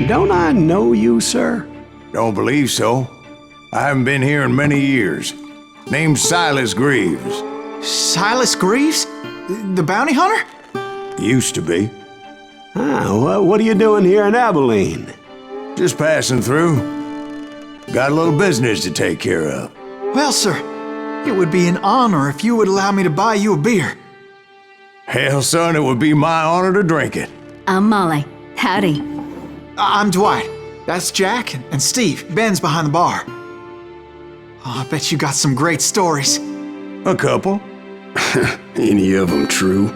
Don't I know you, sir? Don't believe so. I haven't been here in many years. Name's Silas Greaves. Silas Greaves? The bounty hunter? Used to be. Well, what are you doing here in Abilene? Just passing through. Got a little business to take care of. Well, sir, it would be an honor if you would allow me to buy you a beer. Hell, son, it would be my honor to drink it. I'm Molly. Howdy. I'm Dwight. That's Jack and Steve. Ben's behind the bar. Oh, I bet you got some great stories. A couple. Any of them true?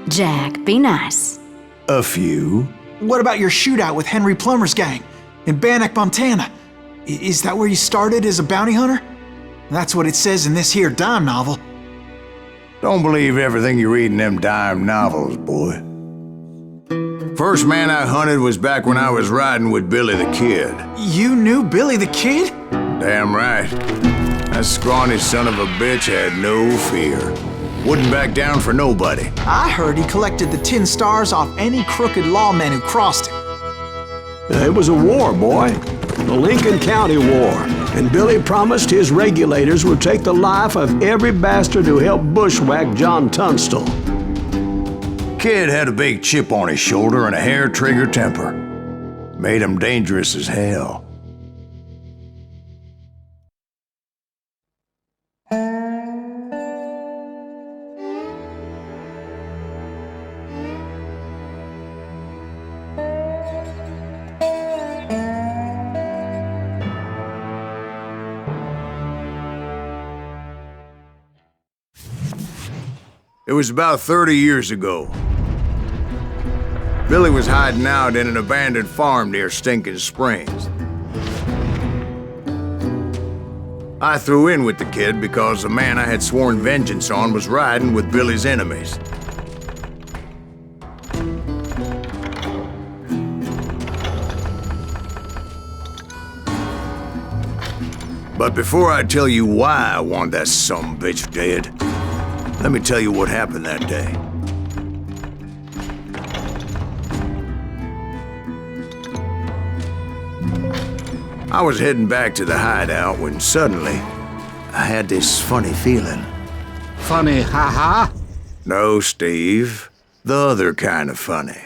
Jack, be nice. A few. What about your shootout with Henry Plummer's gang in Bannock, Montana? Is that where you started as a bounty hunter? That's what it says in this here dime novel. Don't believe everything you read in them dime novels, boy. First man I hunted was back when I was riding with Billy the Kid. You knew Billy the Kid? Damn right. That scrawny son of a bitch had no fear. Wouldn't back down for nobody. I heard he collected the 10 stars off any crooked lawman who crossed him. It was a war, boy. The Lincoln County War. And Billy promised his regulators would take the life of every bastard who helped bushwhack John Tunstall. Kid had a big chip on his shoulder and a hair-trigger temper. Made him dangerous as hell. It was about 30 years ago. Billy was hiding out in an abandoned farm near Stinking Springs. I threw in with the kid because the man I had sworn vengeance on was riding with Billy's enemies. But before I tell you why I want that sumbitch dead, let me tell you what happened that day. I was heading back to the hideout when suddenly I had this funny feeling. Funny, ha-ha? No, Steve. The other kind of funny.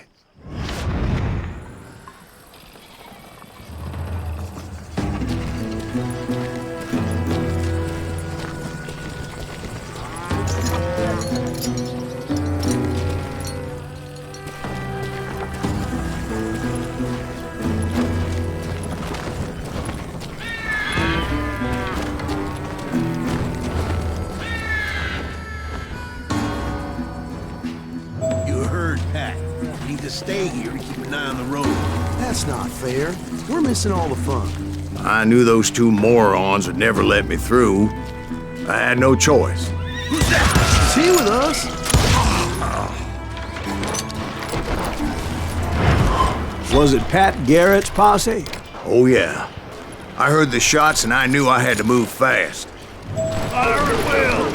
Stay here to keep an eye on the road. That's not fair. We're missing all the fun. I knew those two morons would never let me through. I had no choice. Who's that? Is he with us? Was it Pat Garrett's posse? Oh, yeah. I heard the shots and I knew I had to move fast. Fire at will!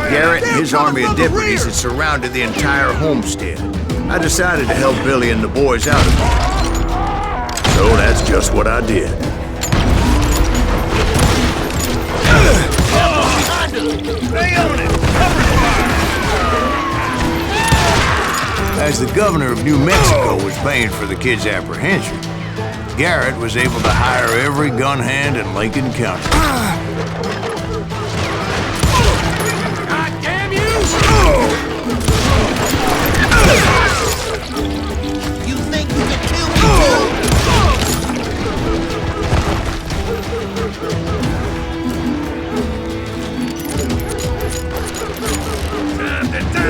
Garrett and his army of deputies had surrounded the entire homestead. I decided to help Billy and the boys out of it. So that's just what I did. Stay on it! Cover fire! As the governor of New Mexico was paying for the kid's apprehension, Garrett was able to hire every gun hand in Lincoln County. God damn you! You think you can kill me too? Time to die!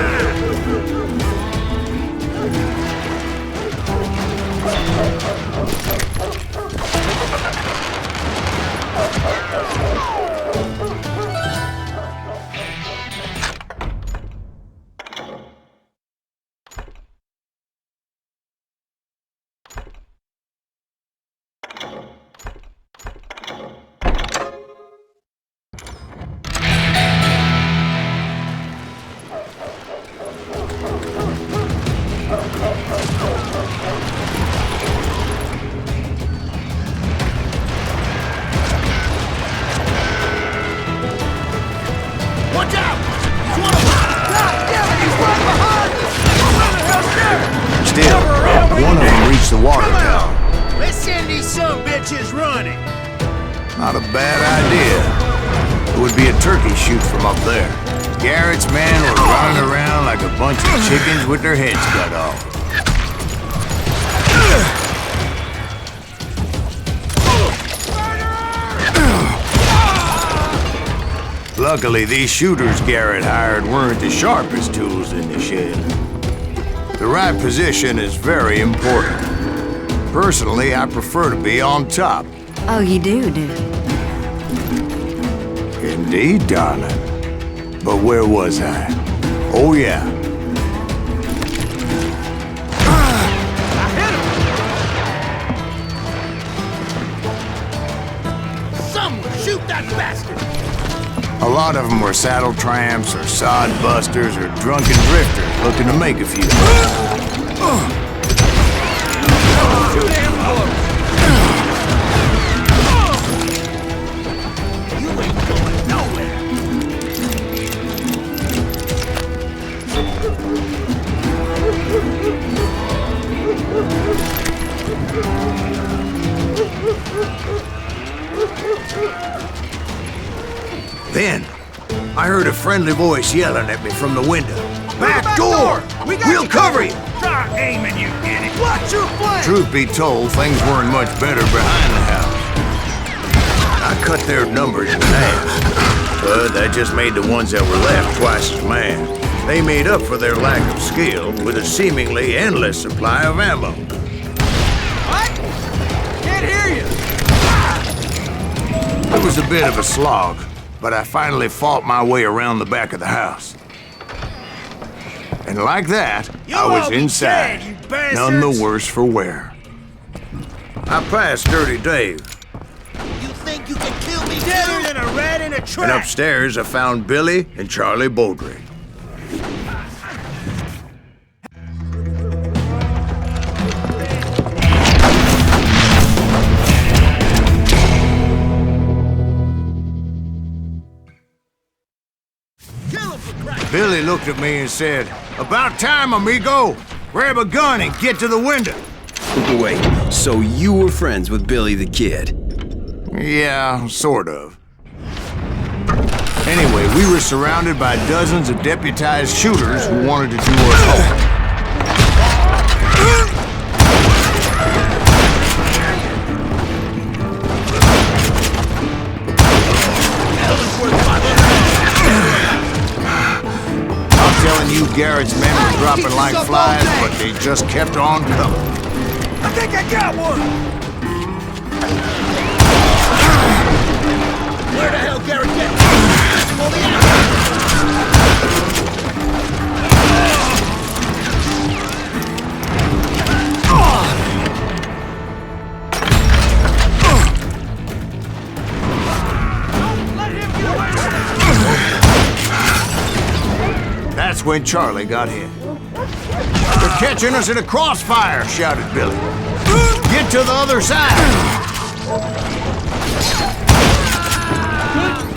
the water tower. Let's send these some bitches running. Not a bad idea. It would be a turkey shoot from up there. Garrett's men were running around like a bunch of chickens with their heads cut off. Luckily, these shooters Garrett hired weren't the sharpest tools in the shed. The right position is very important. Personally, I prefer to be on top. Oh, you do? Indeed, darling. But where was I? Oh, yeah. I hit him! Someone shoot that bastard! A lot of them were saddle tramps or sod busters or drunken drifters looking to make a few. Too damn close! You ain't going nowhere! Then, I heard a friendly voice yelling at me from the window. Back door! We'll cover you! Start aiming, you idiot! Watch your flank! Truth be told, things weren't much better behind the house. I cut their numbers in half, but that just made the ones that were left twice as mad. They made up for their lack of skill with a seemingly endless supply of ammo. What? Can't hear you! It was a bit of a slog, but I finally fought my way around the back of the house. And like that, I was inside, none the worse for wear. I passed Dirty Dave. You think you can kill me deader than a rat in a trap? And upstairs, I found Billy and Charlie Beaudry. Billy looked at me and said, "About time, amigo! Grab a gun and get to the window!" Wait, so you were friends with Billy the Kid? Yeah, sort of. Anyway, we were surrounded by dozens of deputized shooters who wanted to do us harm. Telling you Garrett's men were dropping like flies, but they just kept on coming. I think I got one! Where the hell Garrett get? Pull me That's when Charlie got hit. "They're catching us in a crossfire!" shouted Billy. "Get to the other side!"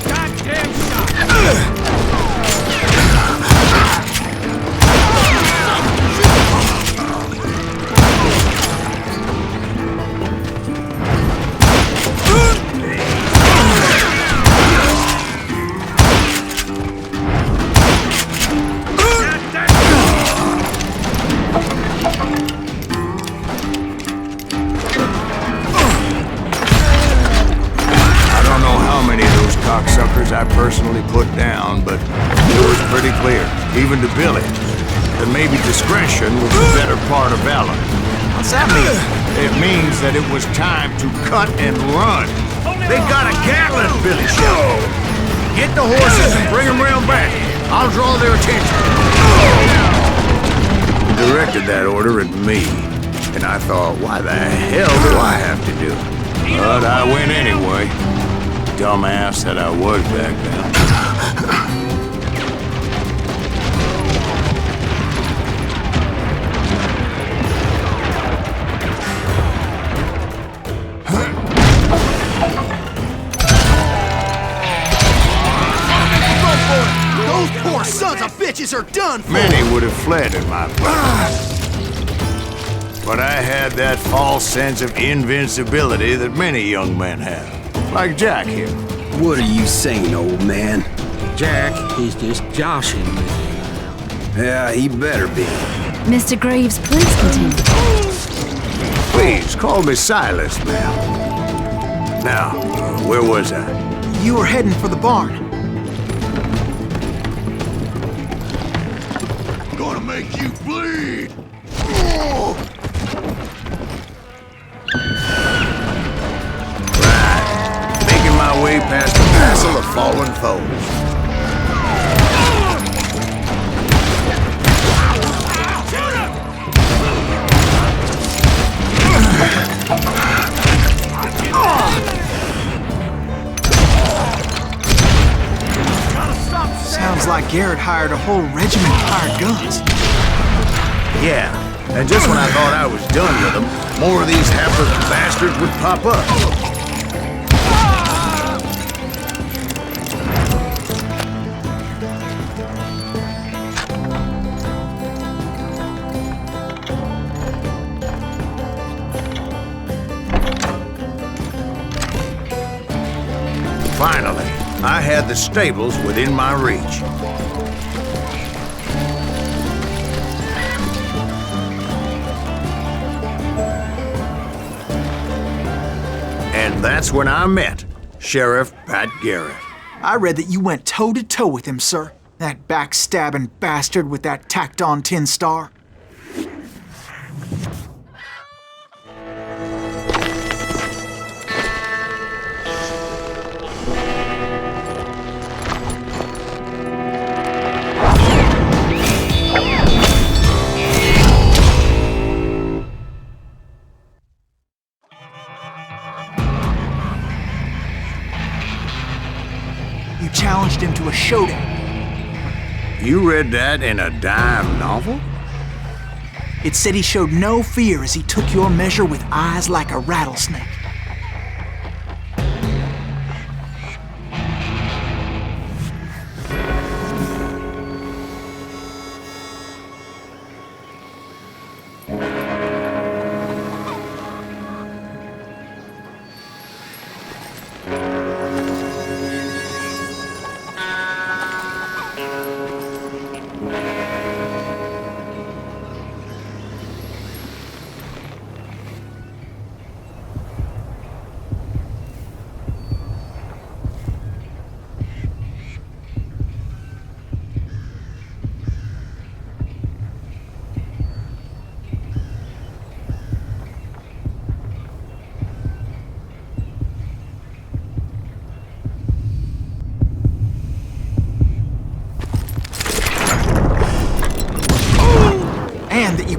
goddamn shot! I personally put down, but it was pretty clear, even to Billy, that maybe discretion was the better part of valor. What's that mean? It means that it was time to cut and run. They got a Gatlin, Billy shouted. "Get the horses and bring them round back. I'll draw their attention." He directed that order at me, and I thought, why the hell do I have to do it? But I went anyway. Dumbass that I was back then. Those poor sons of bitches are done for! Many would have fled in my place. but I had that false sense of invincibility that many young men have. Like Jack here. What are you saying, old man? Jack, he's just joshing with you. Yeah, he better be. Mr. Graves, please continue. Please, call me Silas, ma'am. Now, where was I? You were heading for the barn. Gonna make you bleed! Right. Making my way past a castle of fallen foes. Sounds like Garrett hired a whole regiment of hired guns. Yeah, and just when I thought I was done with them, more of these hapless bastards would pop up. Finally, I had the stables within my reach. And that's when I met Sheriff Pat Garrett. I read that you went toe-to-toe with him, sir. That backstabbing bastard with that tacked-on tin star. Challenged him to a showdown. You read that in a dime novel? It said he showed no fear as he took your measure with eyes like a rattlesnake.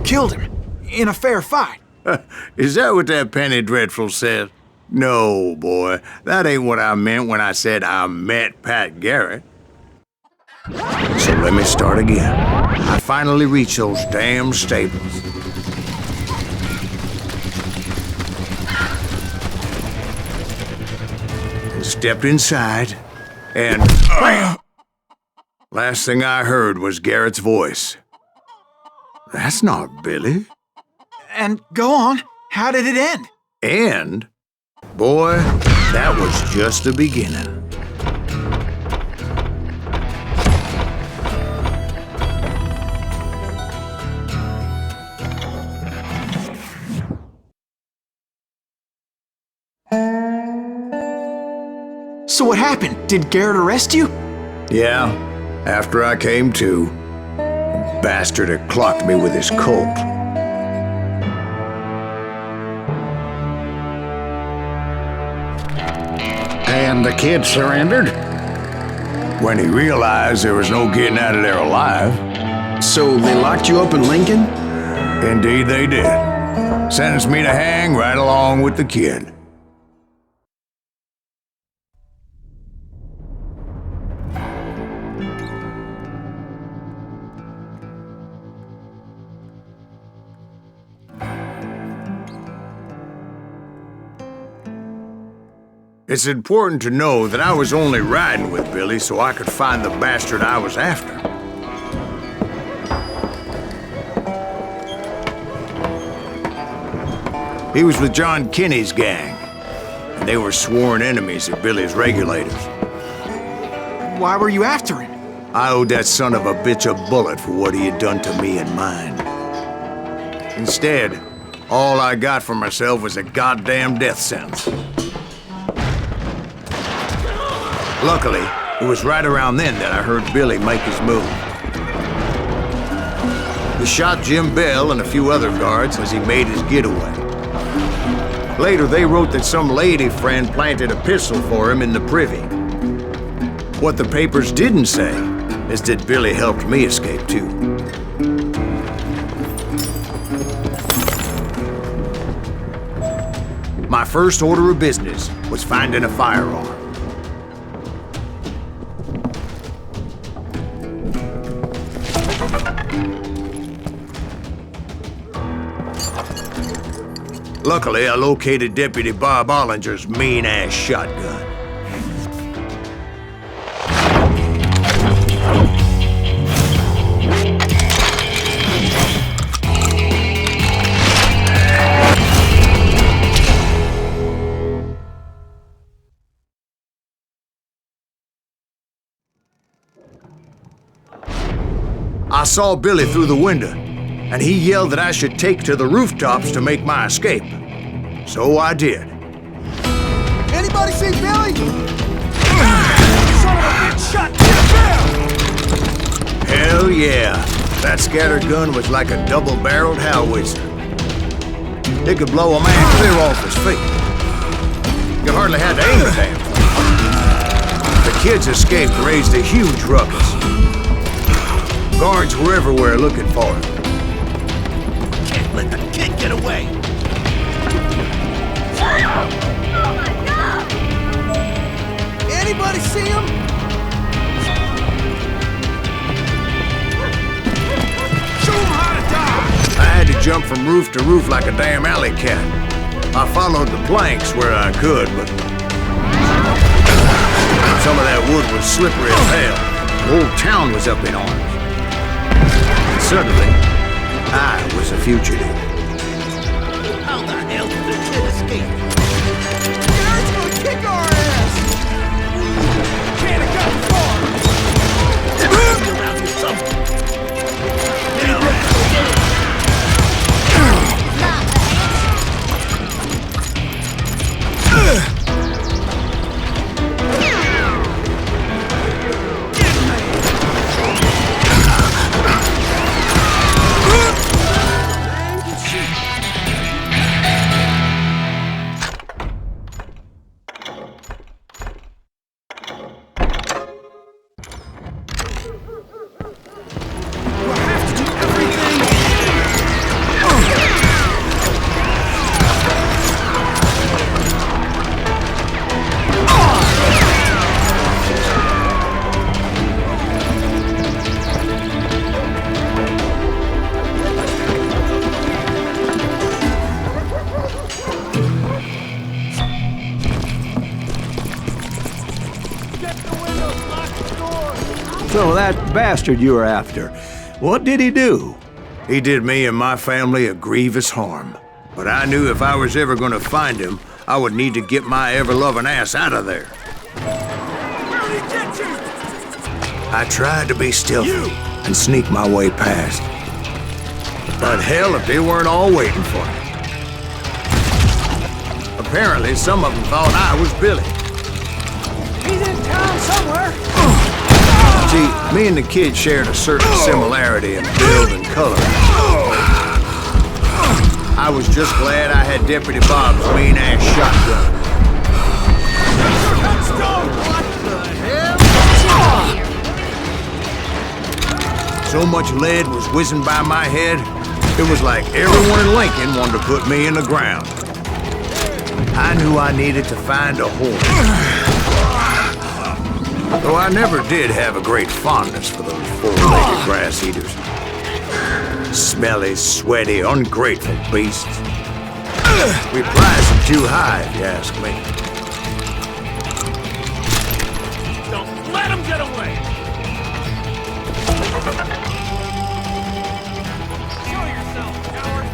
Killed him in a fair fight. Is that what that penny dreadful said? No, boy. That ain't what I meant when I said I met Pat Garrett. So let me start again. I finally reached those damn stables. And stepped inside, and last thing I heard was Garrett's voice. That's not Billy. And go on, how did it end? And, boy, that was just the beginning. So what happened? Did Garrett arrest you? Yeah, after I came to. Bastard had clocked me with his Colt. And the kid surrendered? When he realized there was no getting out of there alive. So they locked you up in Lincoln? Indeed they did. Sentenced me to hang right along with the kid. It's important to know that I was only riding with Billy so I could find the bastard I was after. He was with John Kinney's gang, and they were sworn enemies of Billy's regulators. Why were you after him? I owed that son of a bitch a bullet for what he had done to me and mine. Instead, all I got for myself was a goddamn death sentence. Luckily, it was right around then that I heard Billy make his move. He shot Jim Bell and a few other guards as he made his getaway. Later, they wrote that some lady friend planted a pistol for him in the privy. What the papers didn't say is that Billy helped me escape, too. My first order of business was finding a firearm. Luckily, I located Deputy Bob Ollinger's mean-ass shotgun. I saw Billy through the window, and he yelled that I should take to the rooftops to make my escape. So I did. Anybody see Billy? Son of a bitch shot Jim Bell! Hell yeah. That scattered gun was like a double-barreled howitzer. It could blow a man clear off his feet. You hardly had to aim the damn thing. The kids escaped and raised a huge ruckus. Guards were everywhere looking for him. Can't let the kid get away! Oh my God! Anybody see him? Show him how to die! I had to jump from roof to roof like a damn alley cat. I followed the planks where I could, but some of that wood was slippery as hell. The whole town was up in arms. And suddenly, I was a fugitive. How the hell did the kid escape? Garrett's gonna kick our ass! Can't have gotten far! Around here somewhere! So that bastard you were after, what did he do? He did me and my family a grievous harm. But I knew if I was ever gonna find him, I would need to get my ever-loving ass out of there. Where did he get you? I tried to be stealthy and sneak my way past. But hell, if they weren't all waiting for me. Apparently, some of them thought I was Billy. He's in town somewhere! See, me and the kid shared a certain similarity in build and color. I was just glad I had Deputy Bob's mean-ass shotgun. So much lead was whizzing by my head, it was like everyone in Lincoln wanted to put me in the ground. I knew I needed to find a horse. Though I never did have a great fondness for those four-legged grass eaters. Smelly, sweaty, ungrateful beasts. We prize them too high, if you ask me. Don't let him get away! Show yourself, coward!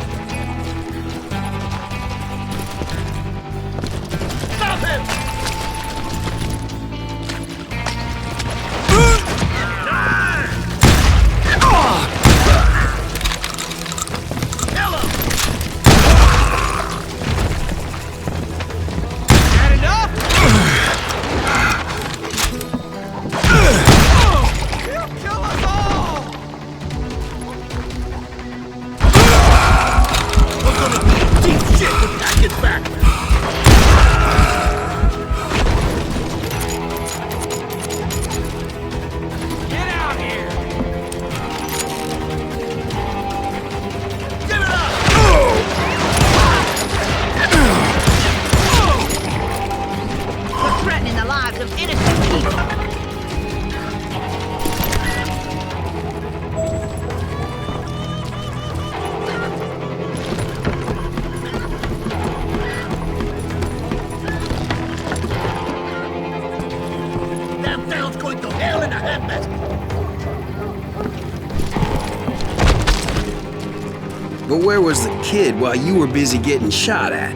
But where was the kid while you were busy getting shot at?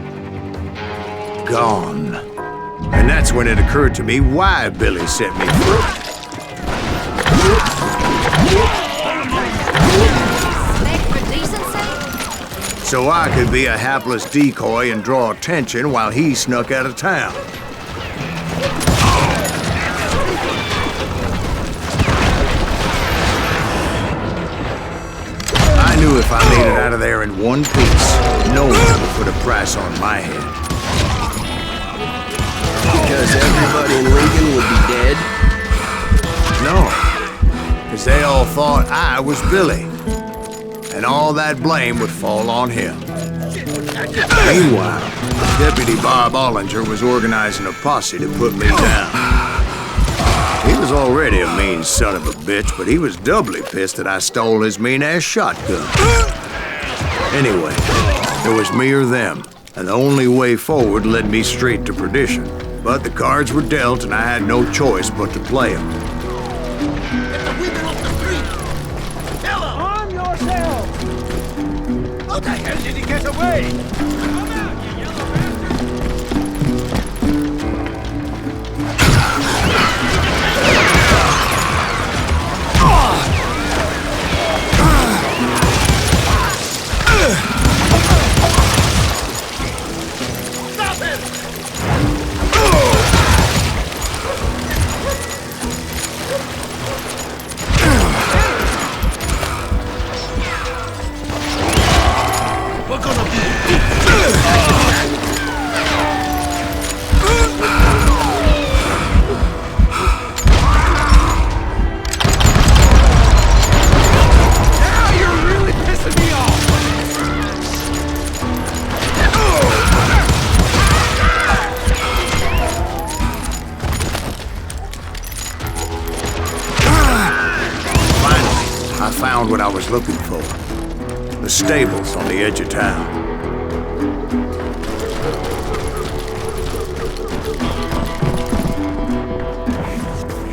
Gone. And that's when it occurred to me why Billy set me free. For decency? So I could be a hapless decoy and draw attention while he snuck out of town. I knew if I made it out of there in one piece, no one would put a price on my head. Because everybody in Lincoln would be dead? No, because they all thought I was Billy. And all that blame would fall on him. Meanwhile, Deputy Bob Ollinger was organizing a posse to put me down. He was already a mean son of a bitch, but he was doubly pissed that I stole his mean-ass shotgun. Anyway, it was me or them, and the only way forward led me straight to perdition. But the cards were dealt, and I had no choice but to play them. Get the women off the street! Tell them! Arm yourself! How the hell did he get away? Come out, you yellow bastard! Stop him! We're gonna Now you're really pissing me off! Finally, I found what I was looking for. The stables on the edge of town.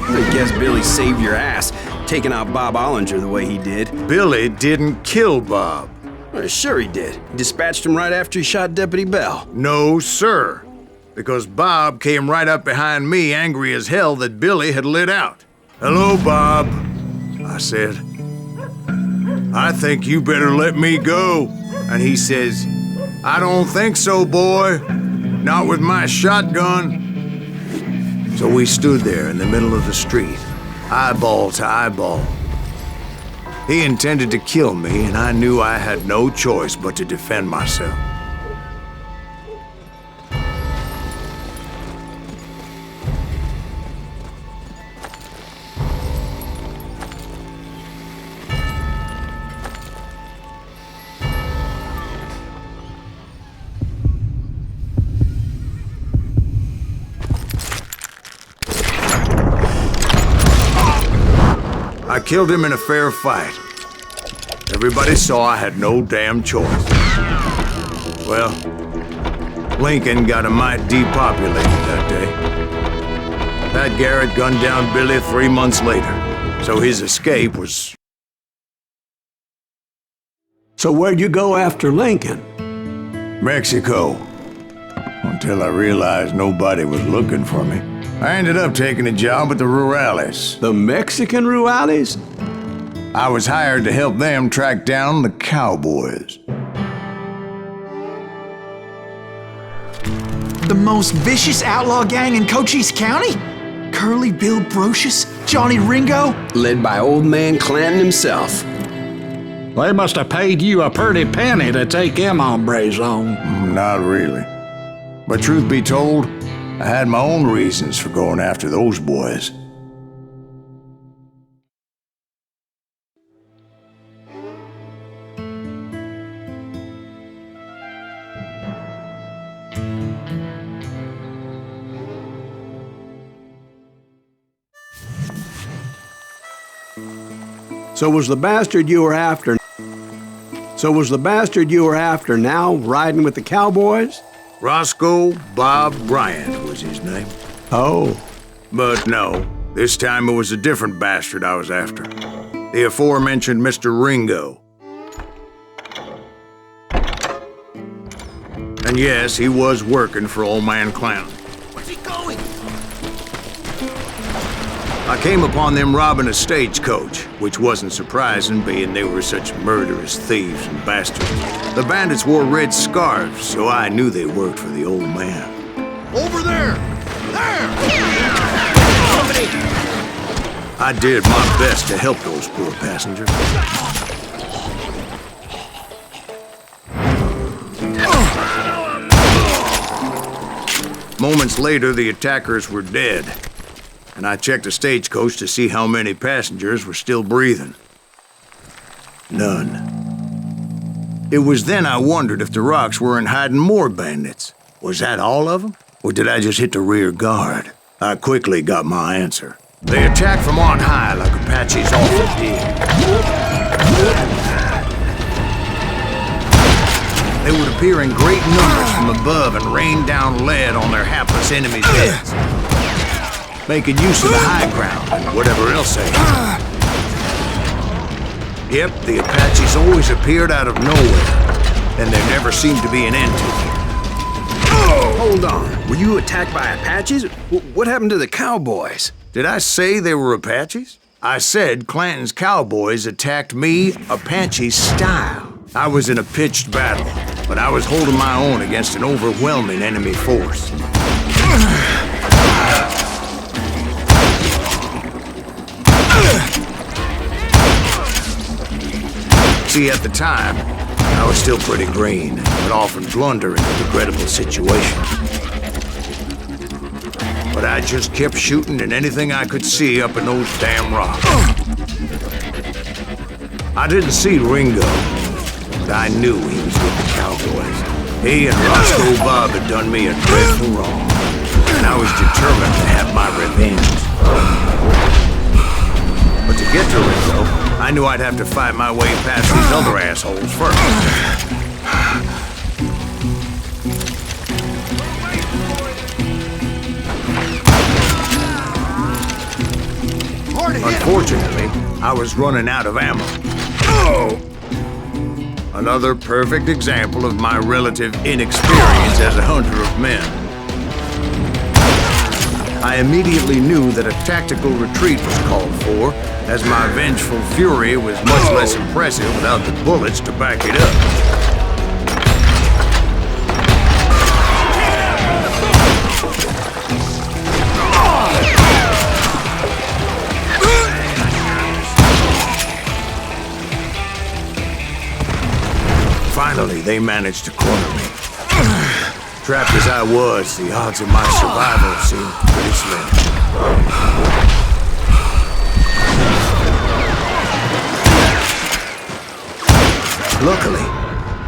I guess Billy saved your ass, taking out Bob Ollinger the way he did. Billy didn't kill Bob. Well, sure he did. He dispatched him right after he shot Deputy Bell. No, sir. Because Bob came right up behind me, angry as hell that Billy had lit out. "Hello, Bob," I said. "I think you better let me go." And he says, "I don't think so, boy. Not with my shotgun." So we stood there in the middle of the street, eyeball to eyeball. He intended to kill me, and I knew I had no choice but to defend myself. I killed him in a fair fight. Everybody saw I had no damn choice. Well, Lincoln got a mite depopulated that day. Pat Garrett gunned down Billy 3 months later, so his escape was... So where'd you go after Lincoln? Mexico. Until I realized nobody was looking for me. I ended up taking a job at the Rurales. The Mexican Rurales? I was hired to help them track down the Cowboys. The most vicious outlaw gang in Cochise County? Curly Bill Brocious? Johnny Ringo? Led by old man Clanton himself. They must have paid you a pretty penny to take them hombres on. Not really. But truth be told, I had my own reasons for going after those boys. So was the bastard you were after now riding with the Cowboys? Roscoe Bob Bryant was his name. Oh. But no, this time it was a different bastard I was after. The aforementioned Mr. Ringo. And yes, he was working for Old Man Clanton. Where's he going? I came upon them robbing a stagecoach, which wasn't surprising, being they were such murderous thieves and bastards. The bandits wore red scarves, so I knew they worked for the old man. Over there! There! I did my best to help those poor passengers. Moments later, the attackers were dead, and I checked the stagecoach to see how many passengers were still breathing. None. It was then I wondered if the rocks weren't hiding more bandits. Was that all of them? Or did I just hit the rear guard? I quickly got my answer. They attacked from on high like Apaches often did. They would appear in great numbers from above and rain down lead on their hapless enemies' heads, making use of the high ground and whatever else they had. Yep, the Apaches always appeared out of nowhere, and there never seemed to be an end to them. Hold on. Were you attacked by Apaches? What happened to the Cowboys? Did I say they were Apaches? I said Clanton's Cowboys attacked me Apache style. I was in a pitched battle, but I was holding my own against an overwhelming enemy force. See, at the time, I was still pretty green, but often blunder into regrettable situations. But I just kept shooting at anything I could see up in those damn rocks. I didn't see Ringo, but I knew he was with the Cowboys. He and Roscoe Bob had done me a dreadful wrong, and I was determined to have my revenge. But to get to Ringo, I knew I'd have to fight my way past these other assholes first. Unfortunately, I was running out of ammo. Another perfect example of my relative inexperience as a hunter of men. I immediately knew that a tactical retreat was called for, as my vengeful fury was much less impressive without the bullets to back it up. Finally, they managed to corner me. Trapped as I was, the odds of my survival seemed pretty slim. Luckily,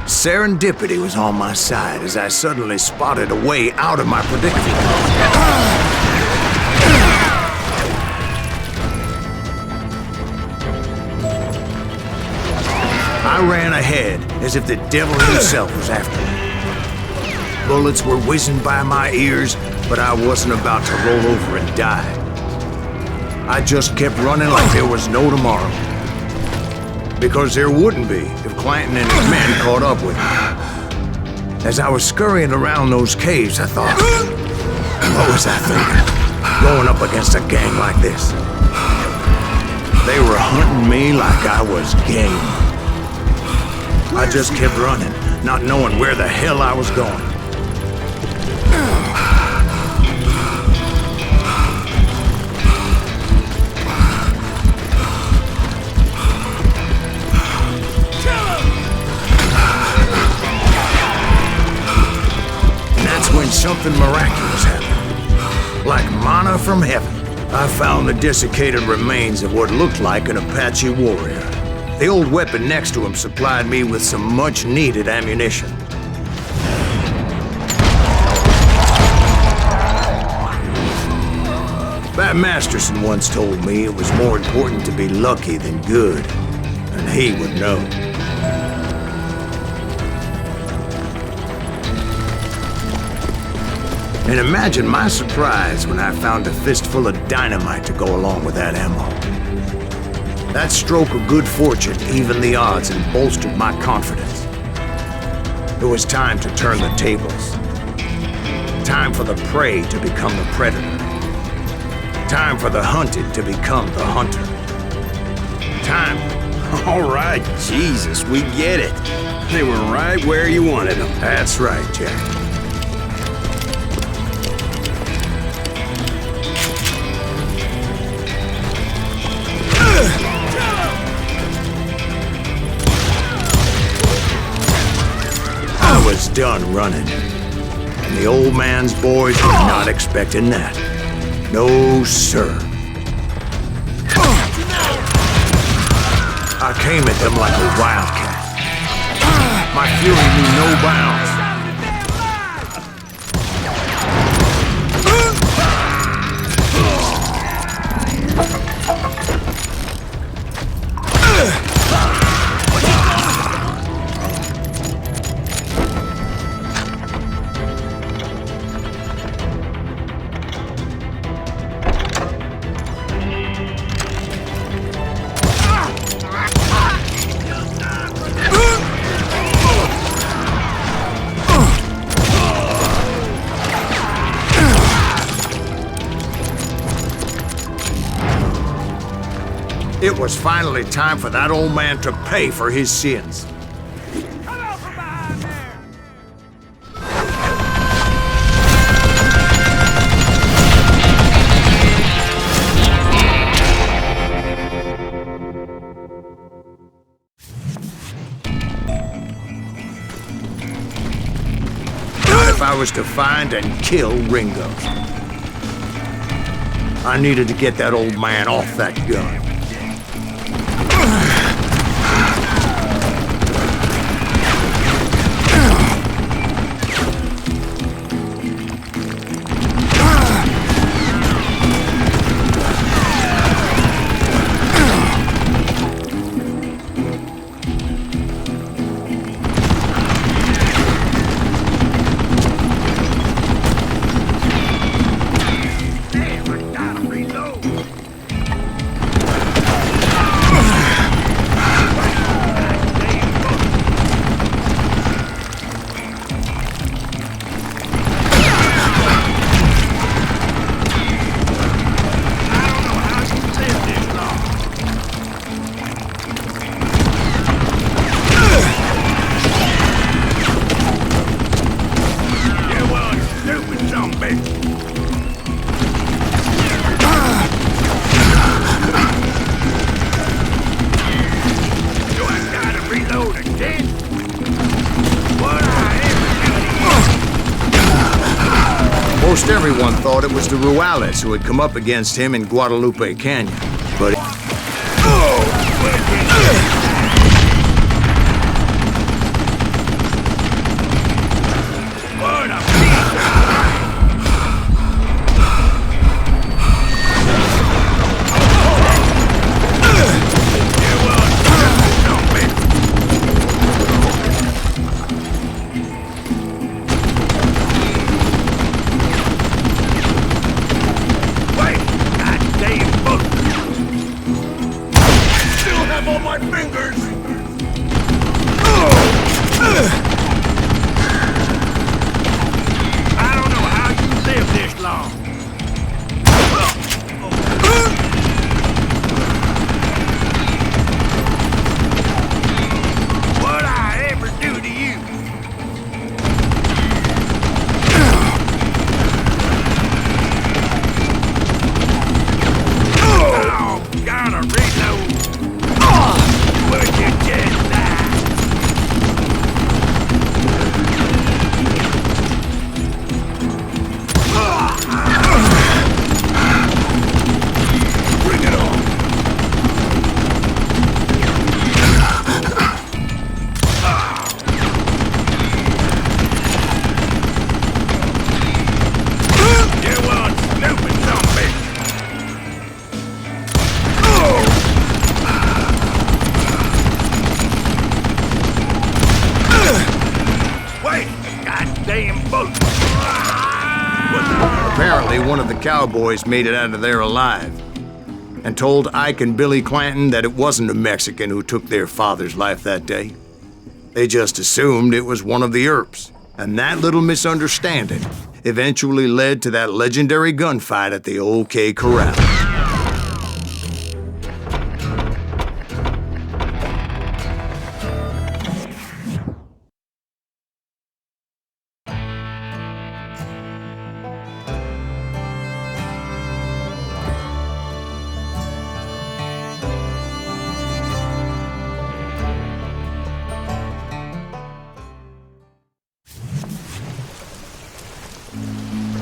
serendipity was on my side as I suddenly spotted a way out of my predicament. I ran ahead as if the devil himself was after me. Bullets were whizzing by my ears, but I wasn't about to roll over and die. I just kept running like there was no tomorrow. Because there wouldn't be if Clanton and his men caught up with me. As I was scurrying around those caves, I thought, what was I thinking? Going up against a gang like this? They were hunting me like I was game. I just kept running, not knowing where the hell I was going. And that's when something miraculous happened. Like manna from heaven, I found the desiccated remains of what looked like an Apache warrior. The old weapon next to him supplied me with some much-needed ammunition. Bat Masterson once told me it was more important to be lucky than good, and he would know. And imagine my surprise when I found a fistful of dynamite to go along with that ammo. That stroke of good fortune evened the odds and bolstered my confidence. It was time to turn the tables. Time for the prey to become the predator. Time for the hunted to become the hunter. Time. All right, Jesus, we get it. They were right where you wanted them. That's right, Jack. I was done running. And the old man's boys were not expecting that. No, sir. I came at them like a wildcat. My fury knew no bounds. It was finally time for that old man to pay for his sins. Not if I was to find and kill Ringo. I needed to get that old man off that gun. Most everyone thought it was the Ruales who had come up against him in Guadalupe Canyon, but apparently one of the Cowboys made it out of there alive and told Ike and Billy Clanton that it wasn't a Mexican who took their father's life that day. They just assumed it was one of the Earps. And that little misunderstanding eventually led to that legendary gunfight at the OK Corral.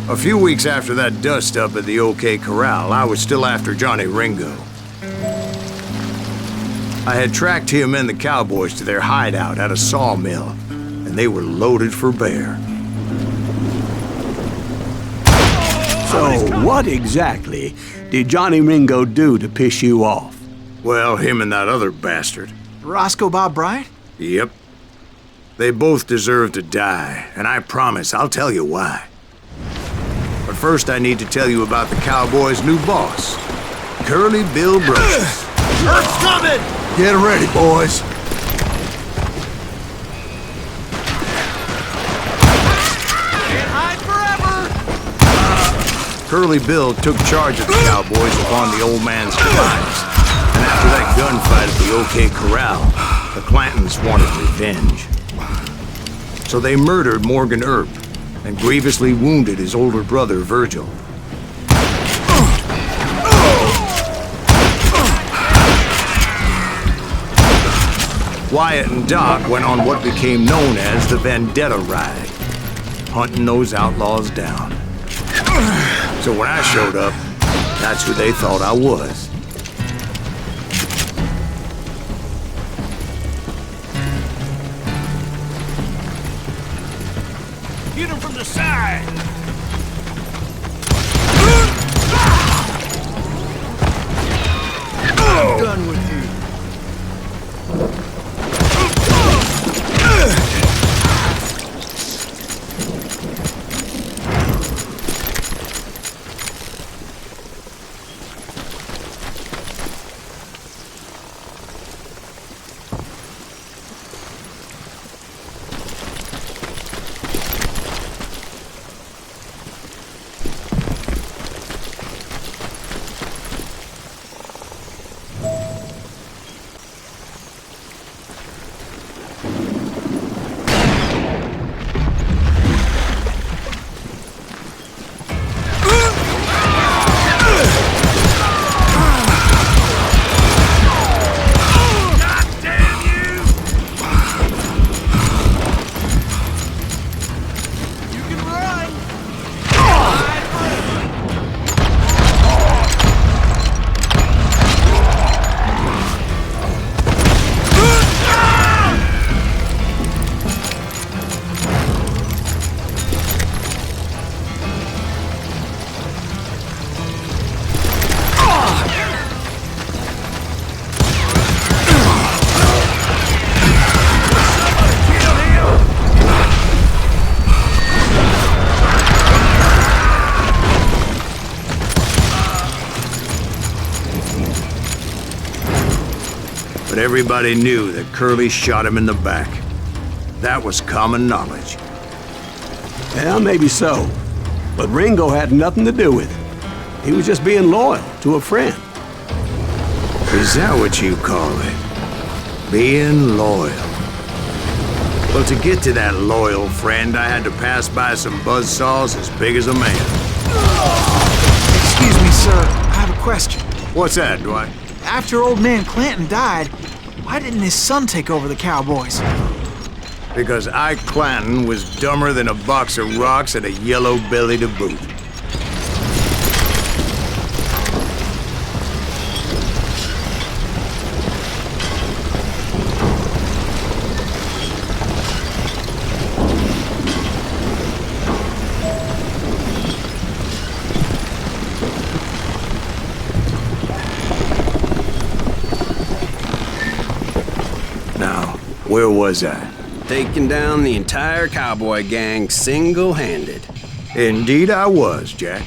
A few weeks after that dust-up at the OK Corral, I was still after Johnny Ringo. I had tracked him and the Cowboys to their hideout at a sawmill, and they were loaded for bear. So, what exactly did Johnny Ringo do to piss you off? Well, him and that other bastard. Roscoe Bob Bryant? Yep. They both deserve to die, and I promise I'll tell you why. But first I need to tell you about the Cowboys' new boss, Curly Bill Brooks. Earth's coming! Get ready, boys. Can't hide forever! Curly Bill took charge of the Cowboys upon the old man's demise. And after that gunfight at the OK Corral, the Clantons wanted revenge. So they murdered Morgan Earp and grievously wounded his older brother, Virgil. Wyatt and Doc went on what became known as the Vendetta Ride, hunting those outlaws down. So when I showed up, that's who they thought I was. Get him from the side! I'm done with you. But everybody knew that Curly shot him in the back. That was common knowledge. Yeah, maybe so. But Ringo had nothing to do with it. He was just being loyal to a friend. Is that what you call it? Being loyal? Well, to get to that loyal friend, I had to pass by some buzzsaws as big as a man. Excuse me, sir. I have a question. What's that, Dwight? After old man Clanton died, why didn't his son take over the Cowboys? Because Ike Clanton was dumber than a box of rocks and a yellow belly to boot. Now, where was I? Taking down the entire cowboy gang single-handed. Indeed I was, Jack.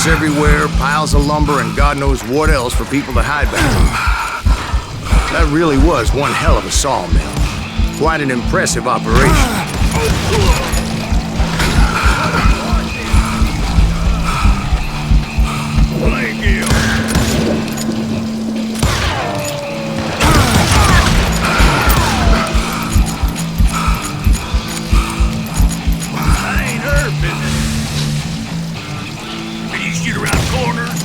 Trucks everywhere, piles of lumber, and God knows what else for people to hide behind. That really was one hell of a sawmill. Quite an impressive operation. Thank you. Shoot around corners.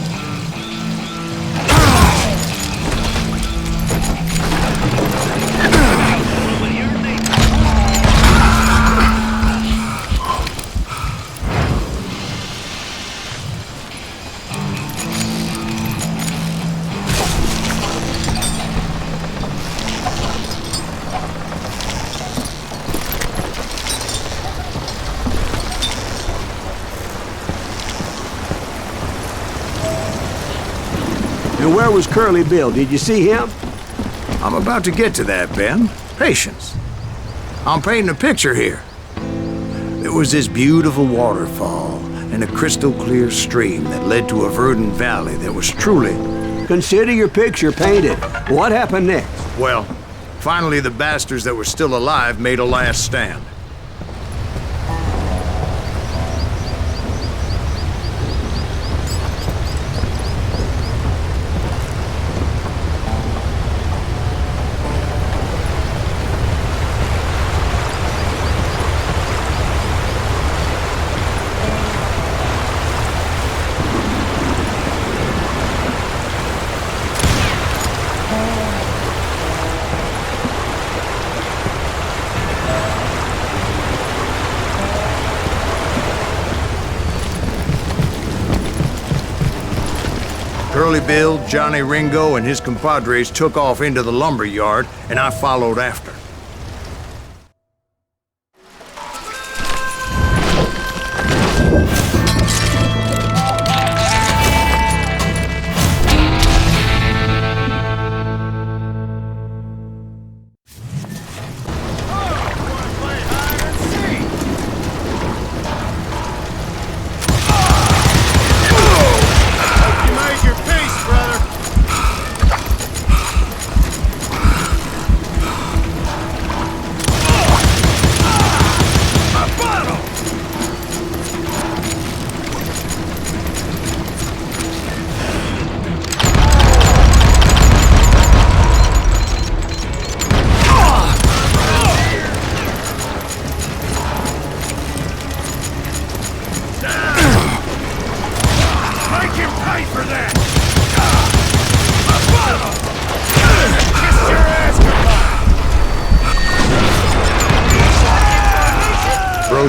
And where was Curly Bill? Did you see him? I'm about to get to that, Ben. Patience. I'm painting a picture here. There was this beautiful waterfall and a crystal clear stream that led to a verdant valley that was truly... Consider your picture painted. What happened next? Well, finally the bastards that were still alive made a last stand. Curly Bill, Johnny Ringo, and his compadres took off into the lumber yard, and I followed after.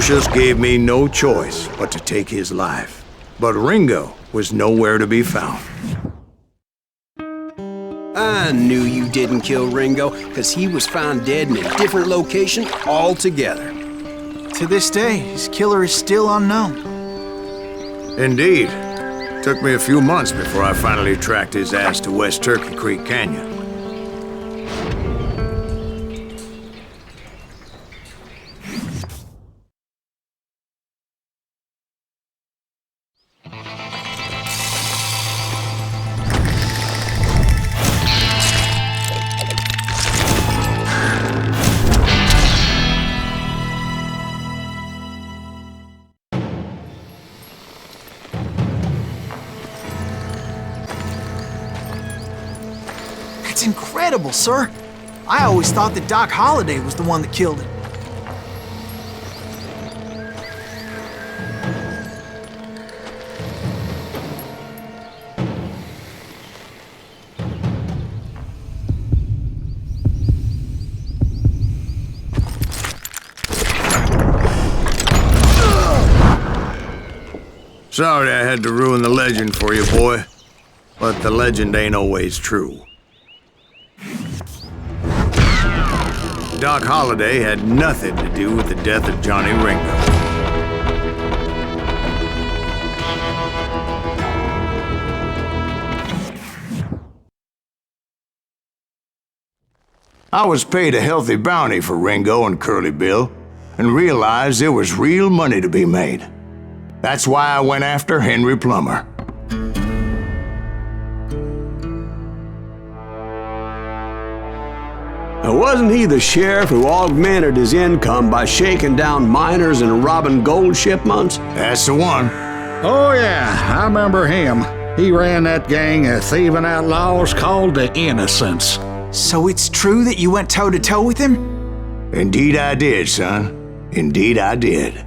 Just gave me no choice but to take his life. But Ringo was nowhere to be found. I knew you didn't kill Ringo, because he was found dead in a different location altogether. To this day, his killer is still unknown. Indeed. Took me a few months before I finally tracked his ass to West Turkey Creek Canyon. That's incredible, sir. I always thought that Doc Holliday was the one that killed him. Sorry I had to ruin the legend for you, boy. But the legend ain't always true. Doc Holliday had nothing to do with the death of Johnny Ringo. I was paid a healthy bounty for Ringo and Curly Bill, and realized there was real money to be made. That's why I went after Henry Plummer. Now, wasn't he the sheriff who augmented his income by shaking down miners and robbing gold shipments? That's the one. Oh, yeah, I remember him. He ran that gang of thieving outlaws called the Innocents. So it's true that you went toe-to-toe with him? Indeed I did, son. Indeed I did.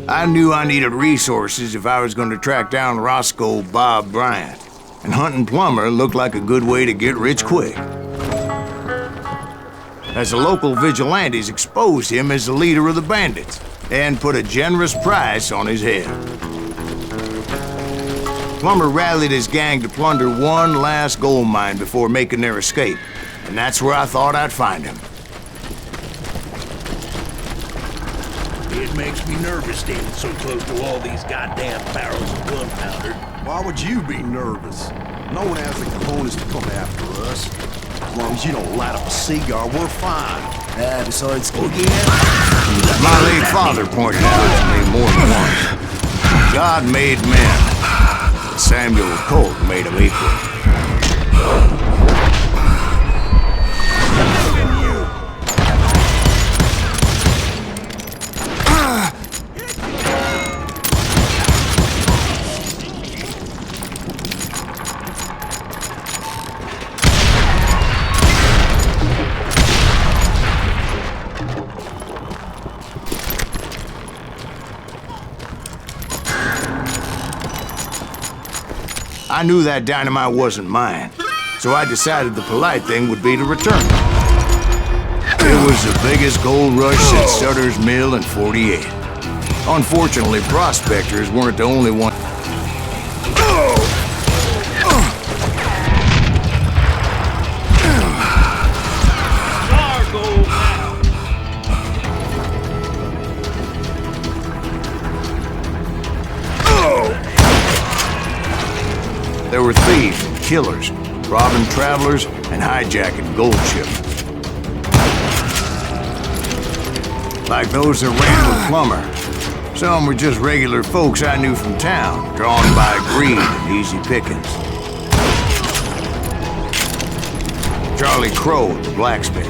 I knew I needed resources if I was going to track down Roscoe Bob Bryant, and hunting Plummer looked like a good way to get rich quick. As the local vigilantes exposed him as the leader of the bandits, and put a generous price on his head. Plummer rallied his gang to plunder one last gold mine before making their escape, and that's where I thought I'd find him. It makes me nervous standing so close to all these goddamn barrels of gunpowder. Why would you be nervous? No one has the cojones to come after us. As long as you don't light up a cigar, we're fine. Besides, My late father pointed out to me more than once. God made men. Samuel Colt made them equal. I knew that dynamite wasn't mine, so I decided the polite thing would be to return it. It was the biggest gold rush since Sutter's Mill in '48. Unfortunately, prospectors weren't the only ones. There were thieves and killers, robbing travelers and hijacking gold shipments. Like those that ran with Plummer. Some were just regular folks I knew from town, drawn by greed and easy pickings. Charlie Crow, the blacksmith.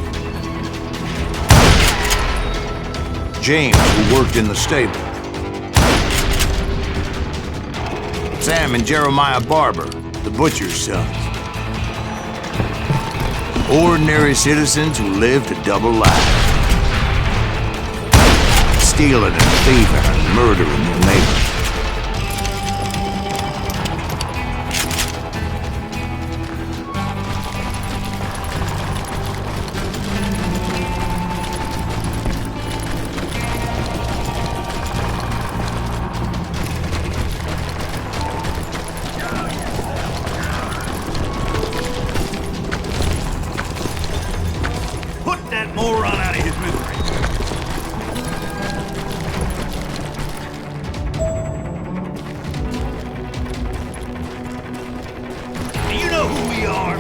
James, who worked in the stable. Sam and Jeremiah Barber, the butcher's sons. Ordinary citizens who lived a double life. Stealing and thieving and murdering their neighbors. Put that moron out of his misery. You know who we are.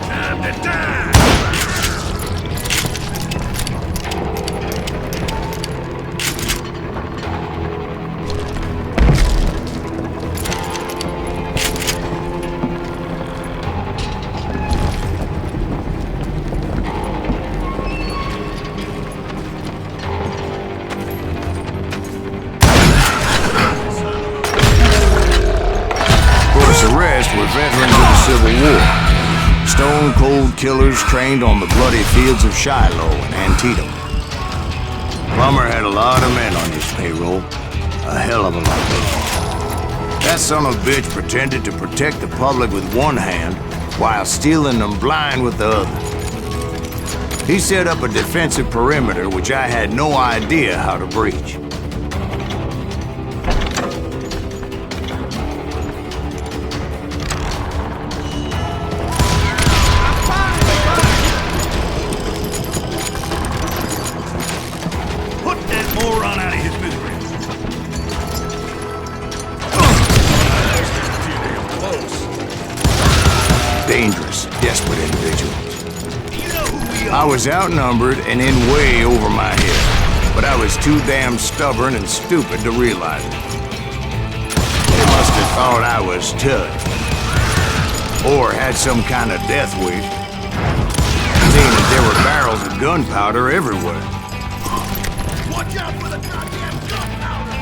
Time to die. The rest were veterans of the Civil War. Stone-cold killers trained on the bloody fields of Shiloh and Antietam. Plummer had a lot of men on his payroll. A hell of a lot. That son of a bitch pretended to protect the public with one hand while stealing them blind with the other. He set up a defensive perimeter which I had no idea how to breach. Put that moron out of his misery. Dangerous, desperate individuals. I was outnumbered and in way over my head, but I was too damn stubborn and stupid to realize it. They must have thought I was tough, or had some kind of death wish, seeing that there were barrels of gunpowder everywhere. Watch out for the goddamn gunpowder!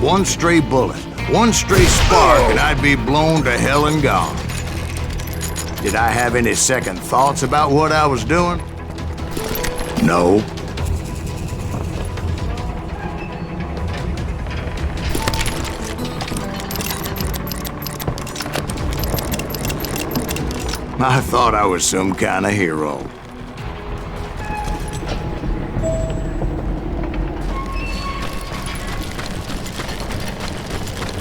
One stray bullet, one stray spark, and I'd be blown to hell and gone. Did I have any second thoughts about what I was doing? No. I thought I was some kind of hero.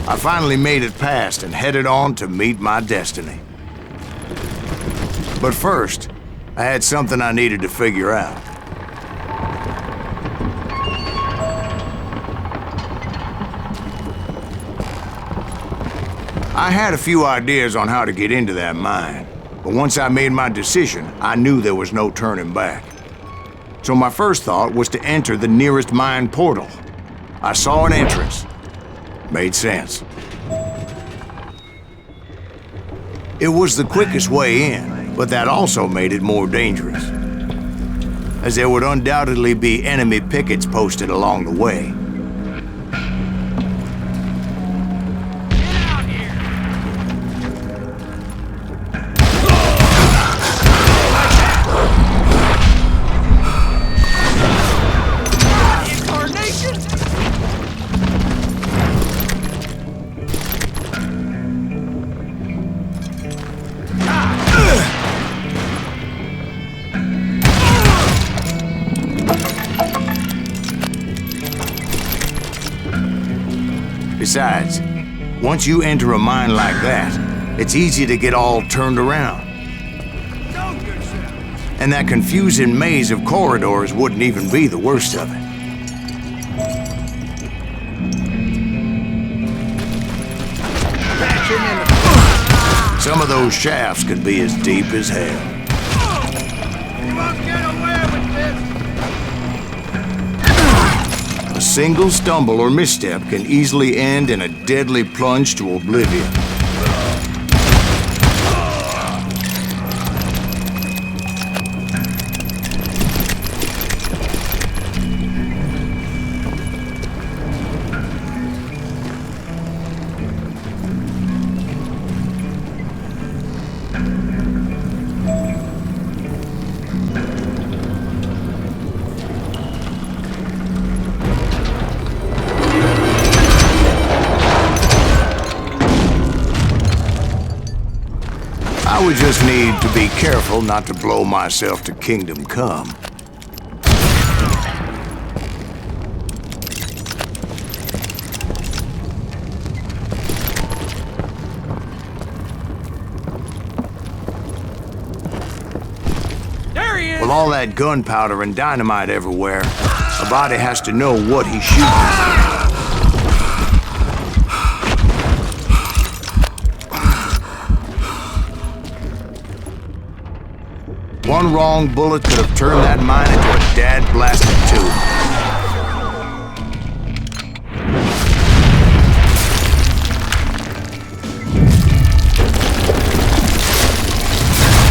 I finally made it past and headed on to meet my destiny. But first, I had something I needed to figure out. I had a few ideas on how to get into that mine, but once I made my decision, I knew there was no turning back. So my first thought was to enter the nearest mine portal. I saw an entrance. Made sense. It was the quickest way in. But that also made it more dangerous, as there would undoubtedly be enemy pickets posted along the way. Get out here! Incarnation! Besides, once you enter a mine like that, it's easy to get all turned around. And that confusing maze of corridors wouldn't even be the worst of it. Some of those shafts could be as deep as hell. You won't get away with this! A single stumble or misstep can easily end in a deadly plunge to oblivion. I would just need to be careful not to blow myself to Kingdom Come. There he is! With all that gunpowder and dynamite everywhere, a body has to know what he's shooting. One wrong bullet could have turned that mine into a dad-blasted tube.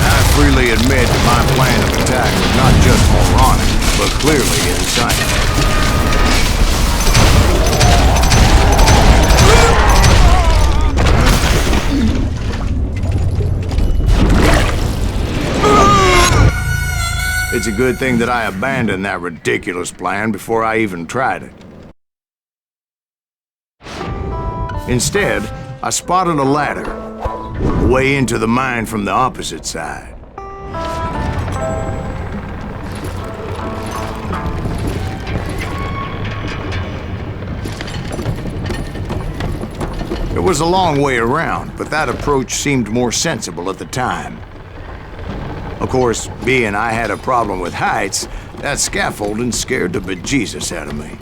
I freely admit that my plan of attack was not just moronic, but clearly insane. It's a good thing that I abandoned that ridiculous plan before I even tried it. Instead, I spotted a ladder, a way into the mine from the opposite side. was a long way around, but that approach seemed more sensible at the time. Of course, being I had a problem with heights, that scaffolding scared the bejesus out of me.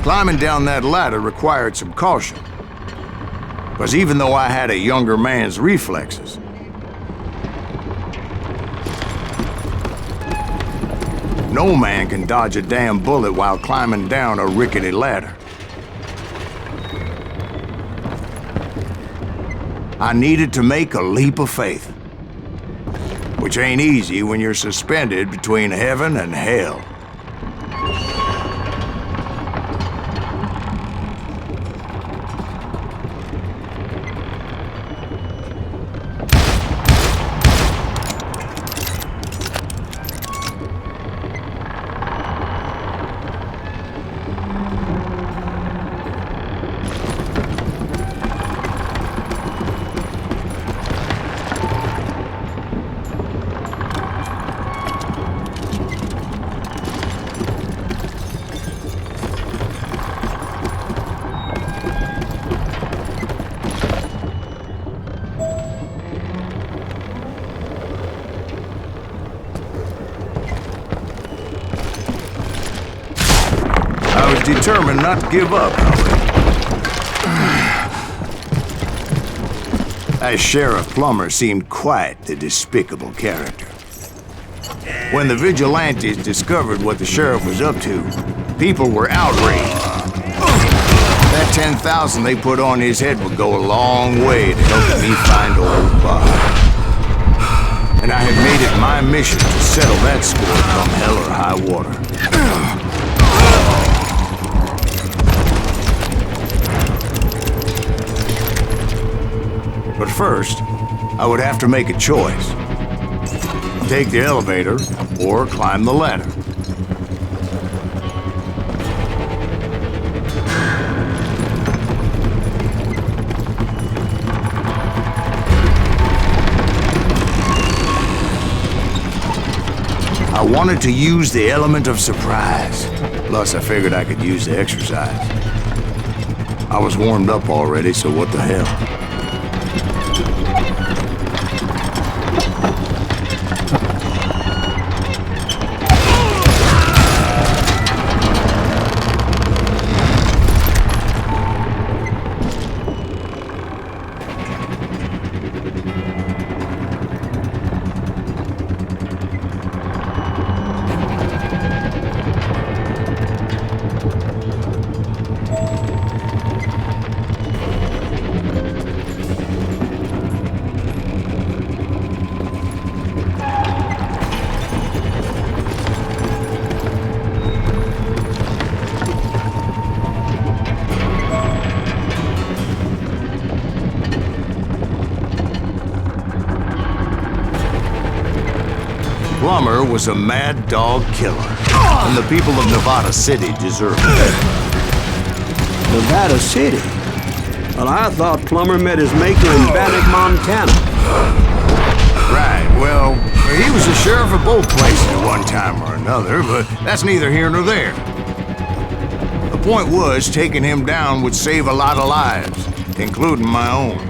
Climbing down that ladder required some caution, because even though I had a younger man's reflexes, no man can dodge a damn bullet while climbing down a rickety ladder. I needed to make a leap of faith, which ain't easy when you're suspended between heaven and hell. Determined not to give up, however. As Sheriff Plummer seemed quite the despicable character. When the vigilantes discovered what the sheriff was up to, people were outraged. That 10,000 they put on his head would go a long way to helping me find old Bob. And I had made it my mission to settle that score come hell or high water. But first, I would have to make a choice. Take the elevator or climb the ladder. I wanted to use the element of surprise. Plus, I figured I could use the exercise. I was warmed up already, so what the hell? Plummer was a mad dog killer, and the people of Nevada City deserved better. Nevada City? Well, I thought Plummer met his maker in Bannock, Montana. Right, well, he was the sheriff of both places at one time or another, but that's neither here nor there. The point was, taking him down would save a lot of lives, including my own.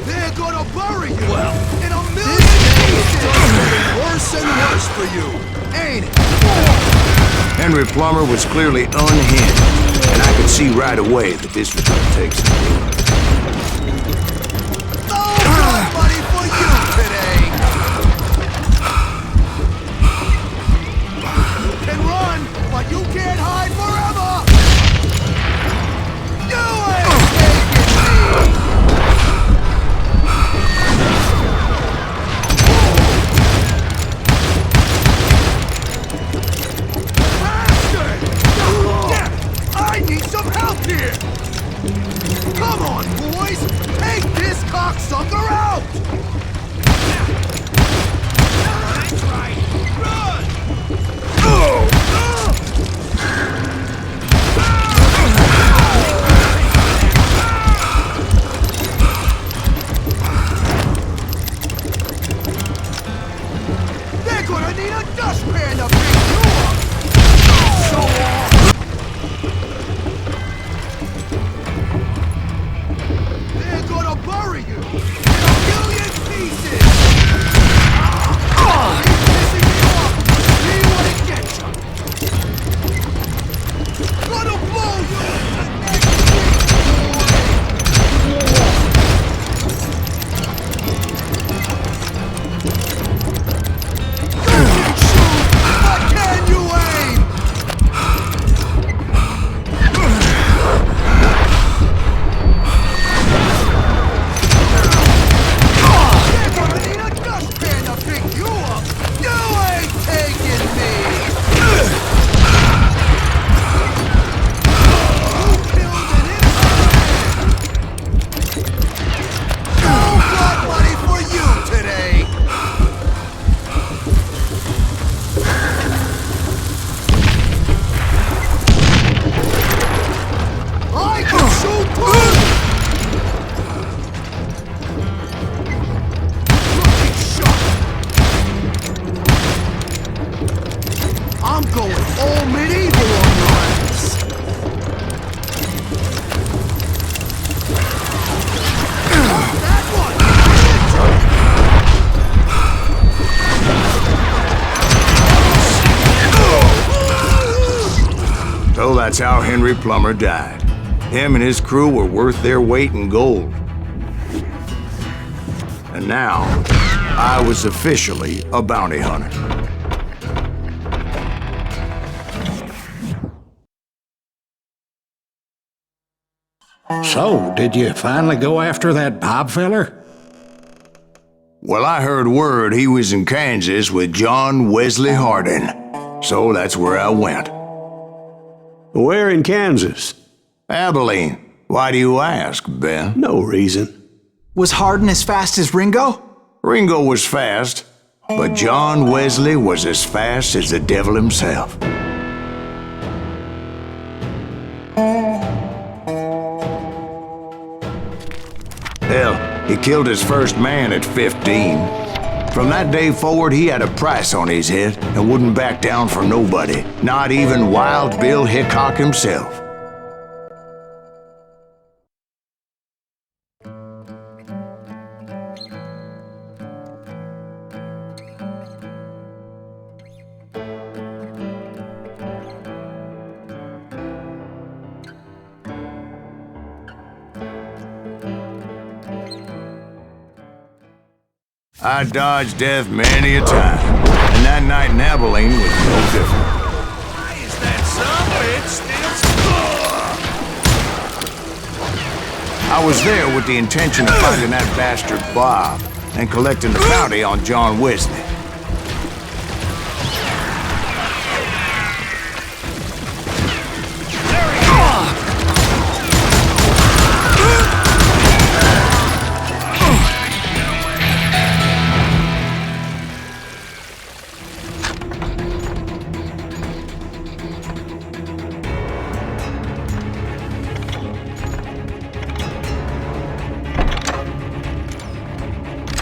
They're gonna bury you! Well, in a million days, it's getting worse and worse for you, ain't it? Henry Plummer was clearly unhinged, and I could see right away that this was gonna take some doing. No more money for you today! You can run, but you can't hide forever! You ain't taking me! That's how Henry Plummer died. Him and his crew were worth their weight in gold. And now, I was officially a bounty hunter. So, did you finally go after that Bob feller? Well, I heard word he was in Kansas with John Wesley Hardin. So that's where I went. Where in Kansas? Abilene. Why do you ask, Ben? No reason. Was Hardin as fast as Ringo? Ringo was fast, but John Wesley was as fast as the devil himself. Hell, he killed his first man at 15. From that day forward, he had a price on his head and wouldn't back down for nobody, not even Wild Bill Hickok himself. I dodged death many a time, and that night in Abilene was no different. Why is that son I was there with the intention of finding that bastard Bob and collecting the bounty on John Wesley.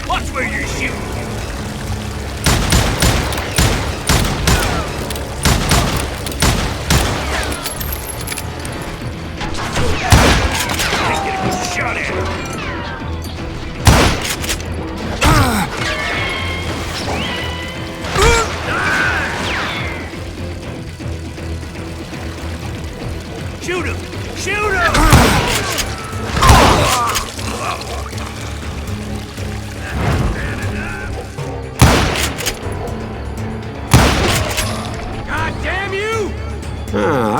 Watch where you're shooting! I get a good shot at him! Shoot him! Shoot him!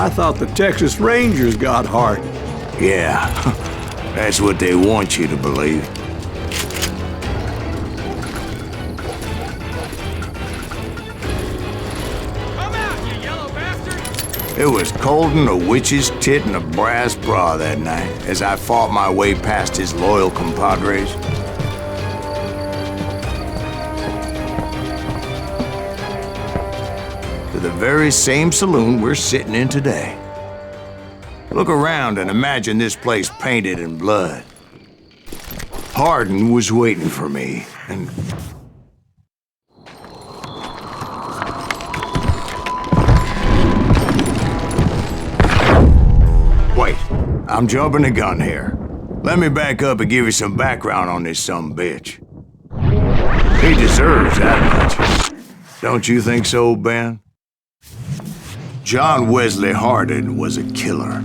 I thought the Texas Rangers got Hardin. Yeah, that's what they want you to believe. Come out, you yellow bastard! It was cold and a witch's tit and a brass bra that night as I fought my way past his loyal compadres. To the very same saloon we're sitting in today. Look around and imagine this place painted in blood. Hardin was waiting for me, and... Wait, I'm jumping the gun here. Let me back up and give you some background on this sumbitch. He deserves that much. Don't you think so, Ben? John Wesley Hardin was a killer.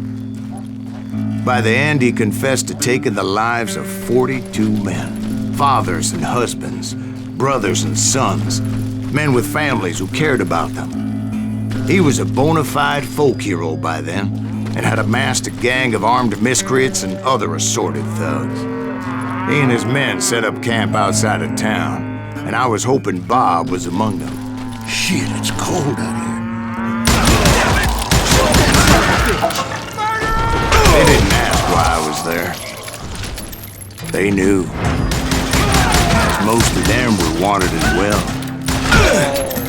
By the end, he confessed to taking the lives of 42 men. Fathers and husbands, brothers and sons, men with families who cared about them. He was a bona fide folk hero by then, and had amassed a gang of armed miscreants and other assorted thugs. He and his men set up camp outside of town, and I was hoping Bob was among them. Shit, it's cold out here. They didn't ask why I was there. They knew. Most of them were wanted as well.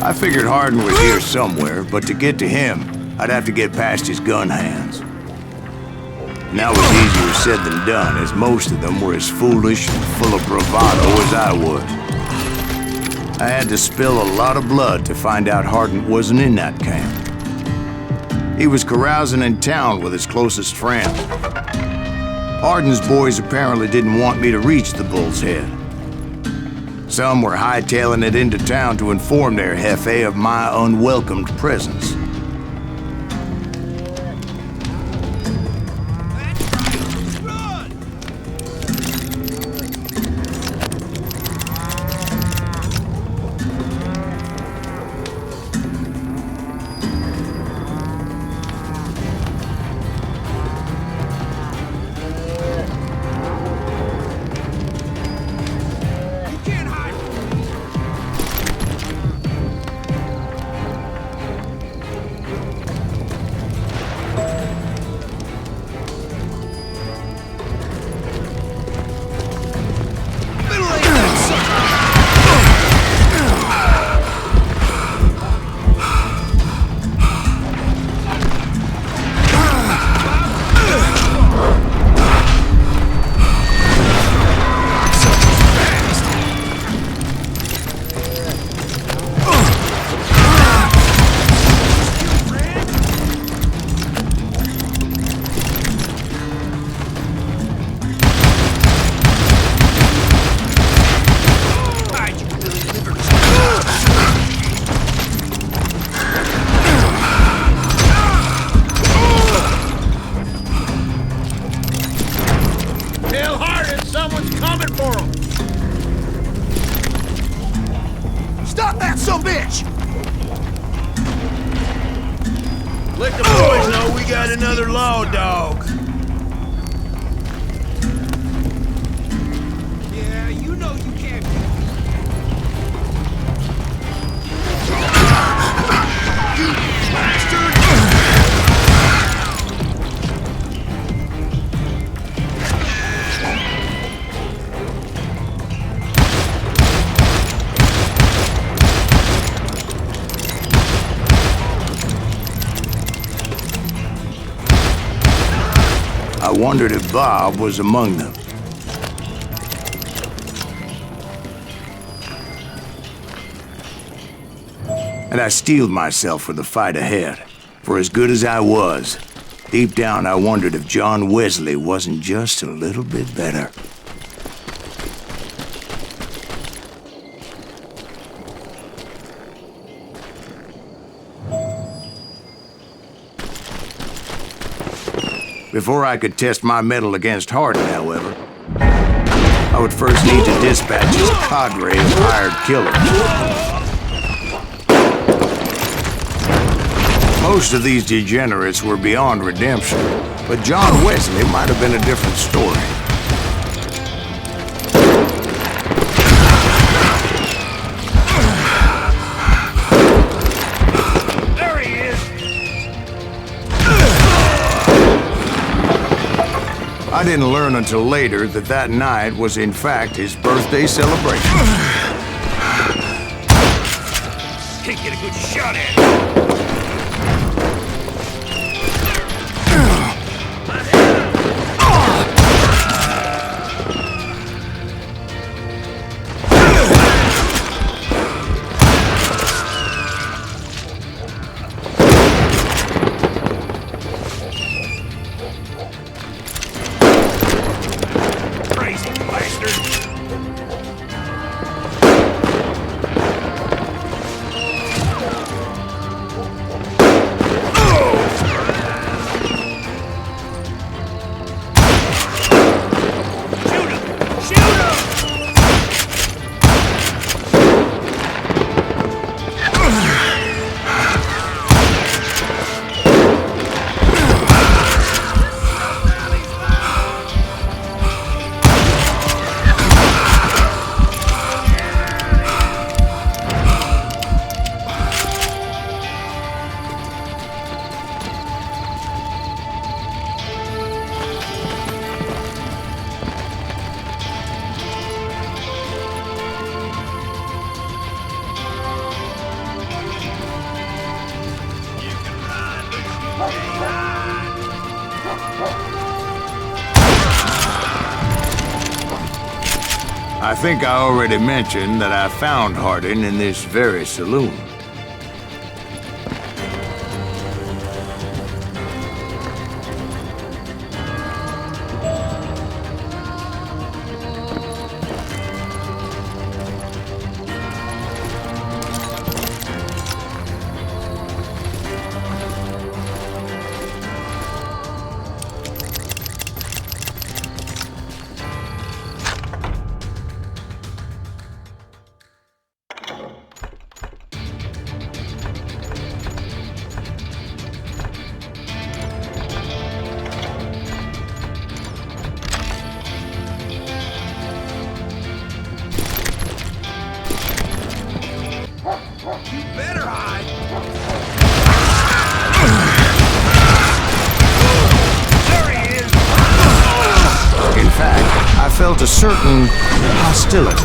I figured Hardin was here somewhere, but to get to him, I'd have to get past his gun hands. And that was easier said than done, as most of them were as foolish and full of bravado as I was. I had to spill a lot of blood to find out Hardin wasn't in that camp. He was carousing in town with his closest friends. Hardin's boys apparently didn't want me to reach the Bull's Head. Some were hightailing it into town to inform their jefe of my unwelcomed presence. boss coming for him! Stop that sumbitch! Let the boys know we got another law dog. Yeah, you know you can't. You bastard! I wondered if Bob was among them. And I steeled myself for the fight ahead. For as good as I was, deep down I wondered if John Wesley wasn't just a little bit better. Before I could test my mettle against Hardin, however, I would first need to dispatch his cadre of hired killers. Most of these degenerates were beyond redemption, but John Wesley might have been a different story. There he is! I didn't learn until later that that night was in fact his birthday celebration. Can't get a good shot at him. I think I already mentioned that I found Hardin in this very saloon. Felt a certain hostility.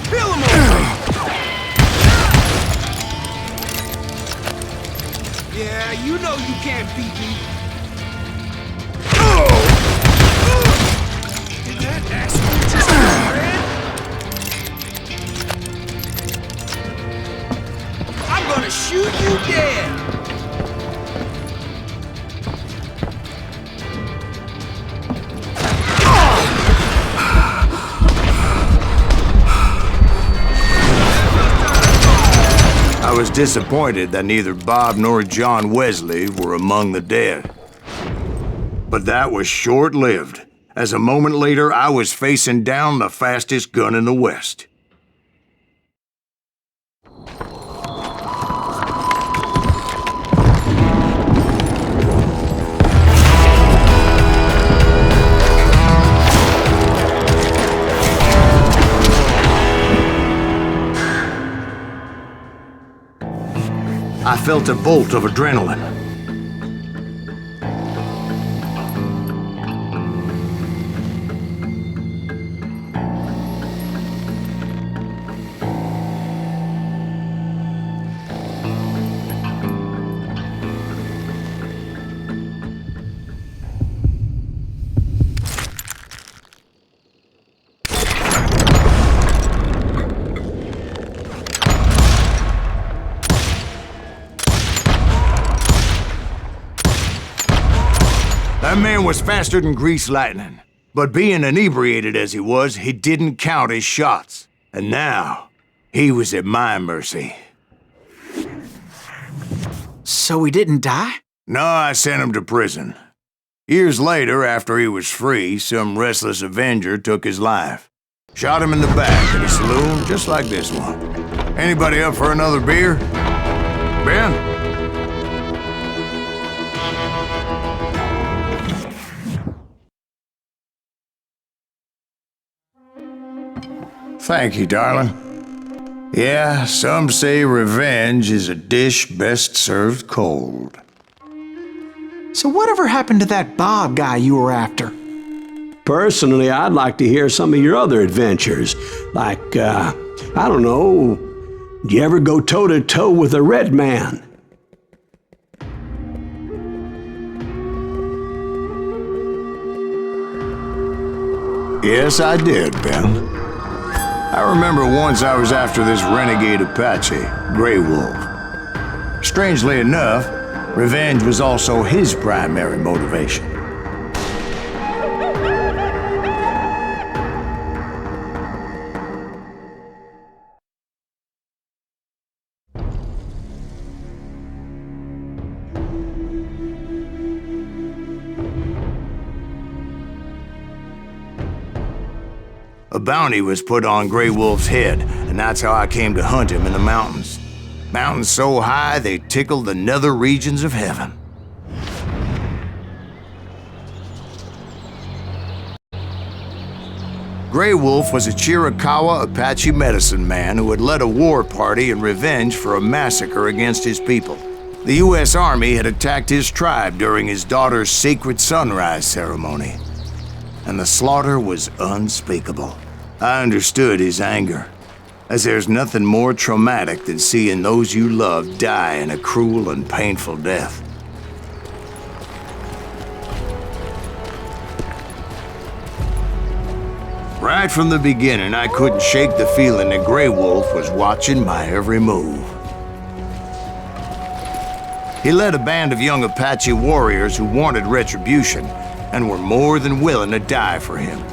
Kill him over! Yeah, you know you can't beat me. Did that asshole just red? I'm gonna shoot you dead! I was disappointed that neither Bob nor John Wesley were among the dead. But that was short-lived, as a moment later I was facing down the fastest gun in the West. I felt a bolt of adrenaline. That man was faster than greased lightning. But being inebriated as he was, he didn't count his shots. And now, he was at my mercy. So he didn't die? No, I sent him to prison. Years later, after he was free, some restless avenger took his life. Shot him in the back at a saloon just like this one. Anybody up for another beer? Ben? Thank you, darling. Yeah, some say revenge is a dish best served cold. So whatever happened to that Bob guy you were after? Personally, I'd like to hear some of your other adventures. Like, I don't know, did you ever go toe-to-toe with a red man? Yes, I did, Ben. I remember once I was after this renegade Apache, Grey Wolf. Strangely enough, revenge was also his primary motivation. A bounty was put on Grey Wolf's head, and that's how I came to hunt him in the mountains. Mountains so high they tickled the nether regions of heaven. Grey Wolf was a Chiricahua Apache medicine man who had led a war party in revenge for a massacre against his people. The U.S. Army had attacked his tribe during his daughter's sacred sunrise ceremony, and the slaughter was unspeakable. I understood his anger, as there's nothing more traumatic than seeing those you love die in a cruel and painful death. Right from the beginning, I couldn't shake the feeling that Grey Wolf was watching my every move. He led a band of young Apache warriors who wanted retribution and were more than willing to die for him.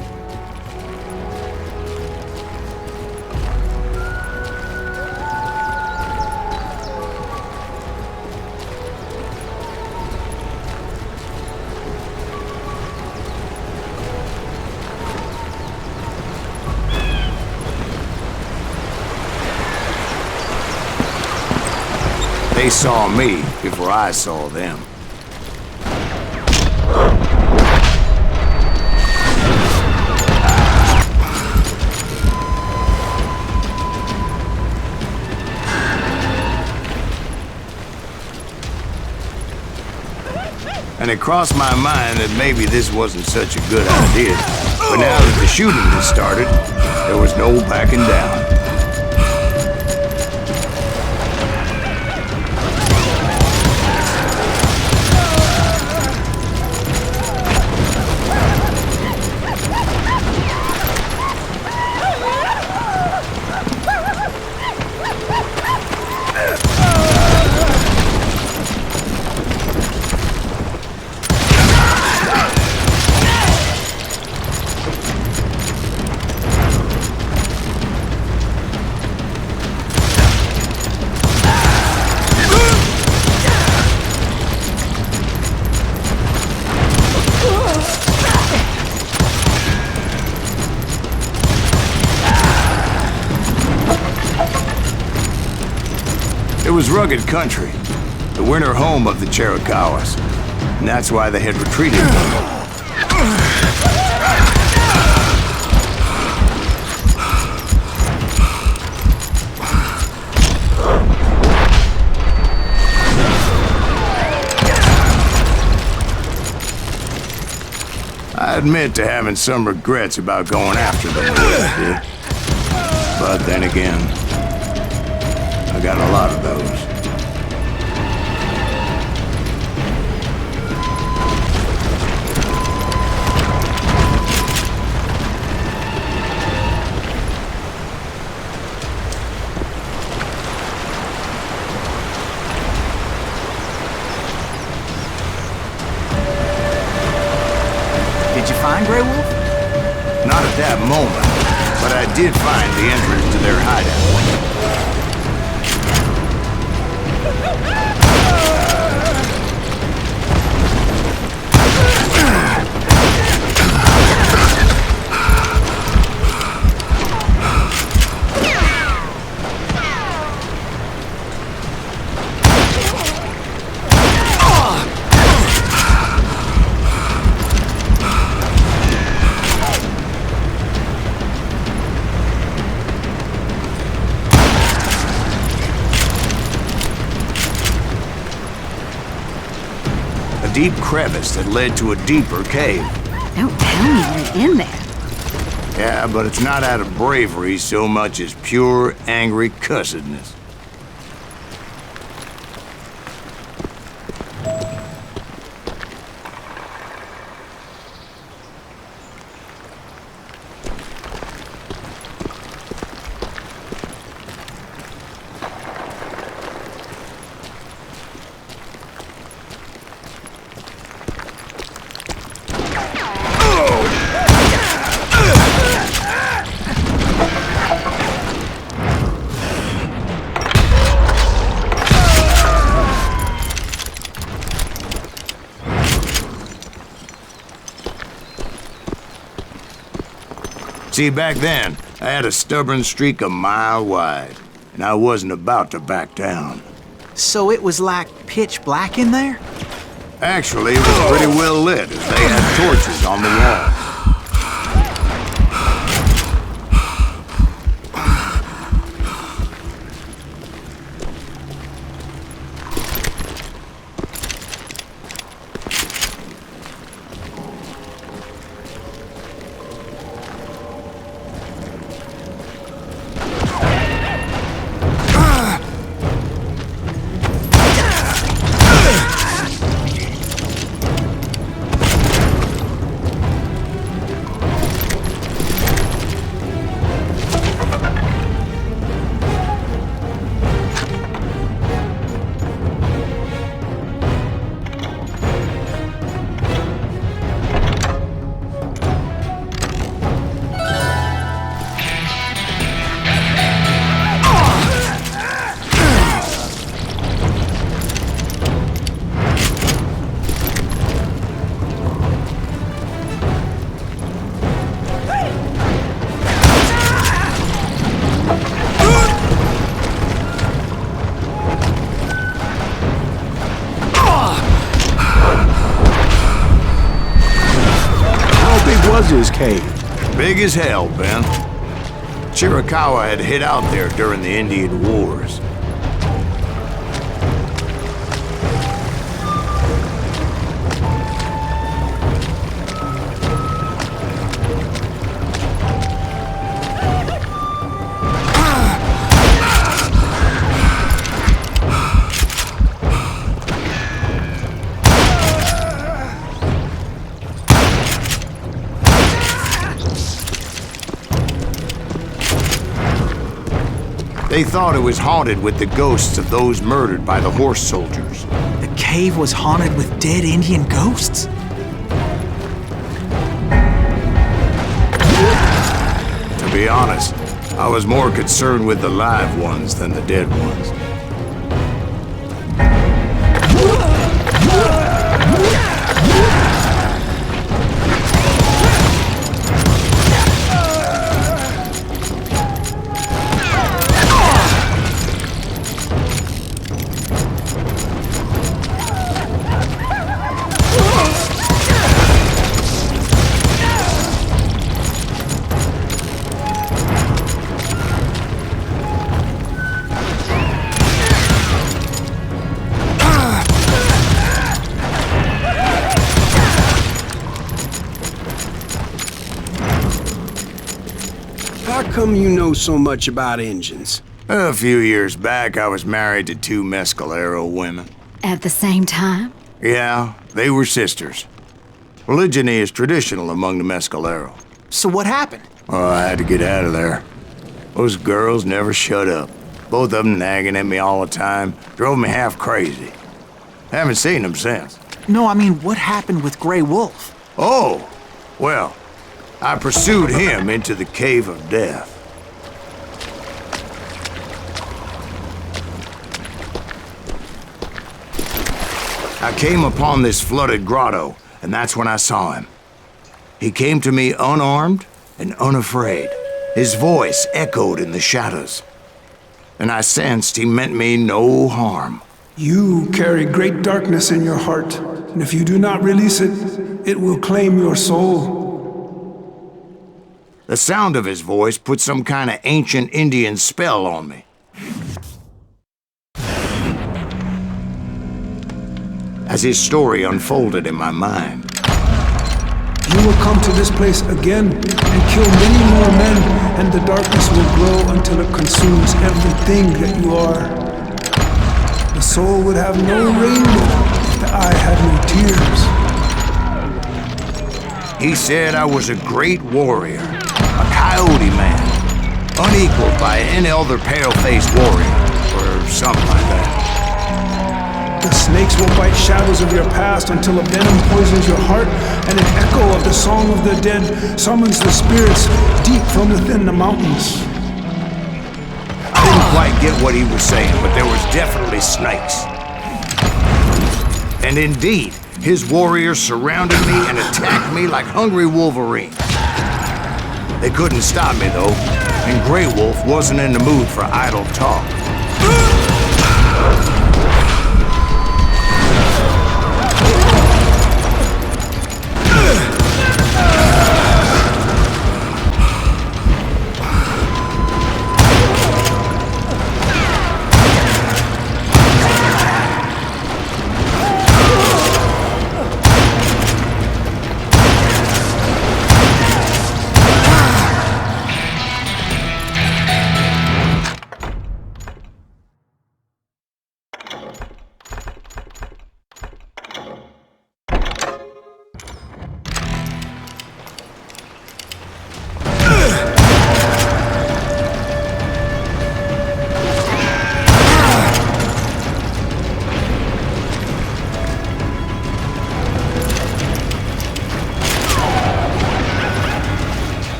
They saw me before I saw them. And it crossed my mind that maybe this wasn't such a good idea. But now that the shooting had started, there was no backing down. It was rugged country, the winter home of the Chiricahuas, and that's why they had retreated. I admit to having some regrets about going after them the way I did. But then again, I got a lot of those. Did you find Grey Wolf? Not at that moment, but I did find the entrance to their hideout. A deep crevice that led to a deeper cave. Don't tell me you're in there. Yeah, but it's not out of bravery so much as pure, angry cussedness. See, back then, I had a stubborn streak a mile wide, and I wasn't about to back down. So it was like pitch black in there? Actually, it was pretty well lit, as they had torches on the wall. Was his cave? Big as hell, Ben. Chiricahua had hid out there during the Indian Wars. They thought it was haunted with the ghosts of those murdered by the horse soldiers. The cave was haunted with dead Indian ghosts? To be honest, I was more concerned with the live ones than the dead ones. come you know so much about engines? A few years back, I was married to 2 Mescalero women. At the same time? Yeah, they were sisters. Polygyny is traditional among the Mescalero. So what happened? Oh, I had to get out of there. Those girls never shut up. Both of them nagging at me all the time. Drove me half crazy. Haven't seen them since. No, I mean, what happened with Grey Wolf? Oh, well, I pursued him into the Cave of Death. I came upon this flooded grotto, and that's when I saw him. He came to me unarmed and unafraid. His voice echoed in the shadows, and I sensed he meant me no harm. You carry great darkness in your heart, and if you do not release it, it will claim your soul. The sound of his voice put some kind of ancient Indian spell on me. As his story unfolded in my mind, You will come to this place again and kill many more men, and the darkness will grow until it consumes everything that you are. The soul would have no rainbow if the eye had no tears. he said I was a great warrior, a coyote man, unequaled by any other pale-faced warrior, or something like that. The snakes will bite shadows of your past until a venom poisons your heart, and an echo of the song of the dead summons the spirits deep from within the mountains. I didn't quite get what he was saying, but there was definitely snakes. And indeed, his warriors surrounded me and attacked me like hungry wolverines. They couldn't stop me, though, and Grey Wolf wasn't in the mood for idle talk.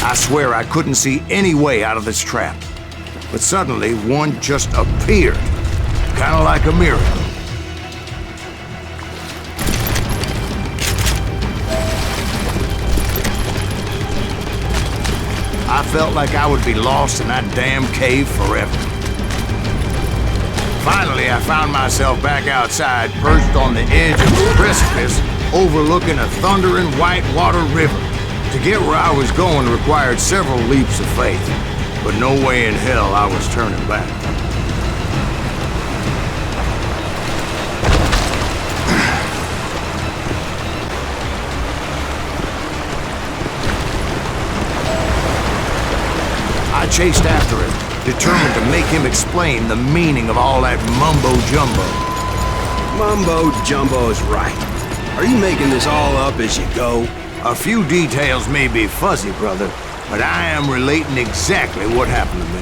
I swear I couldn't see any way out of this trap. But suddenly, one just appeared. Kind of like a miracle. I felt like I would be lost in that damn cave forever. Finally, I found myself back outside, perched on the edge of a precipice, overlooking a thundering whitewater river. To get where I was going required several leaps of faith, but no way in hell I was turning back. I chased after him, determined to make him explain the meaning of all that mumbo-jumbo. Mumbo-jumbo is right. Are you making this all up as you go? A few details may be fuzzy, brother, but I am relating exactly what happened to me.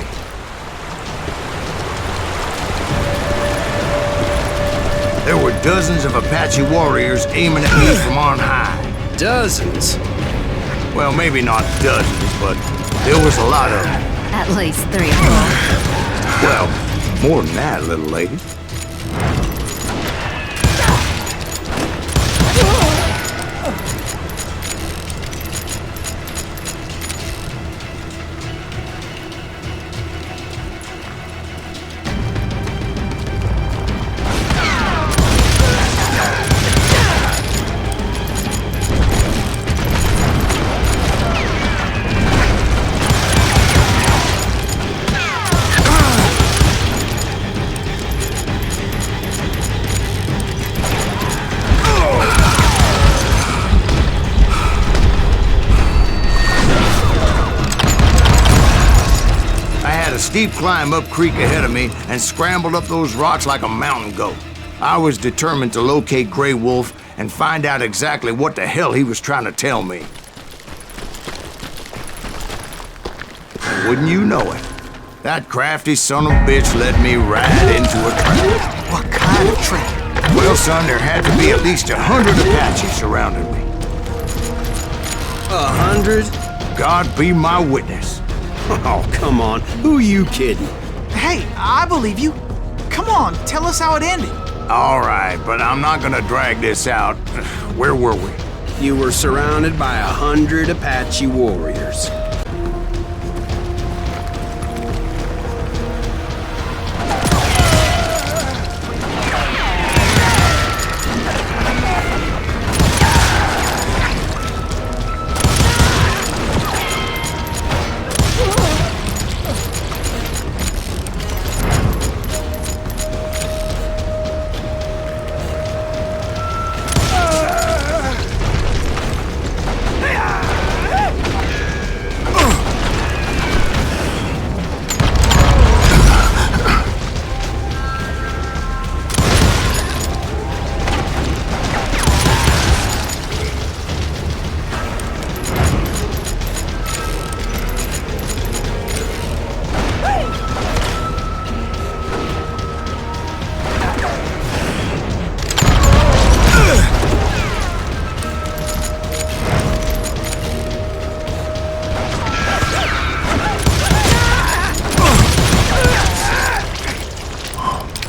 There were dozens of Apache warriors aiming at me from on high. Dozens? Well, maybe not dozens, but there was a lot of them. At least 3 or 4. Well, more than that, little lady. a steep climb up creek ahead of me and scrambled up those rocks like a mountain goat. I was determined to locate Grey Wolf and find out exactly what the hell he was trying to tell me. And wouldn't you know it, that crafty son of a bitch led me right into a trap. What kind of trap? Well, son, there had to be at least 100 Apaches surrounding me. 100? God be my witness. Oh, come on. Who you kidding? Hey, I believe you. Come on, tell us how it ended. All right, but I'm not gonna drag this out. Where were we? You were surrounded by 100 Apache warriors.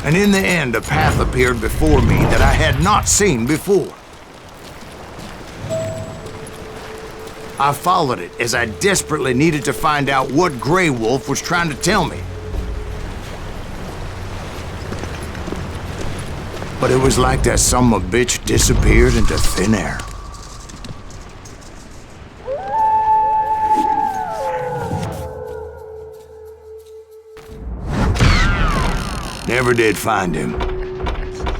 And in the end, a path appeared before me that I had not seen before. I followed it as I desperately needed to find out what Grey Wolf was trying to tell me. But it was like that son of a bitch disappeared into thin air. Never did find him.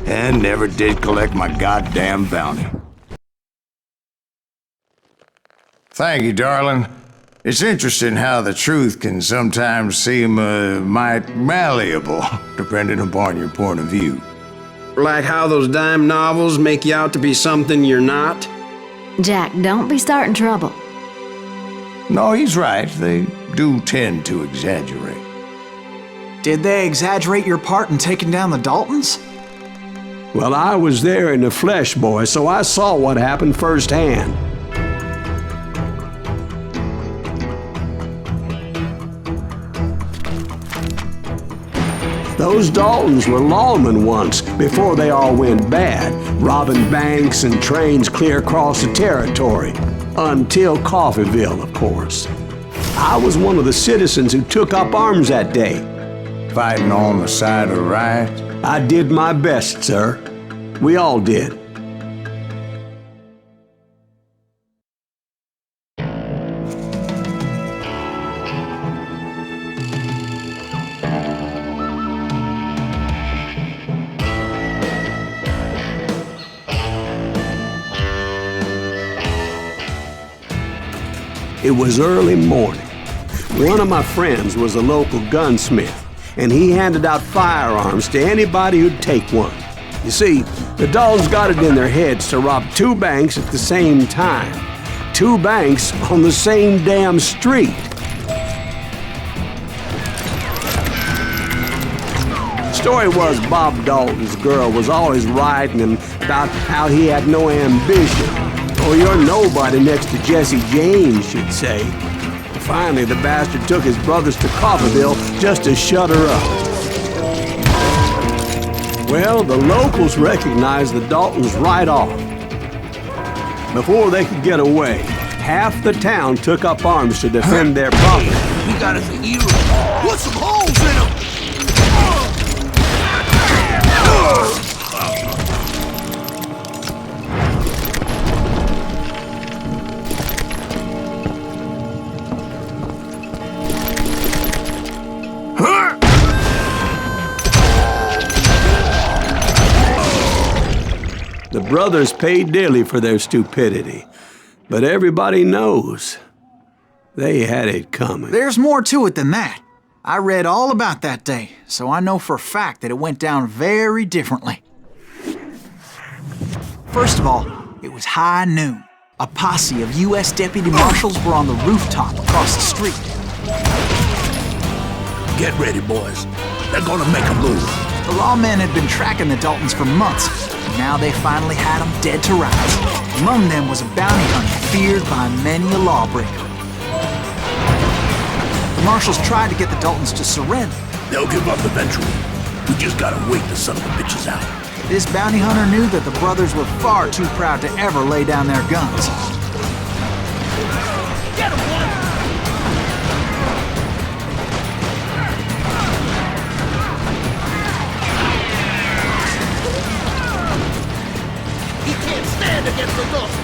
And never did collect my goddamn bounty. Thank you, darling. It's interesting how the truth can sometimes seem, might malleable, depending upon your point of view. Like how those dime novels make you out to be something you're not? Jack, don't be starting trouble. No, he's right. They do tend to exaggerate. Did they exaggerate your part in taking down the Daltons? Well, I was there in the flesh, boy, so I saw what happened firsthand. Those Daltons were lawmen once, before they all went bad, robbing banks and trains clear across the territory. Until Coffeeville, of course. I was one of the citizens who took up arms that day. Fighting on the side of right? I did my best, sir. We all did. It was early morning. One of my friends was a local gunsmith, and he handed out firearms to anybody who'd take one. You see, the Daltons got it in their heads to rob 2 banks at the same time. 2 banks on the same damn street. The story was Bob Dalton's girl was always writing him about how he had no ambition. Oh, you're nobody next to Jesse James, she'd say. Finally, the bastard took his brothers to Coffeeville just to shut her up. Well, the locals recognized the Daltons right off. Before they could get away, half the town took up arms to defend their property. We got us a hero. Put some holes in him! The brothers paid dearly for their stupidity, but everybody knows they had it coming. There's more to it than that. I read all about that day, so I know for a fact that it went down very differently. First of all, it was high noon. A posse of U.S. deputy marshals were on the rooftop across the street. Get ready, boys. They're gonna make a move. The lawmen had been tracking the Daltons for months, and now they finally had them dead to rights. Among them was a bounty hunter feared by many a lawbreaker. The marshals tried to get the Daltons to surrender. They'll give up eventually. We just gotta wait the son of the bitches out. This bounty hunter knew that the brothers were far too proud to ever lay down their guns. Get him, boy! He can't stand against the Dalton.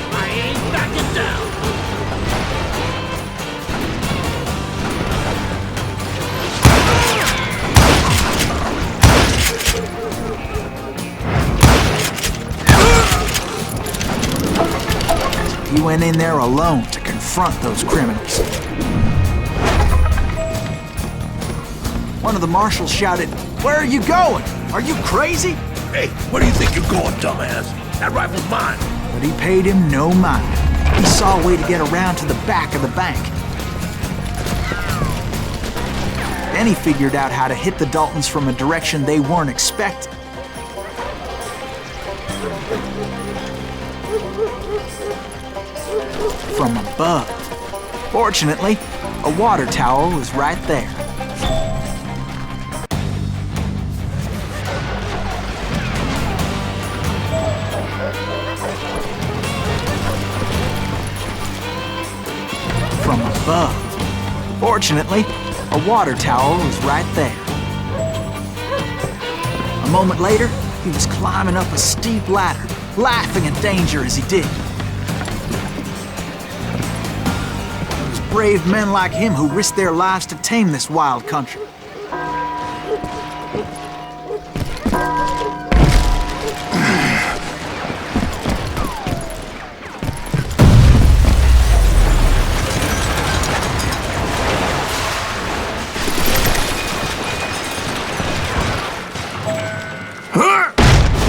I ain't backing down. He went in there alone to confront those criminals. One of the marshals shouted, "Where are you going? Are you crazy?" Hey, where do you think you're going, dumbass? That rifle's mine. But he paid him no mind. He saw a way to get around to the back of the bank. Then he figured out how to hit the Daltons from a direction they weren't expecting. From above. Fortunately, a water tower was right there. From above. Fortunately, a water tower was right there. A moment later, he was climbing up a steep ladder, laughing at danger as he did. It was brave men like him who risked their lives to tame this wild country.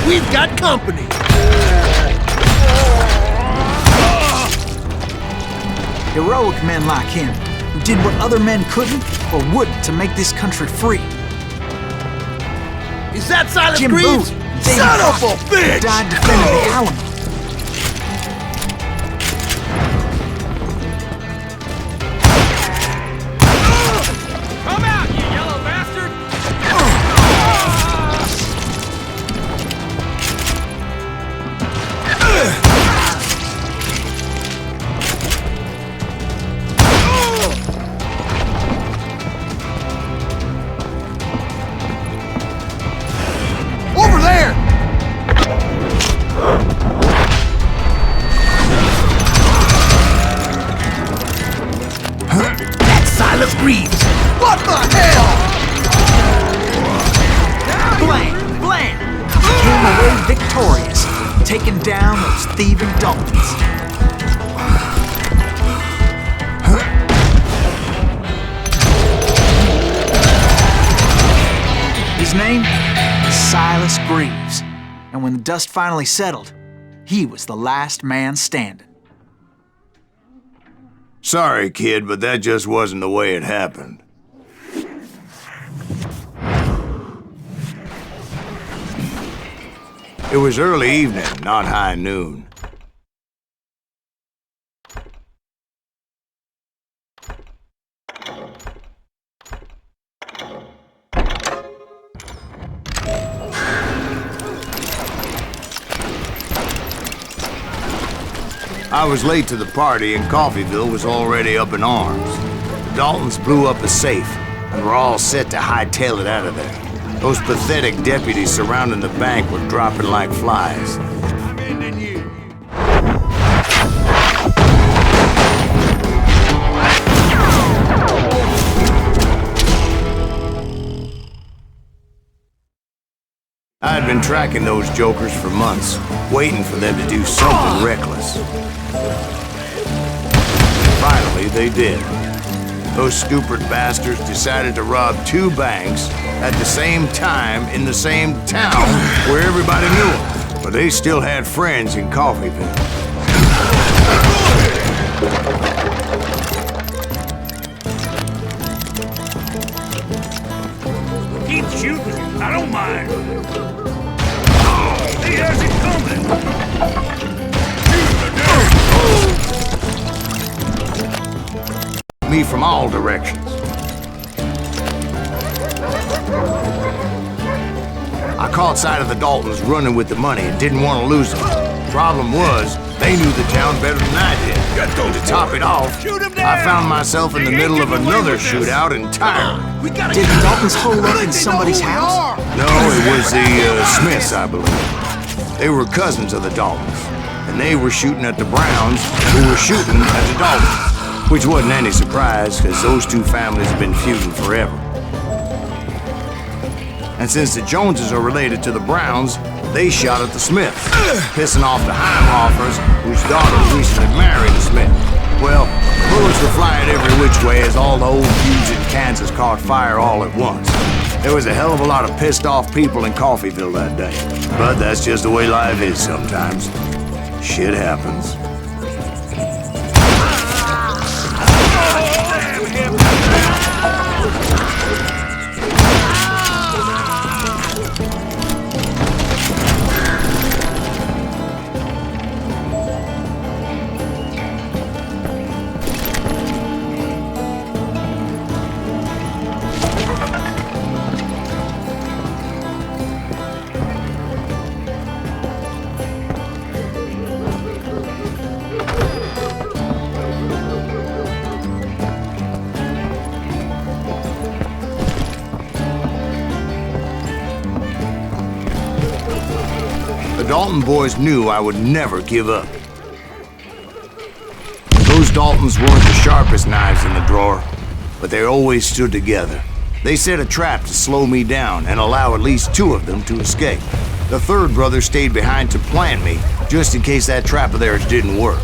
We've got company. Heroic men like him, who did what other men couldn't or wouldn't to make this country free. Is that Silas Jim Greaves? Booth, Son of a bitch! died defending the Alamo. Come out, you yellow bastard! Over there! That's Silas Greaves! What the hell? Blam! Blam! He came away victorious, taking down those thieving Daltons. His name was Silas Greaves, and when the dust finally settled, he was the last man standing. Sorry, kid, but that just wasn't the way it happened. It was early evening, not high noon. I was late to the party and Coffeyville was already up in arms. The Daltons blew up a safe and were all set to hightail it out of there. Those pathetic deputies surrounding the bank were dropping like flies. I'm ending you. I'd been tracking those jokers for months, waiting for them to do something reckless. Finally, they did. Those stupid bastards decided to rob 2 banks at the same time in the same town where everybody knew them. But they still had friends in Coffeeville. Keep shooting. I don't mind. Oh, he has it coming. Me from all directions. I caught sight of the Daltons running with the money and didn't want to lose them. Problem was, they knew the town better than I did. To top it off, I found myself in the middle of another shootout entirely. Did the Daltons hole up in somebody's house? No, it was the Smiths, I believe. They were cousins of the Daltons, and they were shooting at the Browns, who were shooting at the Daltons. Which wasn't any surprise, because those 2 families have been feuding forever. And since the Joneses are related to the Browns, they shot at the Smiths, pissing off the Heimhoffers, whose daughter recently married a Smith. Well, bullets were flying every which way as all the old feuds in Kansas caught fire all at once. There was a hell of a lot of pissed off people in Coffeeville that day. But that's just the way life is sometimes. Shit happens. The Dalton boys knew I would never give up. Those Daltons weren't the sharpest knives in the drawer, but they always stood together. They set a trap to slow me down and allow at least 2 of them to escape. The 3rd brother stayed behind to plant me, just in case that trap of theirs didn't work.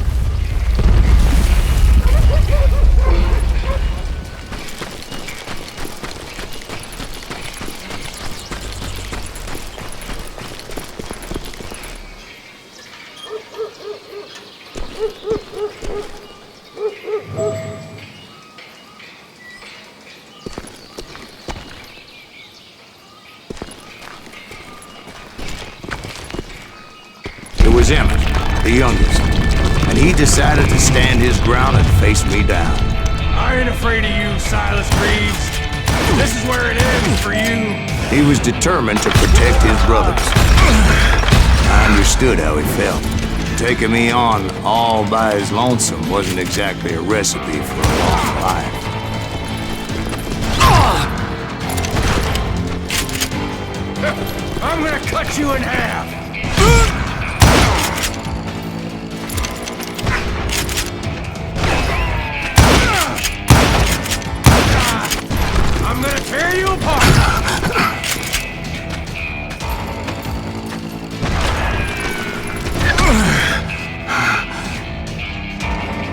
Was Emmett, the youngest, and he decided to stand his ground and face me down. I ain't afraid of you, Silas Reeves. This is where it ends for you. He was determined to protect his brothers. I understood how he felt. Taking me on all by his lonesome wasn't exactly a recipe for a long life. I'm gonna cut you in half. I'm gonna tear you apart!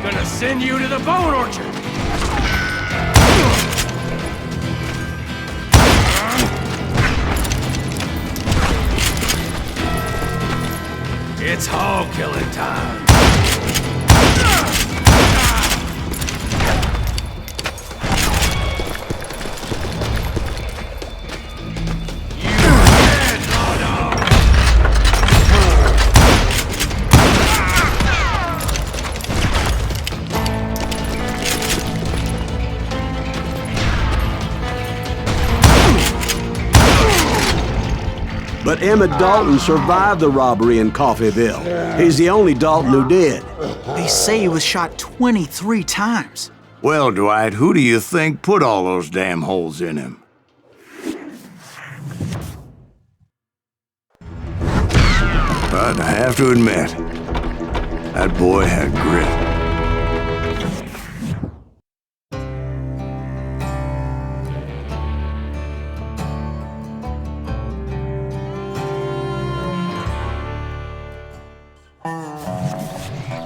Gonna send you to the bone orchard! It's hog killing time! But Emmett Dalton survived the robbery in Coffeeville. He's the only Dalton who did. They say he was shot 23 times. Well, Dwight, who do you think put all those damn holes in him? But I have to admit, that boy had grit.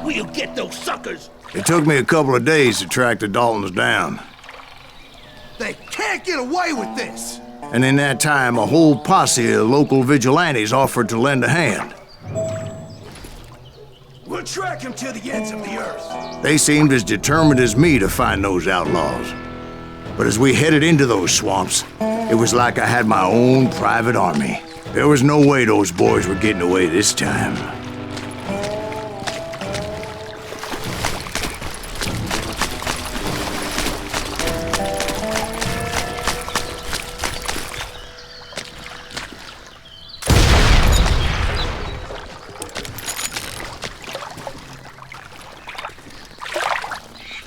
We'll get those suckers. It took me a couple of days to track the Daltons down. They can't get away with this! And in that time, a whole posse of local vigilantes offered to lend a hand. We'll track him to the ends of the earth. They seemed as determined as me to find those outlaws. But as we headed into those swamps, it was like I had my own private army. There was no way those boys were getting away this time.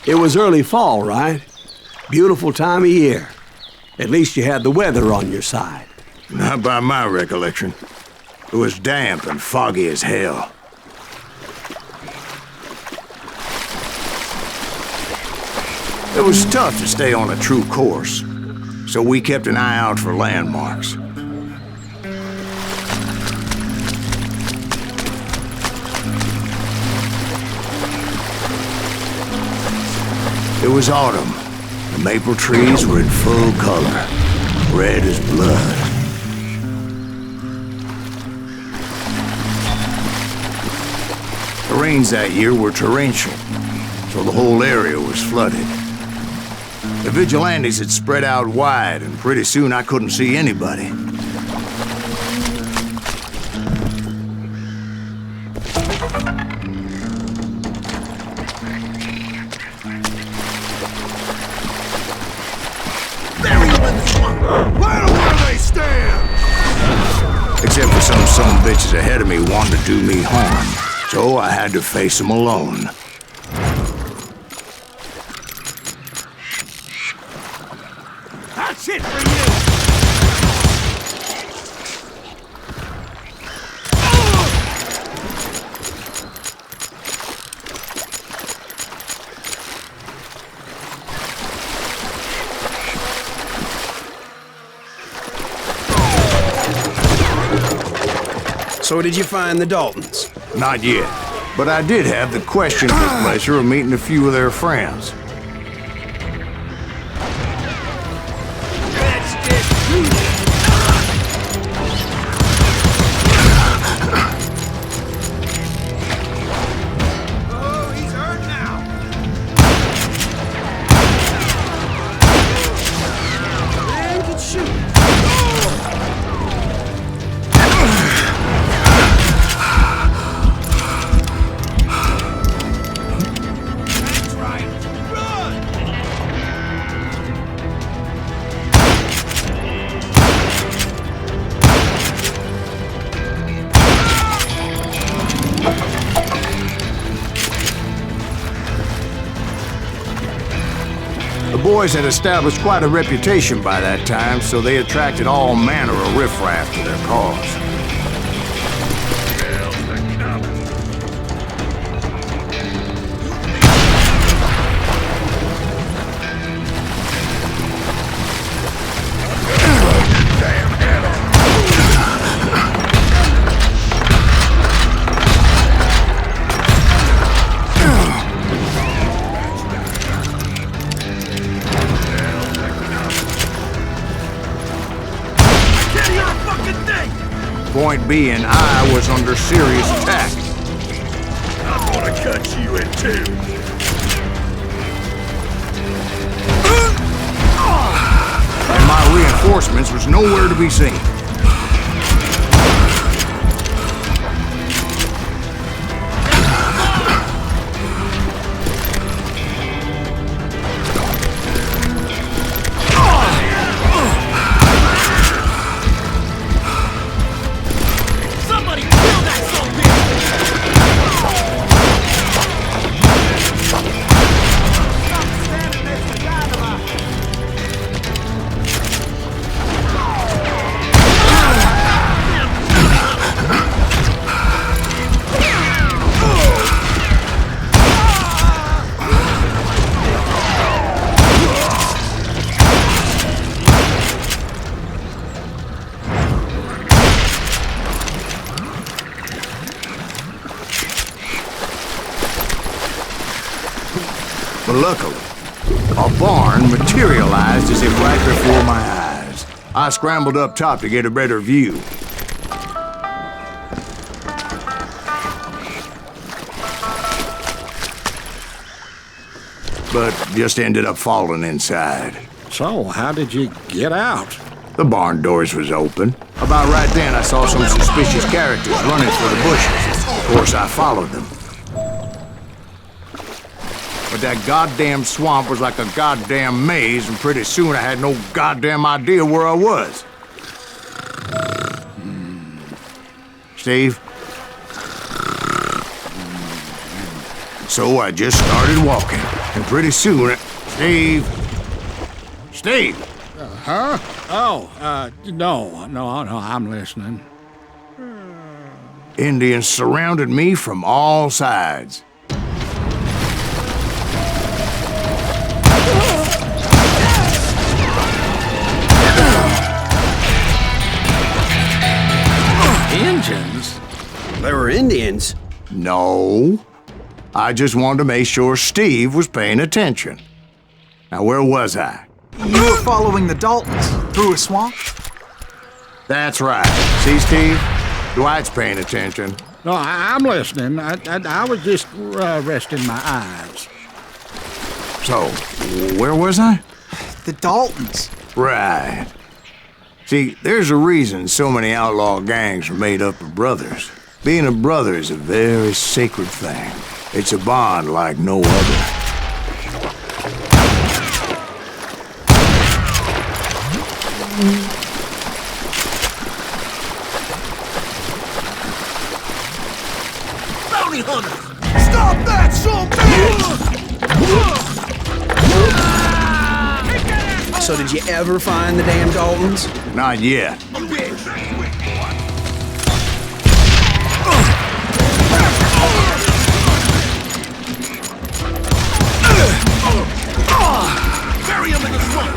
It was early fall, right? Beautiful time of year. At least you had the weather on your side. Not by my recollection. It was damp and foggy as hell. It was tough to stay on a true course, so we kept an eye out for landmarks. It was autumn. The maple trees were in full color, red as blood. The rains that year were torrential, so the whole area was flooded. The vigilantes had spread out wide, and pretty soon I couldn't see anybody. Except for some bitches ahead of me wanted to do me harm, so I had to face them alone. That's it for you! So did you find the Daltons? Not yet, but I did have the questionable pleasure of meeting a few of their friends. Oh, he's hurt now. Man can shoot. The boys had established quite a reputation by that time, so they attracted all manner of riffraff to their cause. Point being, I was under serious attack. I'm gonna cut you in two. And my reinforcements was nowhere to be seen. But luckily, a barn materialized as if right before my eyes. I scrambled up top to get a better view. But just ended up falling inside. So, how did you get out? The barn doors was open. About right then, I saw some suspicious characters running for the bushes. Of course, I followed them. But that goddamn swamp was like a goddamn maze, and pretty soon I had no goddamn idea where I was. Steve? So I just started walking, and pretty soon, Steve? Huh? Oh, no, I'm listening. Indians surrounded me from all sides. Indians? There were Indians? No. I just wanted to make sure Steve was paying attention. Now, where was I? You were following the Daltons through a swamp? That's right. See, Steve? Dwight's paying attention. No, I'm listening. I was just resting my eyes. So, where was I? The Daltons. Right. See, there's a reason so many outlaw gangs are made up of brothers. Being a brother is a very sacred thing. It's a bond like no other. Bounty hunter! Stop that, So did you ever find the damn Daltons? Not yet. Bury him in the swamp!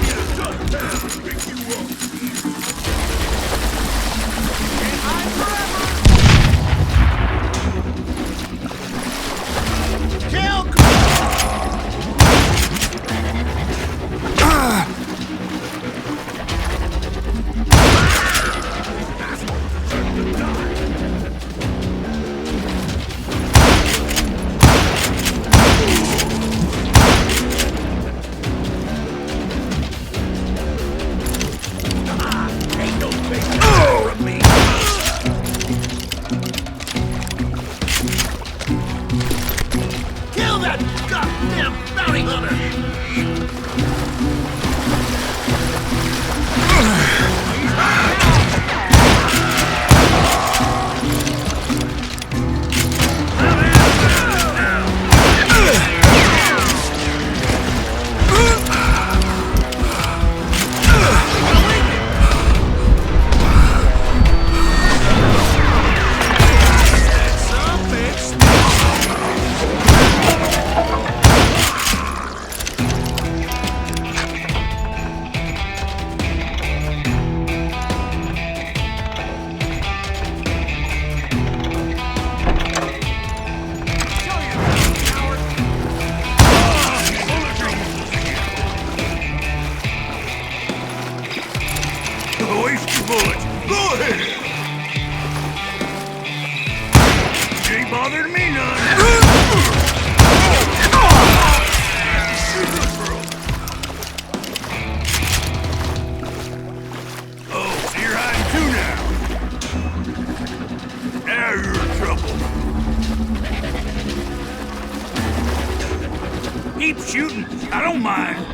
Keep shooting. I don't mind.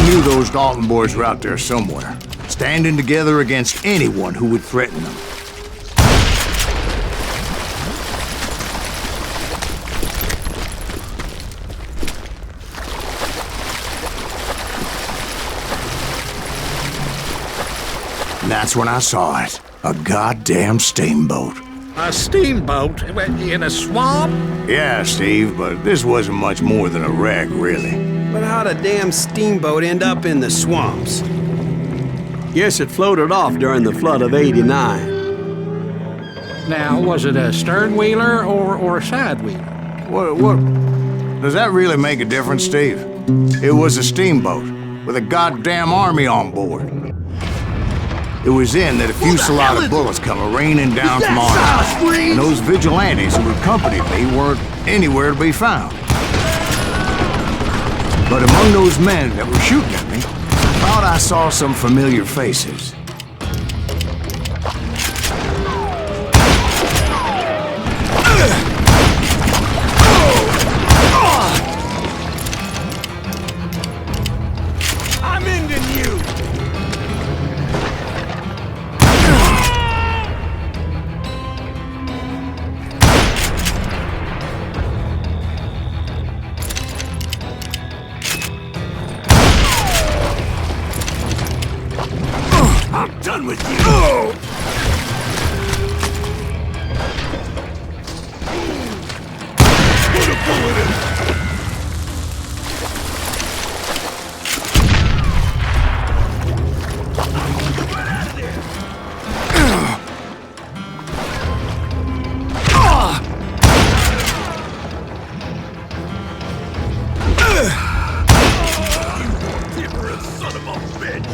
knew those Dalton boys were out there somewhere, standing together against anyone who would threaten them. And that's when I saw it. A goddamn steamboat. A steamboat? In a swamp? Yeah, Steve, but this wasn't much more than a wreck, really. But how'd a damn steamboat end up in the swamps? Guess it floated off during the flood of '89. Now, was it a stern wheeler or a side wheeler? What? Does that really make a difference, Steve? It was a steamboat with a goddamn army on board. It was then that a fusillade of bullets come raining down from on high, and those vigilantes who accompanied me weren't anywhere to be found. But among those men that were shooting at me, I thought I saw some familiar faces. I'm ending you! I'm done with you. Put a bullet in. Get out of there. You timorous son of a bitch.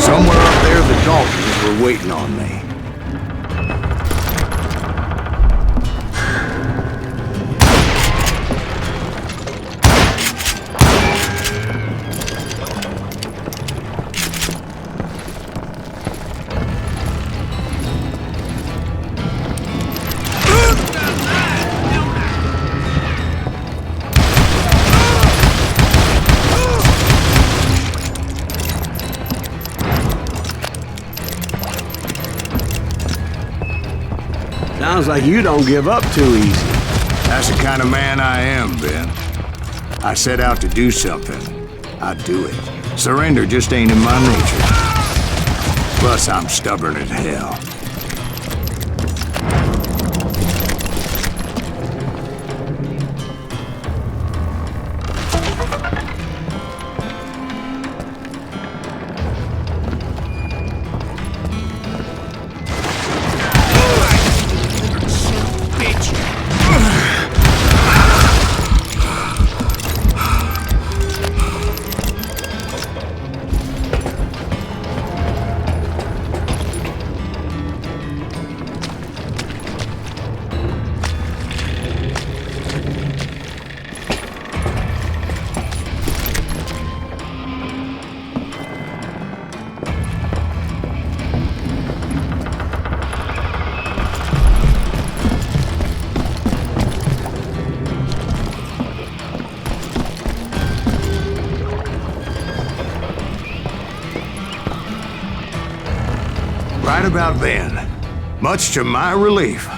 Somewhere up there, the Daltons were waiting on me. Sounds like you don't give up too easy. That's the kind of man I am, Ben. I set out to do something. I do it. Surrender just ain't in my nature. Plus, I'm stubborn as hell. Right about then, much to my relief,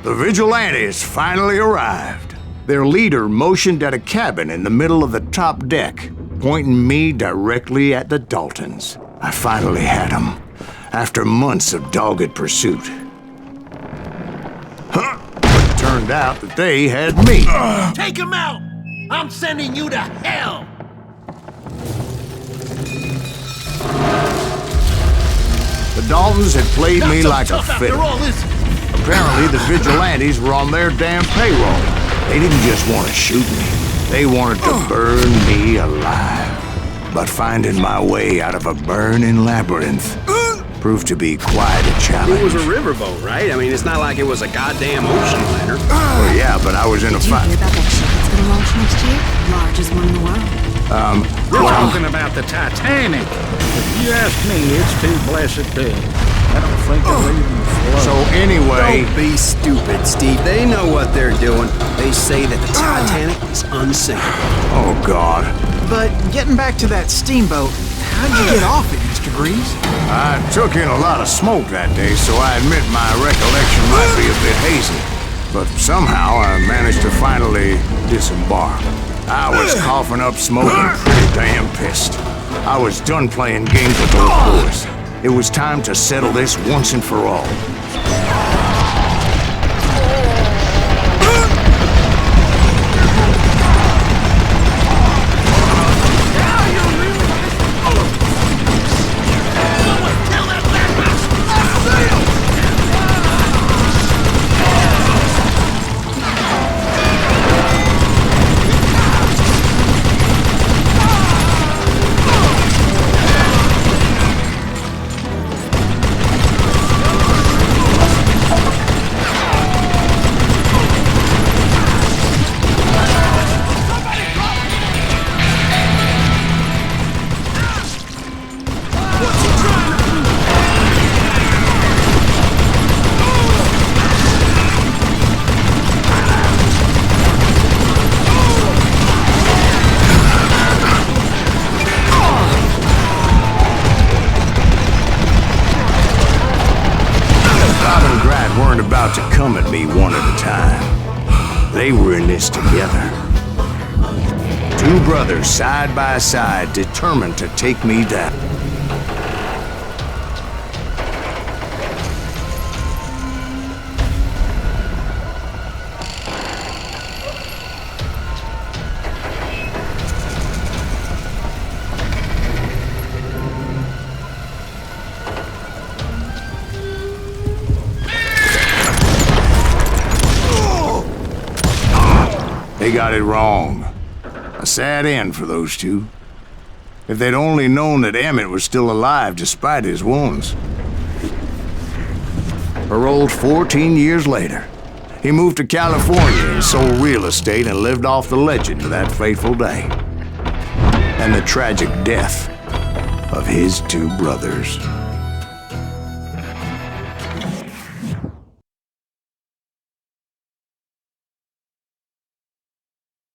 the vigilantes finally arrived. Their leader motioned at a cabin in the middle of the top deck, pointing me directly at the Daltons. I finally had them, after months of dogged pursuit. But it turned out that they had me. Take him out! I'm sending you to hell! The Daltons had played Not me so like a tough after fiddle. all, is it? Apparently, the vigilantes were on their damn payroll. They didn't just want to shoot me. They wanted to burn me alive. But finding my way out of a burning labyrinth proved to be quite a challenge. It was a riverboat, right? I mean, it's not like it was a goddamn ocean liner. Well, yeah, but I was in a Did you fight. hear about that ship that's gonna launch next year? Largest one in the world. We're talking about the Titanic. If you ask me, it's too blessed big. I don't think it'll even float. So anyway, Don't be stupid, Steve. They know what they're doing. They say that the Titanic is unsinkable. oh God. But getting back to that steamboat, how'd you get off it, Mr. Greaves? I took in a lot of smoke that day, so I admit my recollection might be a bit hazy. But somehow I managed to finally disembark. I was coughing up smoke and pretty damn pissed. I was done playing games with those boys. It was time to settle this once and for all. To come at me one at a time. They were in this together. Two brothers side by side, determined to take me down. They got it wrong. A sad end for those two. If they'd only known that Emmett was still alive despite his wounds. Paroled 14 years later, he moved to California and sold real estate and lived off the legend of that fateful day. And the tragic death of his two brothers.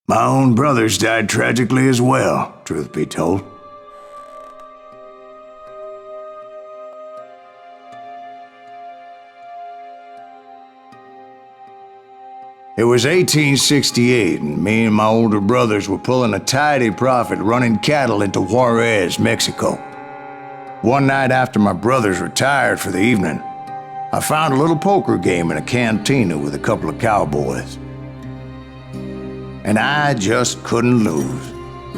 My own brothers died tragically as well, truth be told. It was 1868, and me and my older brothers were pulling a tidy profit running cattle into Juarez, Mexico. One night after my brothers retired for the evening, I found a little poker game in a cantina with a couple of cowboys. And I just couldn't lose.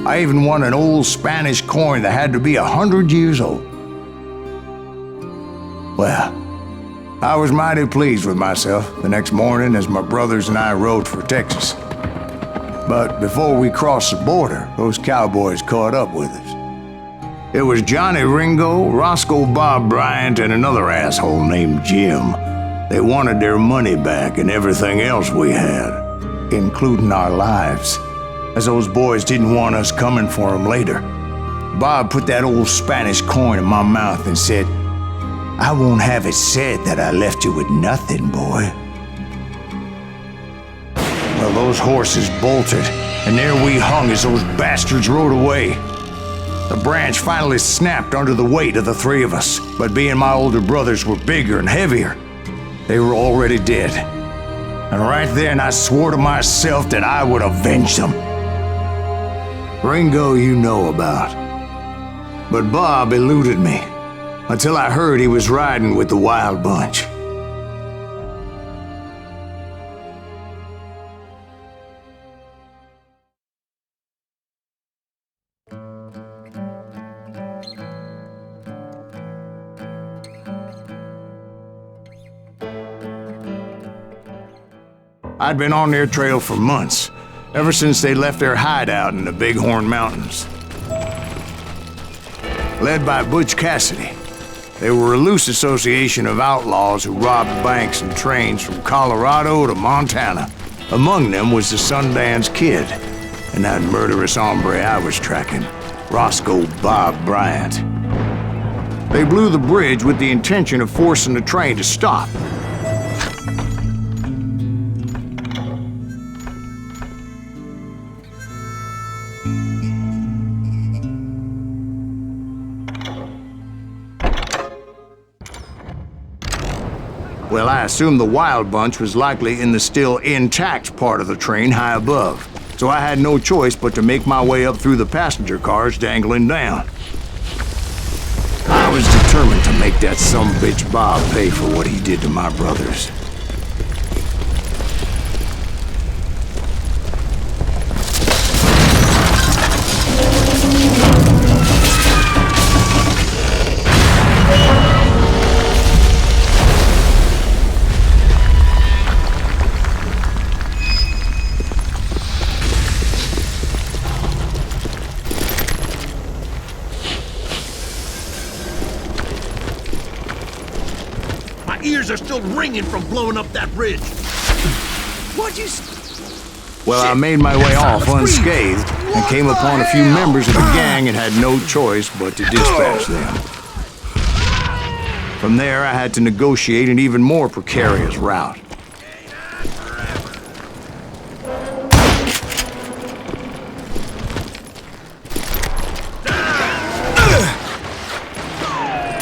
I even won an old Spanish coin that had to be 100 years old. Well, I was mighty pleased with myself the next morning as my brothers and I rode for Texas. But before we crossed the border, those cowboys caught up with us. It was Johnny Ringo, Roscoe Bob Bryant, and another asshole named Jim. They wanted their money back and everything else we had, including our lives, as those boys didn't want us coming for them later. Bob put that old Spanish coin in my mouth and said, "I won't have it said that I left you with nothing, boy." Well, those horses bolted, and there we hung as those bastards rode away. The branch finally snapped under the weight of the three of us, but being my older brothers were bigger and heavier, they were already dead. And right then I swore to myself that I would avenge them. Ringo you know about. But Bob eluded me, until I heard he was riding with the Wild Bunch. I'd been on their trail for months, ever since they left their hideout in the Bighorn Mountains. Led by Butch Cassidy, They were a loose association of outlaws who robbed banks and trains from Colorado to Montana. Among them was the Sundance Kid, and that murderous hombre I was tracking, Roscoe Bob Bryant. They blew the bridge with the intention of forcing the train to stop. Well, I assumed the Wild Bunch was likely in the still intact part of the train high above, so I had no choice but to make my way up through the passenger cars dangling down. I was determined to make that sumbitch Bob pay for what he did to my brothers. Ears are still ringing from blowing up that bridge. What'd you Well, I made my way off unscathed and came upon a few members of the gang and had no choice but to dispatch them. From there, I had to negotiate an even more precarious route.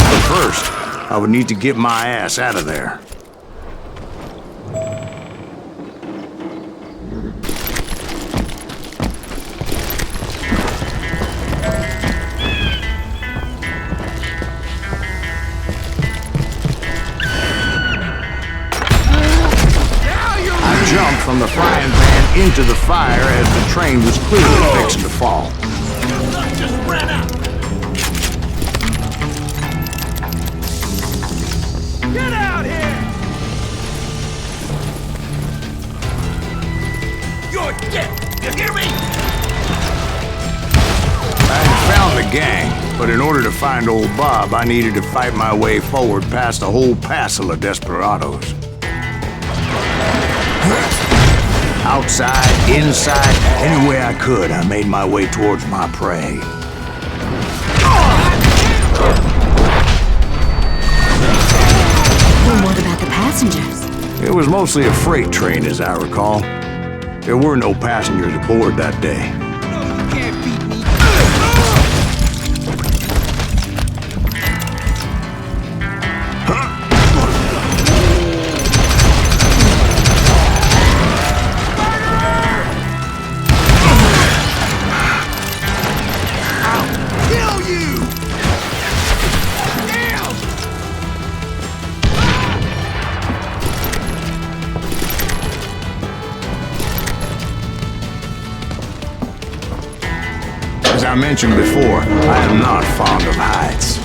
But first, I would need to get my ass out of there. I jumped from the frying pan into the fire as the train was clearly fixing to fall. just ran out? Get out here! You're dead! You hear me? I had found the gang, but in order to find old Bob, I needed to fight my way forward past a whole passel of desperados. Outside, inside, any way I could, I made my way towards my prey. Well, what about the passengers? It was mostly a freight train, as I recall. There were no passengers aboard that day. You can't beat me. As I mentioned before, I am not fond of heights,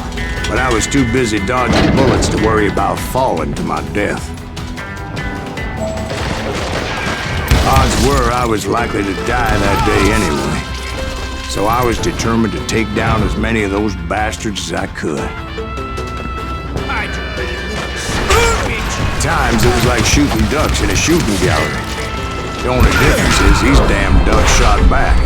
but I was too busy dodging bullets to worry about falling to my death. Odds were I was likely to die that day anyway, so I was determined to take down as many of those bastards as I could. At times it was like shooting ducks in a shooting gallery. The only difference is these damn ducks shot back.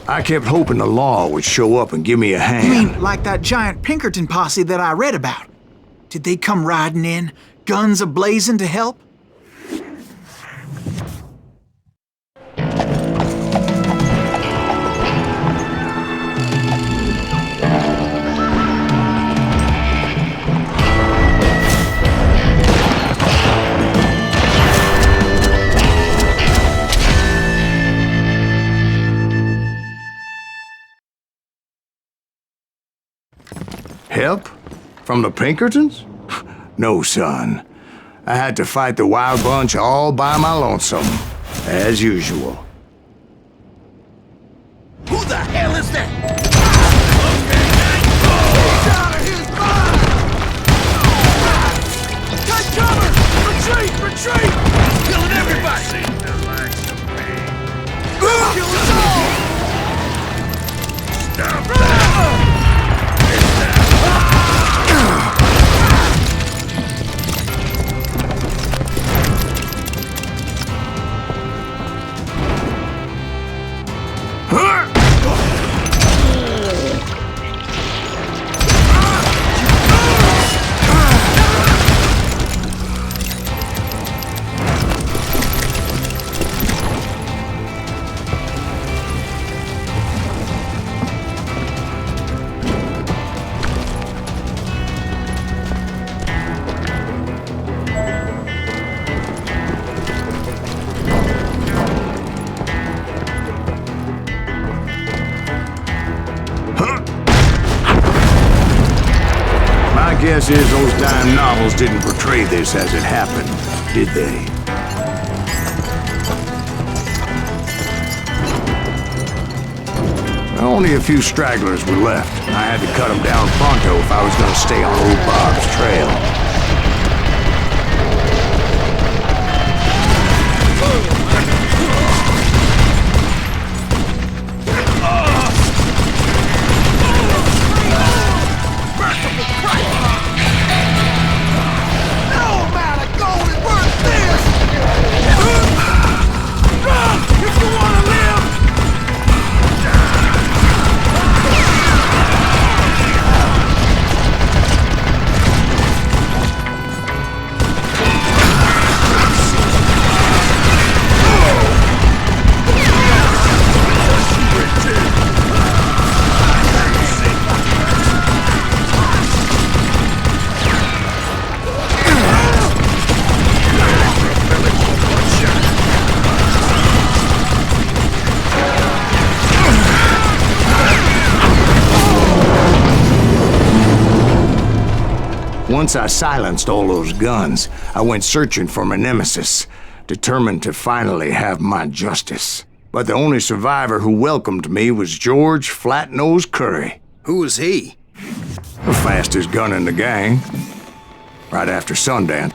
I kept hoping the law would show up and give me a hand. You mean like that giant Pinkerton posse that I read about? Did they come riding in, guns a-blazing to help? help? From the Pinkertons? No, son. I had to fight the Wild Bunch all by my lonesome, as usual. Who the hell is that? He's out of his mind! Take cover! Retreat! Retreat! Killing everybody! Kill us all! Stop that! Guess is those dime novels didn't portray this as it happened, did they? Only a few stragglers were left. I had to cut them down pronto if I was going to stay on old Bob's trail. Once I silenced all those guns, I went searching for my nemesis, determined to finally have my justice. But the only survivor who welcomed me was George Flat-Nose Curry. Who was he? The fastest gun in the gang. Right after sundown.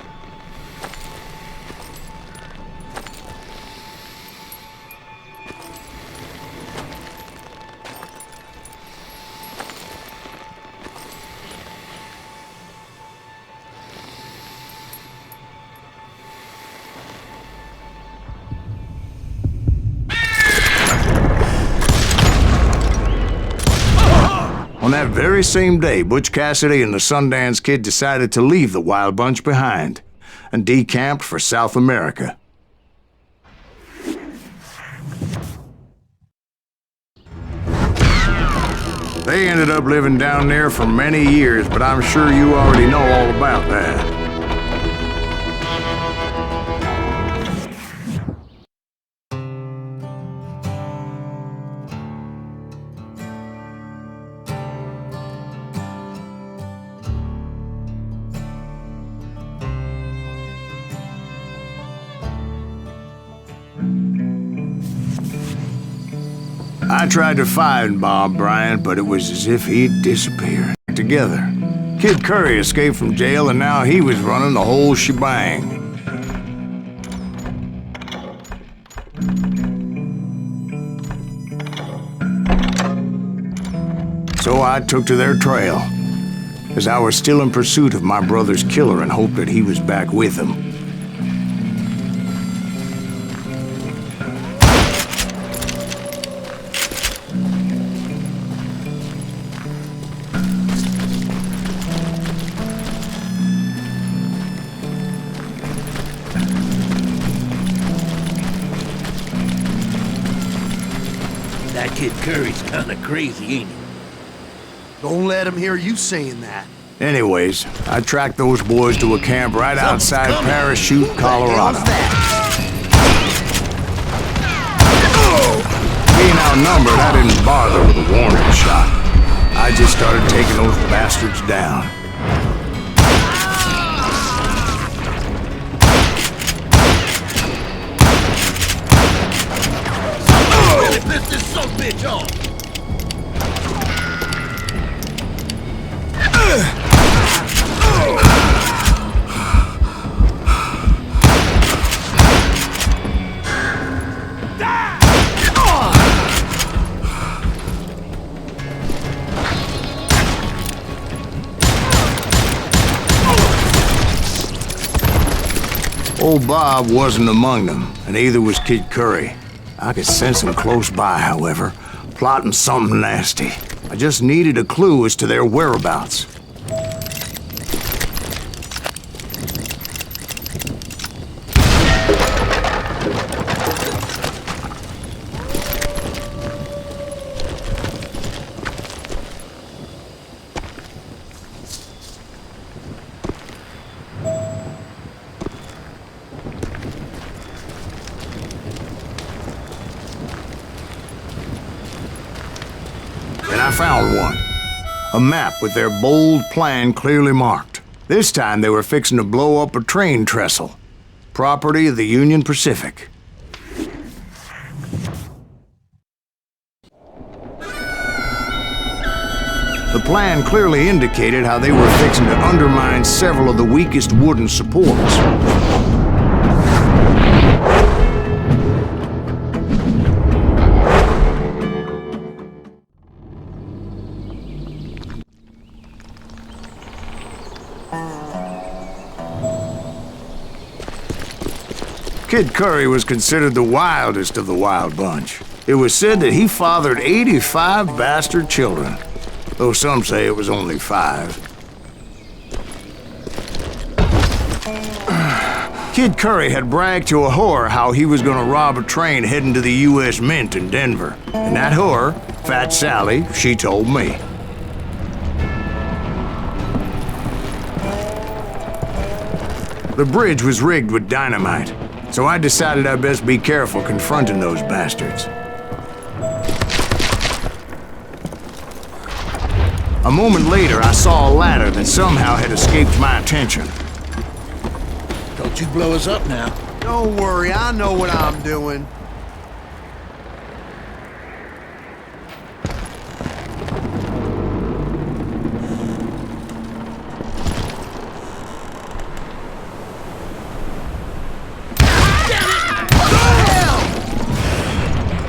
On that very same day, Butch Cassidy and the Sundance Kid decided to leave the Wild Bunch behind and decamped for South America. They ended up living down there for many years, but I'm sure you already know all about that. I tried to find Bob Bryant, but it was as if he'd disappeared together. Kid Curry escaped from jail, and now he was running the whole shebang. So I took to their trail, as I was still in pursuit of my brother's killer and hoped that he was back with him. That kid Curry's kinda crazy, ain't he? Don't let him hear you saying that. Anyways, I tracked those boys to a camp right outside Parachute, Colorado. Being outnumbered, I didn't bother with a warning shot. I I just started taking those bastards down. Really pissed this sumbitch off! Old Bob wasn't among them, and neither was Kid Curry. I could sense them close by, however, plotting something nasty. I just needed a clue as to their whereabouts. I found one. A map with their bold plan clearly marked. This time they were fixing to blow up a train trestle. Property of the Union Pacific. The plan clearly indicated how they were fixing to undermine several of the weakest wooden supports. Kid Curry was considered the wildest of the wild bunch. It was said that he fathered 85 bastard children, though some say it was only 5. Kid Curry had bragged to a whore how he was gonna rob a train heading to the U.S. Mint in Denver. And that whore, Fat Sally, she told me. The bridge was rigged with dynamite, so I decided I'd best be careful confronting those bastards. A moment later, I saw a ladder that somehow had escaped my attention. Don't you blow us up now. Don't worry, I know what I'm doing.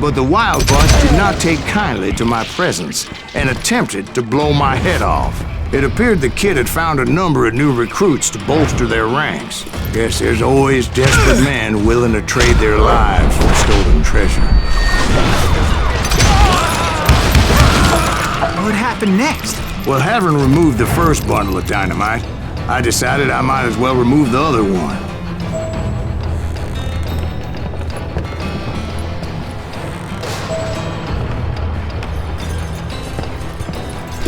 But the wild bunch did not take kindly to my presence and attempted to blow my head off. It appeared the kid had found a number of new recruits to bolster their ranks. Guess there's always desperate men willing to trade their lives for stolen treasure. What happened next? Well, having removed the first bundle of dynamite, I decided I might as well remove the other one.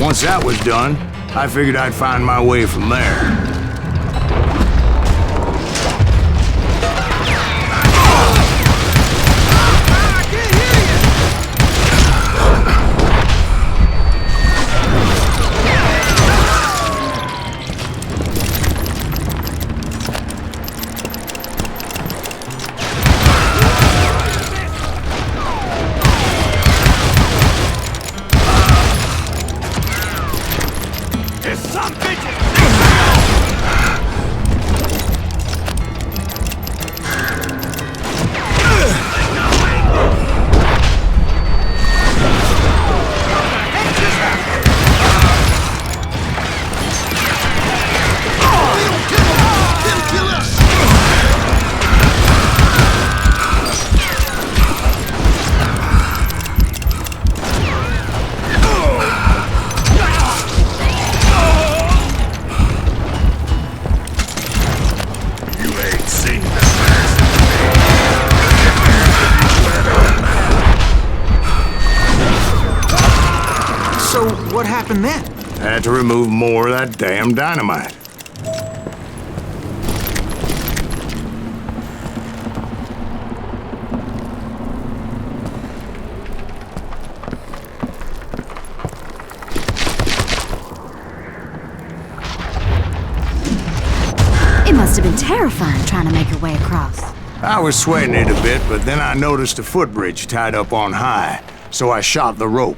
Once that was done, I figured I'd find my way from there. What happened then? I had to remove more of that damn dynamite. Must have been terrifying trying to make your way across. I was sweating it a bit, but then I noticed a footbridge tied up on high, so I shot the rope.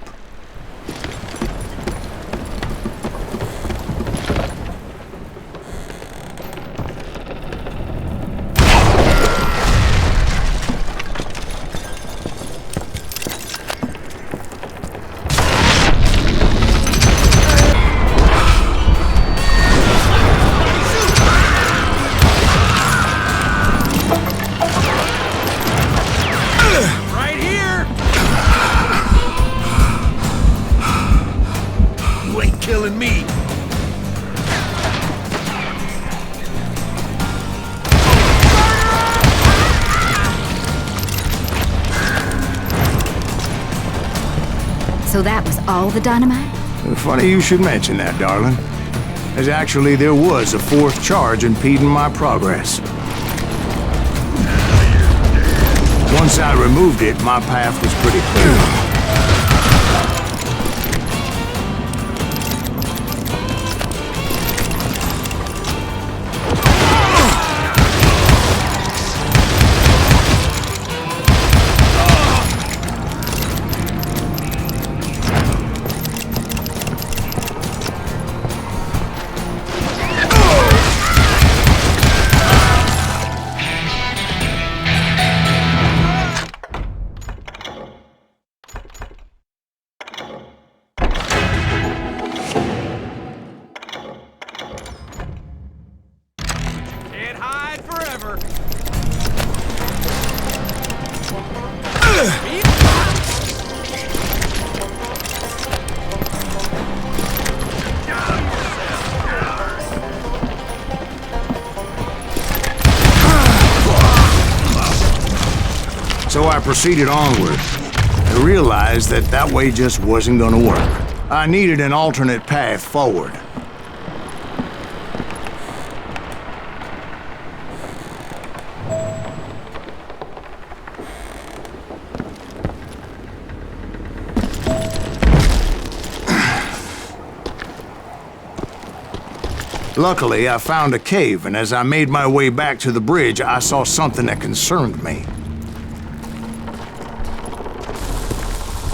So that was all the dynamite? Funny you should mention that, darling. As actually there was a fourth charge impeding my progress. Once I removed it, my path was pretty clear. So I proceeded onward. I realized that that way just wasn't gonna work. I needed an alternate path forward. Luckily, I found a cave, and as I made my way back to the bridge, I saw something that concerned me.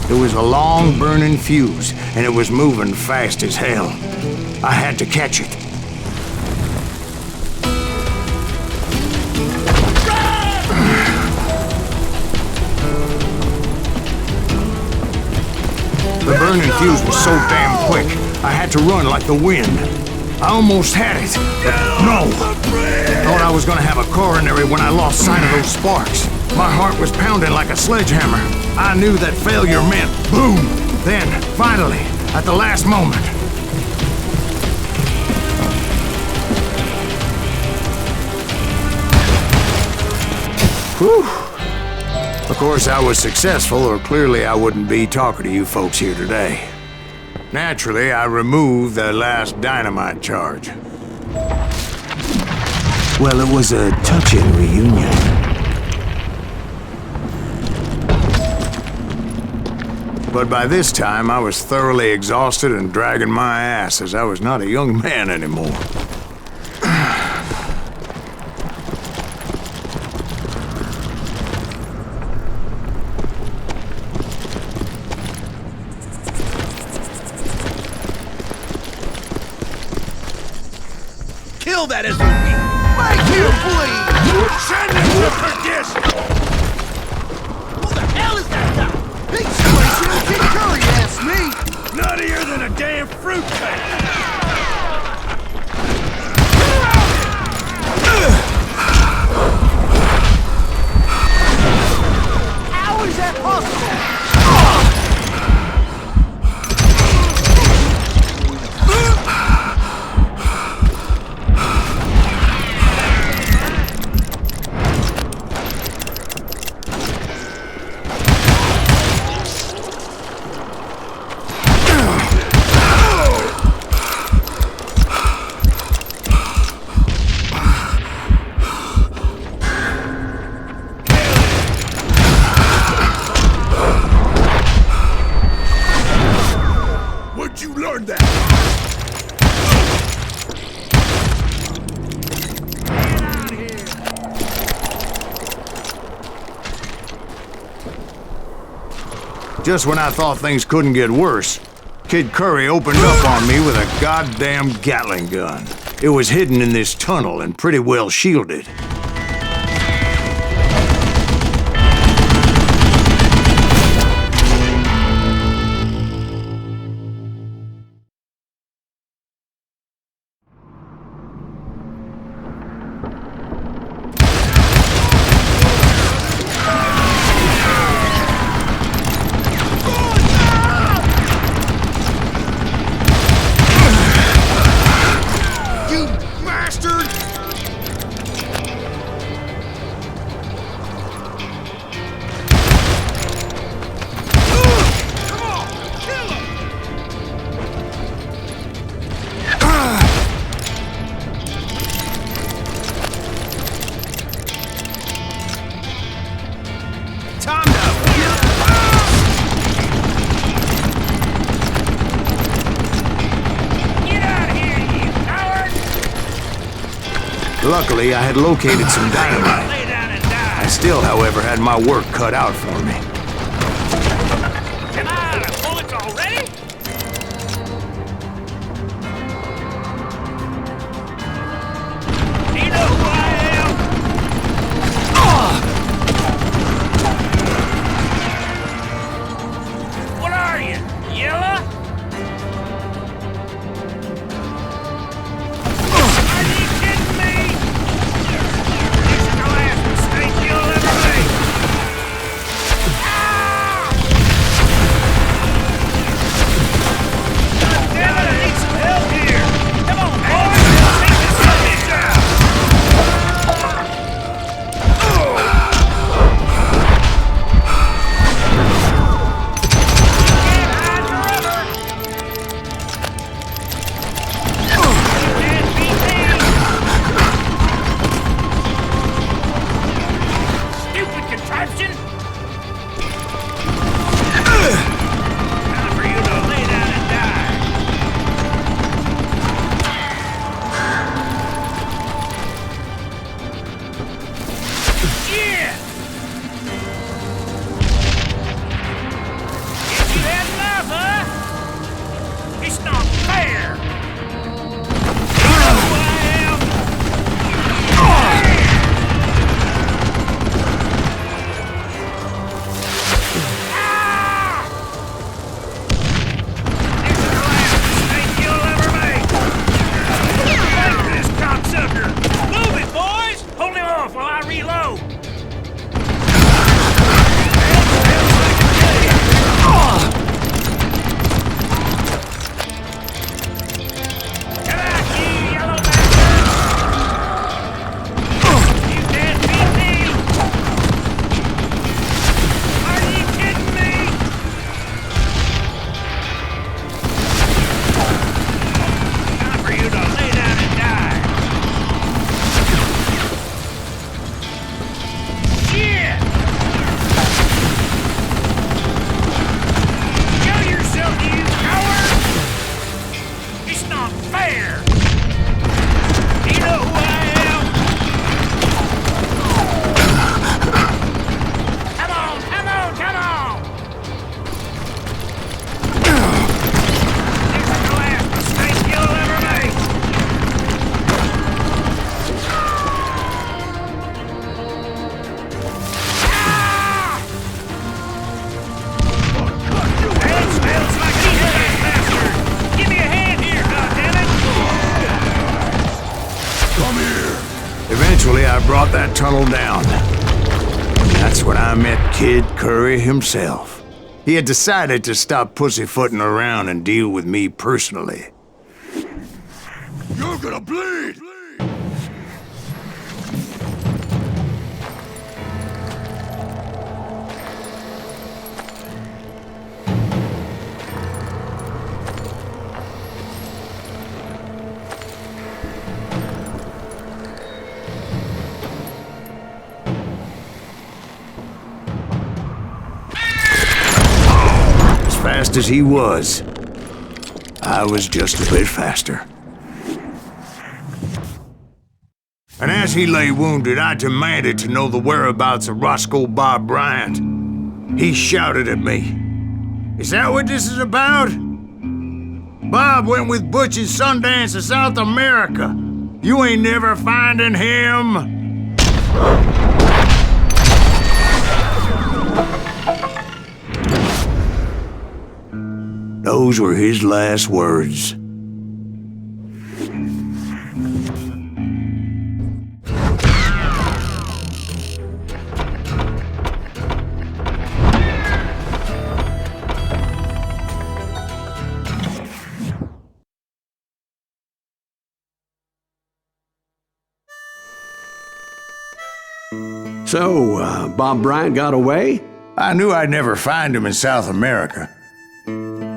There was a long burning fuse, and it was moving fast as hell. I had to catch it. The burning fuse was so damn quick, I had to run like the wind. I almost had it, but no. Thought I was gonna have a coronary when I lost sight of those sparks. My heart was pounding like a sledgehammer. I knew that failure meant boom. Then, finally, at the last moment. Whew. Of course, I was successful, or clearly I wouldn't be talking to you folks here today. Naturally, I removed the last dynamite charge. Well, it was a touching reunion. But by this time, I was thoroughly exhausted and dragging my ass, as I was not a young man anymore. Kill that SOB! Make him bleed! Send him to perdition! Who the hell is that guy? He's Spicy King Curry, ask me! Nuttier than a damn fruitcake! How is that possible? Just when I thought things couldn't get worse, Kid Curry opened up on me with a goddamn Gatling gun. It was hidden in this tunnel and pretty well shielded. Luckily, I had located some dynamite. I still, however, had my work cut out for me. Come on, bullets already? Do you know who I am? What are you, yellow? Are you kidding me? This is the last mistake you'll ever make. God damn it, I need some help here. Come on, boys, take this bitch out. Can't hide forever. You can't beat me. Stupid contraption! Time for you to lay down and die. Yeah! Guess you had enough, huh? It's not fair! You know who I am? This is the last mistake you'll ever make! Wait for this cocksucker! Move it, boys! Hold him off while I reload! Come out, you yellow bastard! You can't beat me! Are you kidding me? Time for you to lay down and die. Shit! Kill yourself, you coward! It's not fair! Do you know who I am? Come on, come on, come on! This is the last mistake you'll ever make! That smells like a dead bastard! Give me a hand here, goddammit! Come here! Eventually, I brought that tunnel down. And that's when I met Kid Curry himself. He had decided to stop pussyfooting around and deal with me personally. You're gonna bleed! As fast as he was, I was just a bit faster. And as he lay wounded, I demanded to know the whereabouts of Roscoe Bob Bryant. He shouted at me, Is that what this is about? Bob went with Butch's Sundance to South America. You ain't never finding him. Those were his last words. So, Bob Bryant got away? I knew I'd never find him in South America.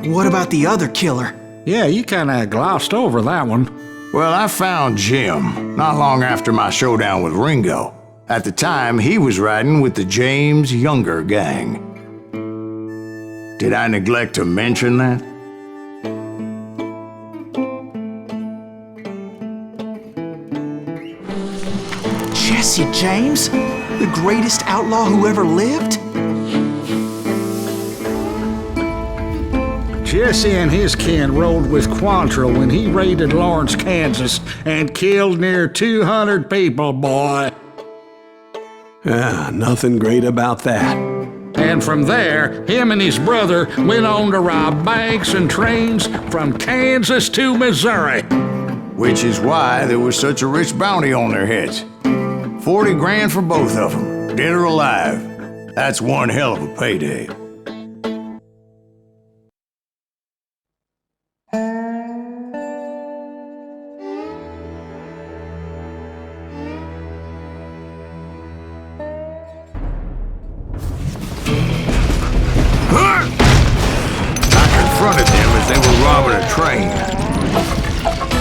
What about the other killer? Yeah, you kinda glossed over that one. Well, I found Jim not long after my showdown with Ringo. At the time, he was riding with the James Younger gang. Did I neglect to mention that? Jesse James? The greatest outlaw who ever lived? Jesse and his kin rode with Quantrill when he raided Lawrence, Kansas, and killed near 200 people, boy. Nothing great about that. And from there, him and his brother went on to rob banks and trains from Kansas to Missouri. Which is why there was such a rich bounty on their heads. 40 grand for both of them, dead or alive. That's one hell of a payday.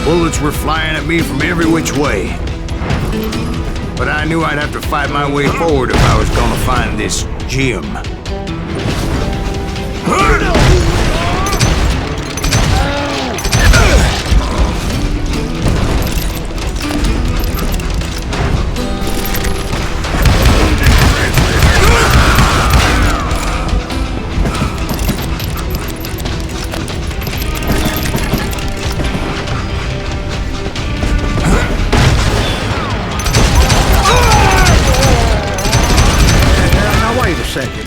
Bullets were flying at me from every which way. But I knew I'd have to fight my way forward if I was gonna find this Jim.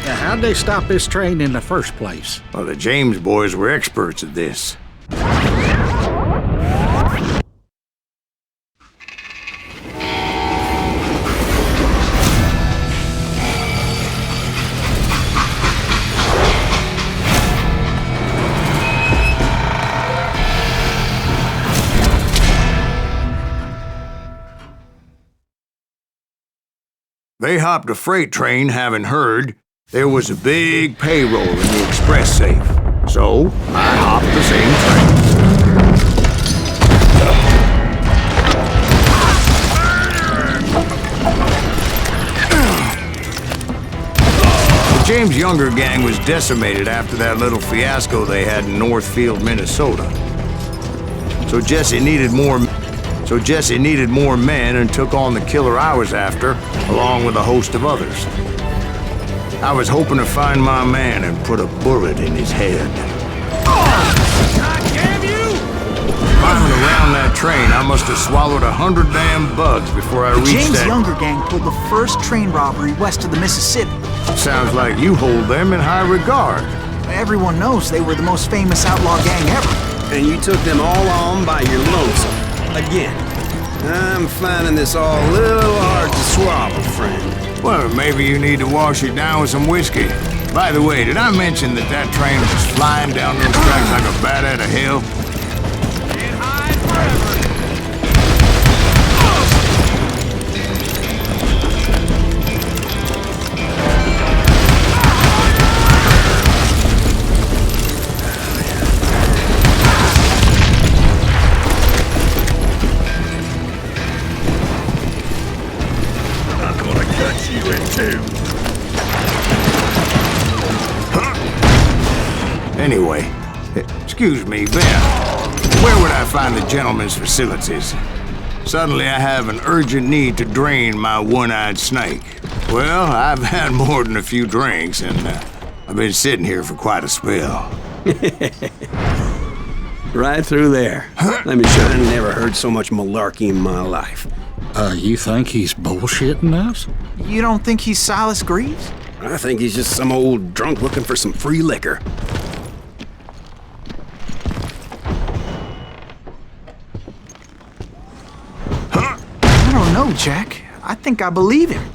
How'd they stop this train in the first place? Well, the James boys were experts at this. They hopped a freight train, having heard there was a big payroll in the express safe. So, I hopped the same train. The James Younger gang was decimated after that little fiasco they had in Northfield, Minnesota. So Jesse needed more men and took on the killer I was after, along with a host of others. I was hoping to find my man and put a bullet in his head. God damn you! Climbing around that train, I must have swallowed 100 damn bugs before I reached James that... Younger gang pulled the first train robbery west of the Mississippi. Sounds like you hold them in high regard. Everyone knows they were the most famous outlaw gang ever. And you took them all on by your lonesome. Again. I'm finding this all a little hard to swallow, friend. Well, maybe you need to wash it down with some whiskey. By the way, did I mention that train was flying down those tracks like a bat out of hell? Can't hide forever. Anyway, excuse me, Ben, where would I find the gentleman's facilities? Suddenly I have an urgent need to drain my one-eyed snake. Well, I've had more than a few drinks, and I've been sitting here for quite a spell. Right through there. Let me show you. I never heard so much malarkey in my life. You think he's bullshitting us? You don't think he's Silas Greaves? I think he's just some old drunk looking for some free liquor. I don't know, Jack. I think I believe him.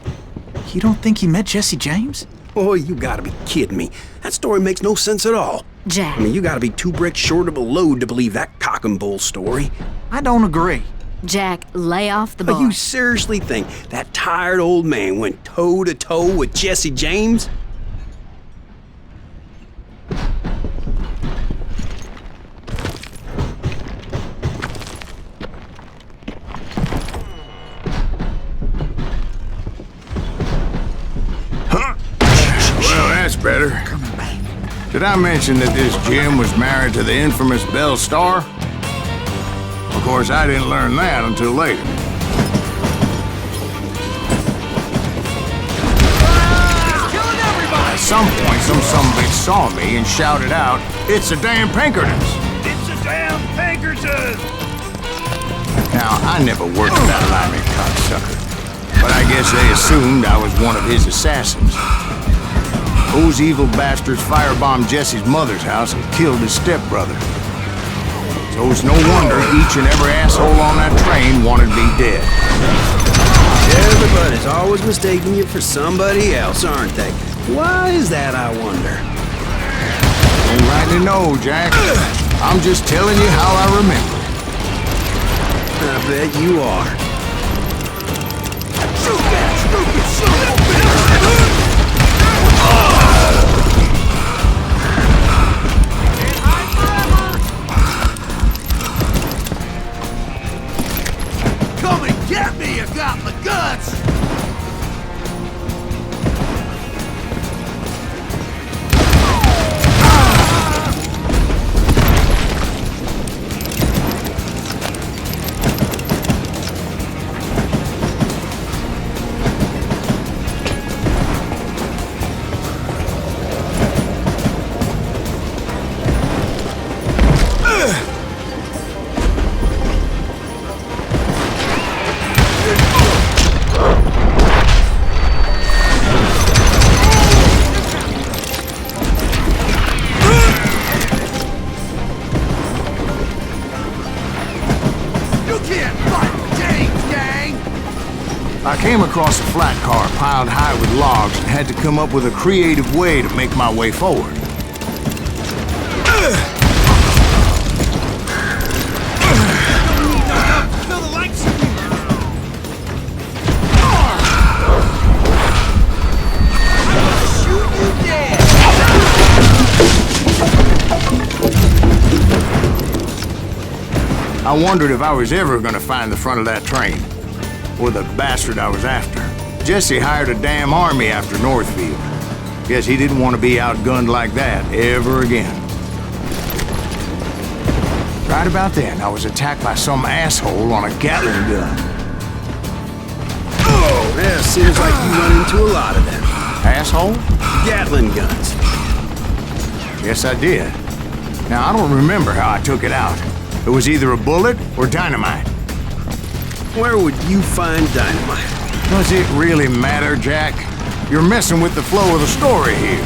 You don't think he met Jesse James? Oh, you gotta be kidding me. That story makes no sense at all. Jack. I mean, you gotta be 2 bricks short of a load to believe that cock and bull story. I don't agree. Jack, lay off the bar. But you seriously think that tired old man went toe-to-toe with Jesse James? Well, that's better. Did I mention that this Jim was married to the infamous Belle Starr? Of course, I didn't learn that until later. At some point, some sumbitch saw me and shouted out, "It's a damn Pinkertons!" It's a damn Pinkerton! Now, I never worked for that limey cocksucker, but I guess they assumed I was one of his assassins. Those evil bastards firebombed Jesse's mother's house and killed his stepbrother. So it's no wonder each and every asshole on that train wanted me dead. Everybody's always mistaking you for somebody else, aren't they? Why is that, I wonder? Don't rightly know, Jack. I'm just telling you how I remember. I bet you are. Shoot that stupid son of a bitch! Come and get me, you got the guts! I came across a flat car piled high with logs and had to come up with a creative way to make my way forward. I wondered if I was ever gonna find the front of that train, or the bastard I was after. Jesse hired a damn army after Northfield. Guess he didn't want to be outgunned like that ever again. Right about then, I was attacked by some asshole on a Gatling gun. Oh, yeah, seems like you run into a lot of them. Asshole? Gatling guns. Yes, I did. Now, I don't remember how I took it out. It was either a bullet or dynamite. Where would you find dynamite? Does it really matter, Jack? You're messing with the flow of the story here.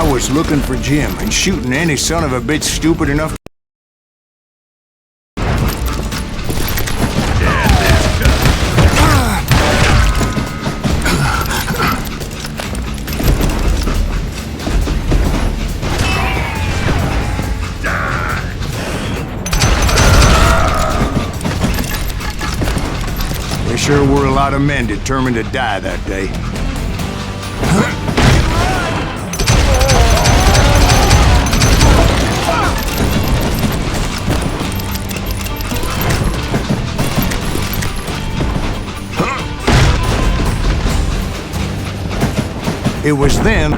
I was looking for Jim and shooting any son of a bitch stupid enough. There sure were a lot of men determined to die that day. It was then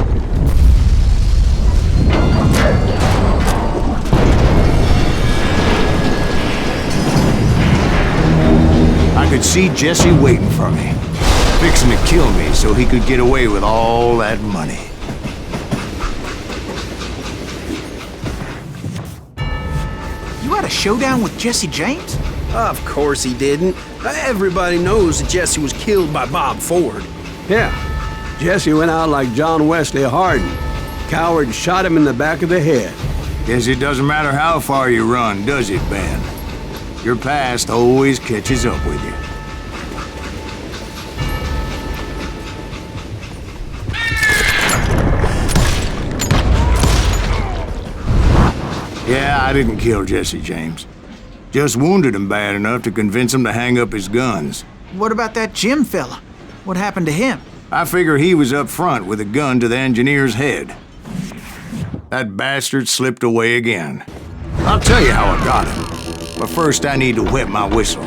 I could see Jesse waiting for me, fixing to kill me so he could get away with all that money. You had a showdown with Jesse James? Of course he didn't. Everybody knows that Jesse was killed by Bob Ford. Yeah. Jesse went out like John Wesley Hardin. Coward shot him in the back of the head. Guess it doesn't matter how far you run, does it, Ben? Your past always catches up with you. Yeah, I didn't kill Jesse James. Just wounded him bad enough to convince him to hang up his guns. What about that Jim fella? What happened to him? I figure he was up front with a gun to the engineer's head. That bastard slipped away again. I'll tell you how I got him. But first I need to wet my whistle.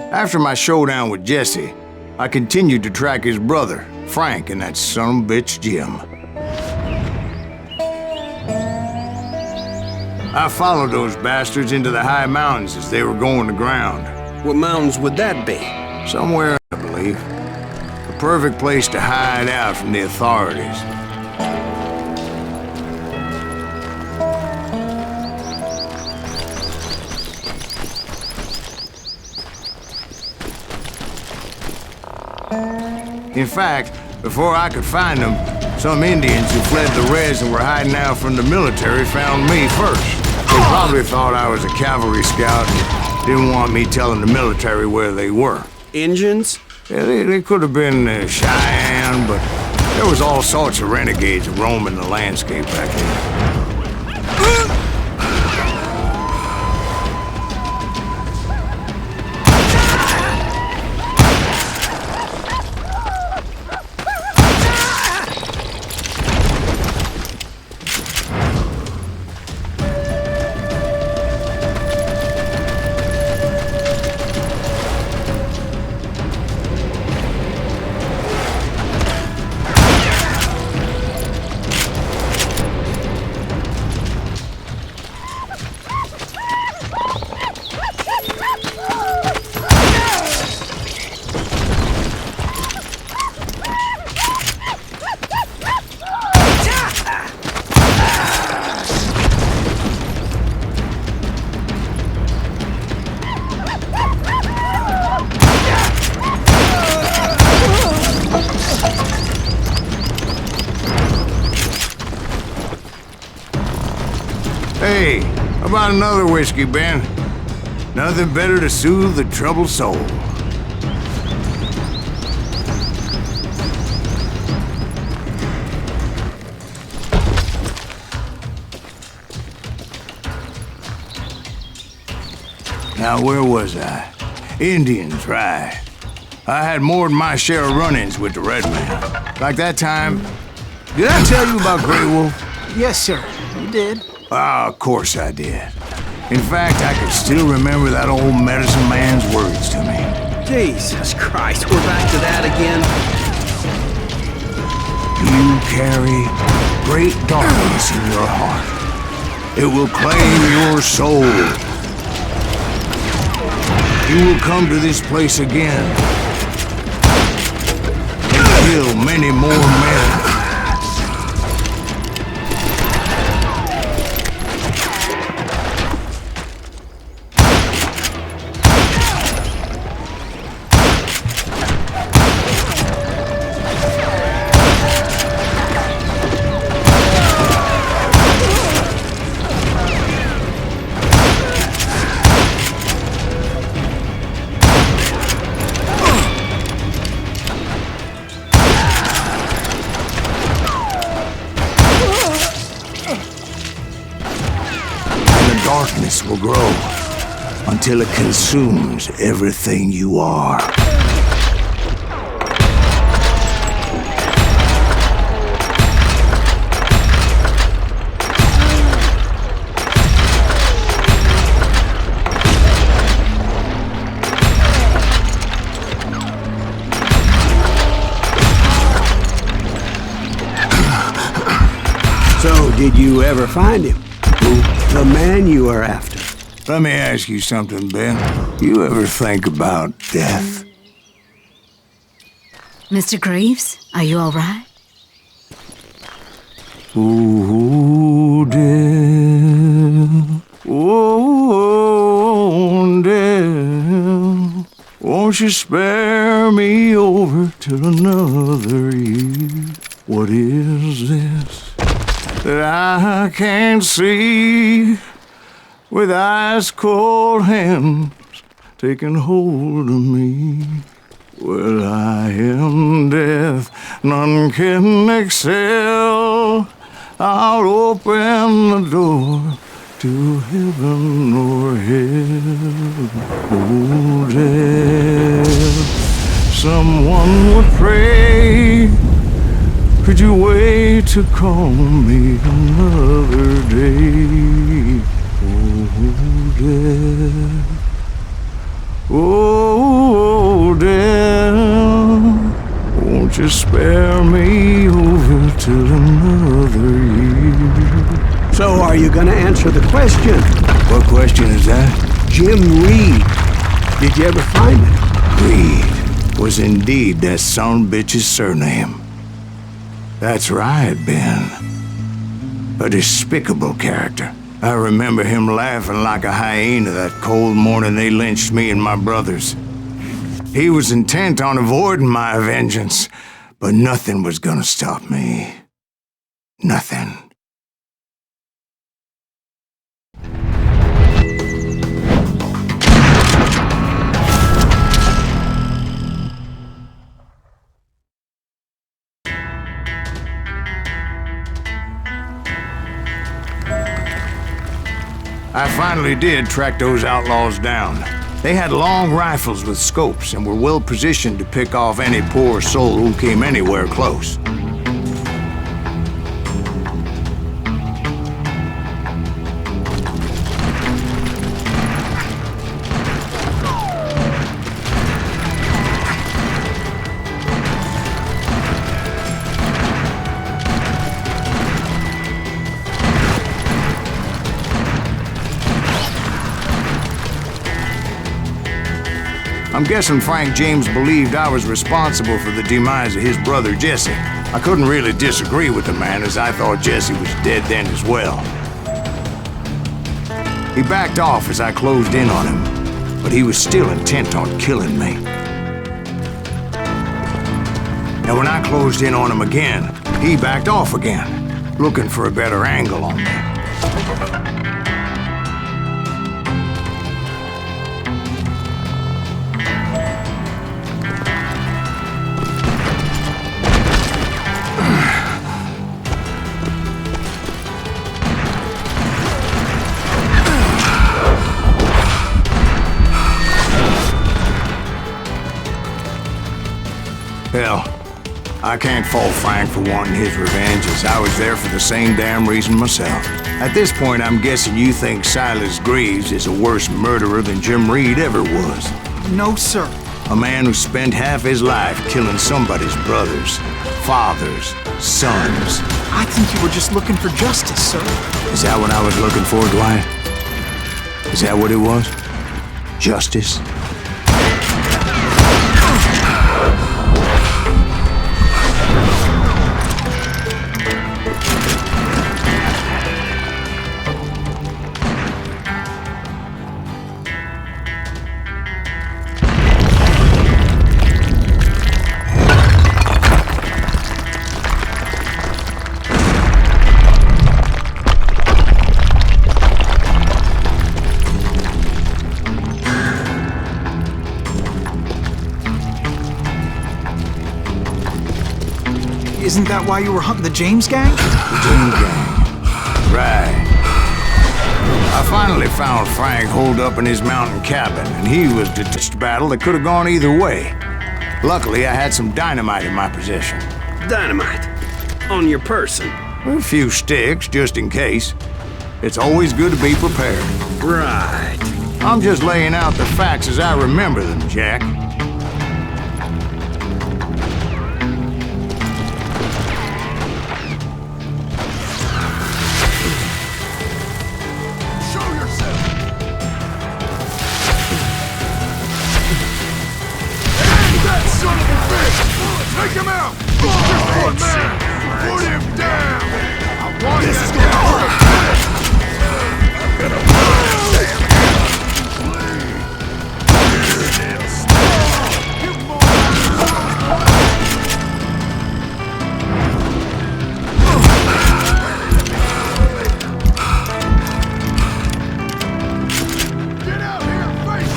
After my showdown with Jesse, I continued to track his brother, Frank, and that son of a bitch, Jim. I followed those bastards into the high mountains as they were going to ground. What mountains would that be? Somewhere, I believe. The perfect place to hide out from the authorities. In fact, before I could find them, some Indians who fled the res and were hiding out from the military found me first. They probably thought I was a cavalry scout and didn't want me telling the military where they were. Indians? Yeah, they could have been Cheyenne, but there was all sorts of renegades roaming the landscape back then. Hey, how about another whiskey, Ben? Nothing better to soothe the troubled soul. Now, where was I? Indians, right. I had more than my share of run-ins with the red man. Like that time... Did I tell you about Grey Wolf? Yes, sir. You did. Ah, of course I did. In fact, I can still remember that old medicine man's words to me. Jesus Christ, we're back to that again? You carry great darkness in your heart. It will claim your soul. You will come to this place again, kill many more men. Darkness will grow until it consumes everything you are. So, did you ever find him? The man you are after. Let me ask you something, Ben. You ever think about death? Mr. Greaves, are you all right? Ooh, death. Oh, death. Won't you spare me over till another year? What is this that I can't see, with ice cold hands taking hold of me? Well, I am death, none can excel. I'll open the door to heaven or hell. Oh, death, someone would pray. Could you wait to call me another day? Oh, death. Oh, death. Won't you spare me over till another year? So are you gonna answer the question? What question is that? Jim Reed. Did you ever find him? Reed was indeed that son-bitch's surname. That's right, Ben. A despicable character. I remember him laughing like a hyena that cold morning they lynched me and my brothers. He was intent on avoiding my vengeance, but nothing was gonna stop me. Nothing. I finally did track those outlaws down. They had long rifles with scopes and were well positioned to pick off any poor soul who came anywhere close. I'm guessing Frank James believed I was responsible for the demise of his brother Jesse. I couldn't really disagree with the man, as I thought Jesse was dead then as well. He backed off as I closed in on him, but he was still intent on killing me. Now when I closed in on him again, he backed off again, looking for a better angle on me. Hell, I can't fault Frank for wanting his revenge, as I was there for the same damn reason myself. At this point, I'm guessing you think Silas Greaves is a worse murderer than Jim Reed ever was. No, sir. A man who spent half his life killing somebody's brothers, fathers, sons. I think you were just looking for justice, sir. Is that what I was looking for, Dwight? Is that what it was? Justice? Isn't that why you were hunting the James gang? The James gang. Right. I finally found Frank holed up in his mountain cabin, and he was just a battle that could have gone either way. Luckily, I had some dynamite in my possession. Dynamite? On your person? A few sticks, just in case. It's always good to be prepared. Right. I'm just laying out the facts as I remember them, Jack. Take him out! Just one man! Put him down! I want this is gonna hurt! I'm gonna put him down! Get out here and face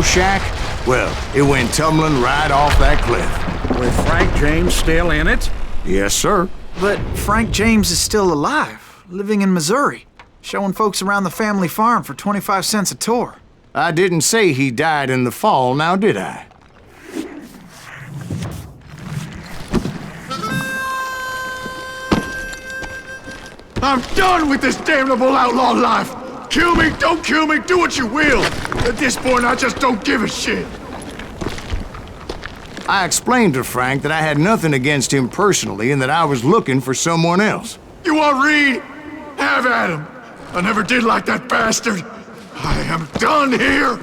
shack? Well, it went tumbling right off that cliff. With Frank James still in it? Yes, sir. But Frank James is still alive, living in Missouri, showing folks around the family farm for 25 cents a tour. I didn't say he died in the fall, now did I? I'm done with this damnable outlaw life! Kill me, don't kill me, do what you will! At this point, I just don't give a shit! I explained to Frank that I had nothing against him personally and that I was looking for someone else. You want Reed? Have at him! I never did like that bastard! I am done here!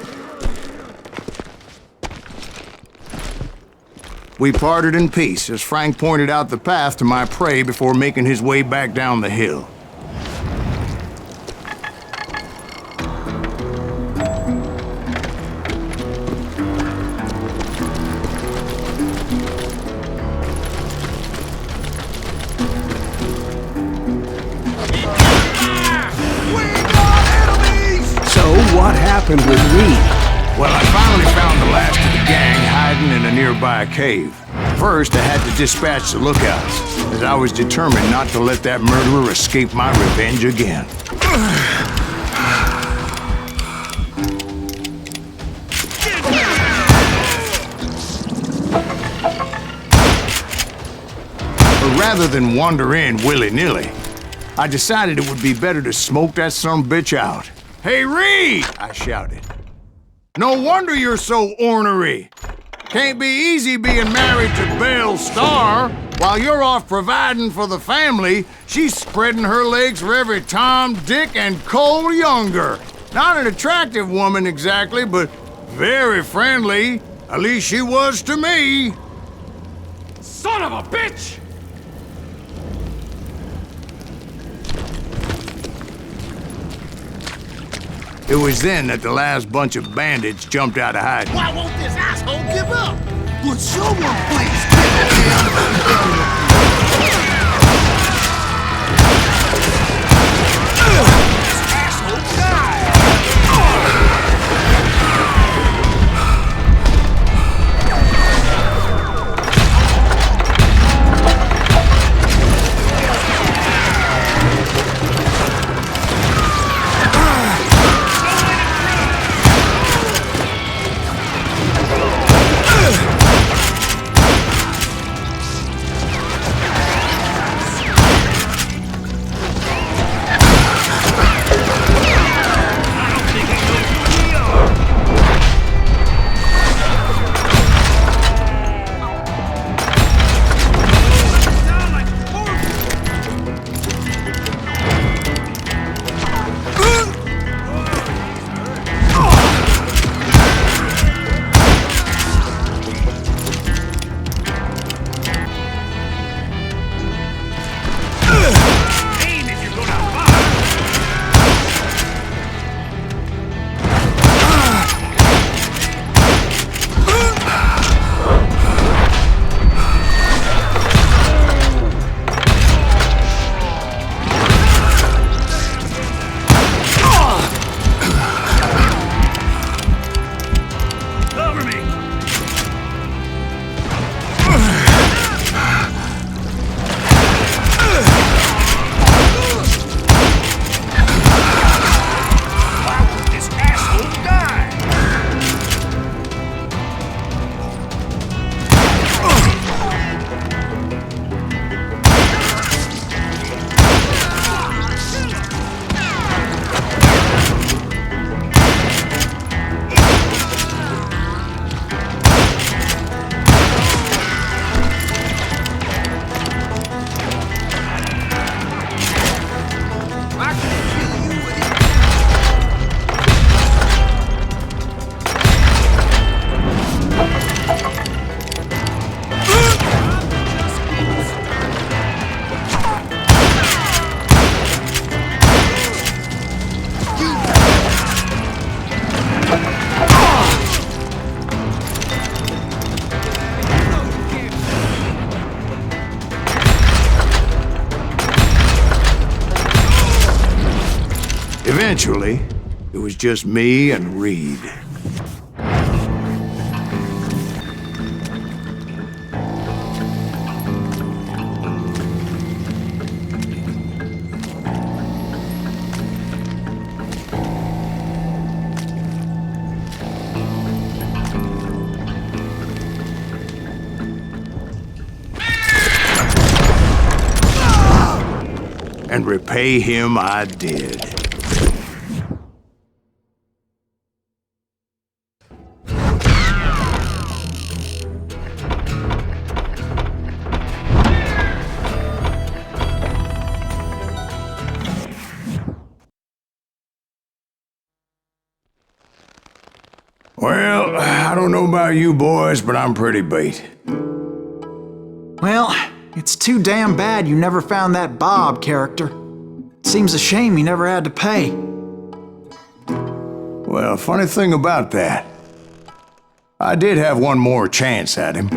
We parted in peace as Frank pointed out the path to my prey before making his way back down the hill. What happened with Reed? Well, I finally found the last of the gang hiding in a nearby cave. First, I had to dispatch the lookouts, as I was determined not to let that murderer escape my revenge again. But rather than wander in willy-nilly, I decided it would be better to smoke that sumbitch out. "Hey, Reed!" I shouted. "No wonder you're so ornery. Can't be easy being married to Belle Starr. While you're off providing for the family, she's spreading her legs for every Tom, Dick, and Cole Younger. Not an attractive woman exactly, but very friendly. At least she was to me." Son of a bitch! It was then that the last bunch of bandits jumped out of hiding. Why won't this asshole give up? Would someone please give This asshole died! eventually, it was just me and Reed. And repay him I did. Well, I don't know about you boys, but I'm pretty beat. Well, it's too damn bad you never found that Bob character. Seems a shame you never had to pay. Well, funny thing about that, I did have one more chance at him.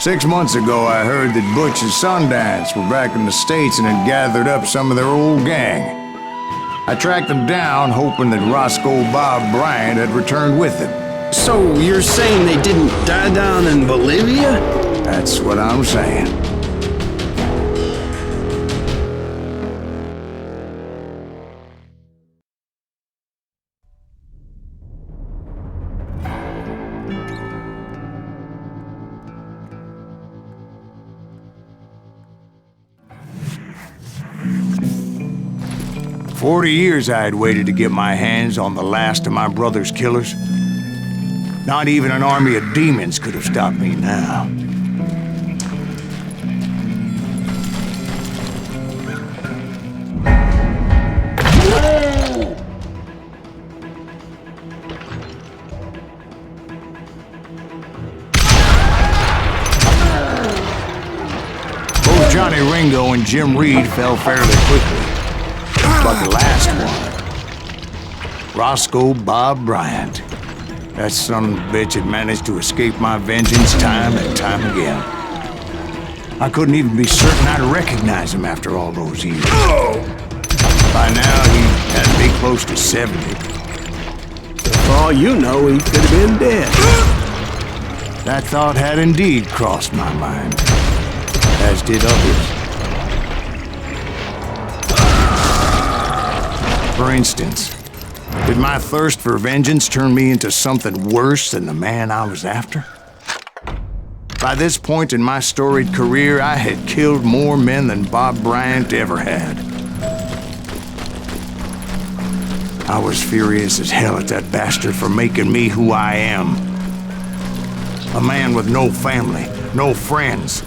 Six months ago, I heard that Butch and Sundance were back in the States and had gathered up some of their old gang. I tracked them down, hoping that Roscoe Bob Bryant had returned with them. So you're saying they didn't die down in Bolivia? That's what I'm saying. For 40 years I had waited to get my hands on the last of my brother's killers. Not even an army of demons could have stopped me now. Both Johnny Ringo and Jim Reed fell fairly quickly. But the last one, Roscoe Bob Bryant, that son of a bitch had managed to escape my vengeance time and time again. I couldn't even be certain I'd recognize him after all those years. By now, he had to be close to 70. For all you know, he could have been dead. That thought had indeed crossed my mind, as did others. For instance, did my thirst for vengeance turn me into something worse than the man I was after? By this point in my storied career, I had killed more men than Bob Bryant ever had. I was furious as hell at that bastard for making me who I am. A man with no family, no friends.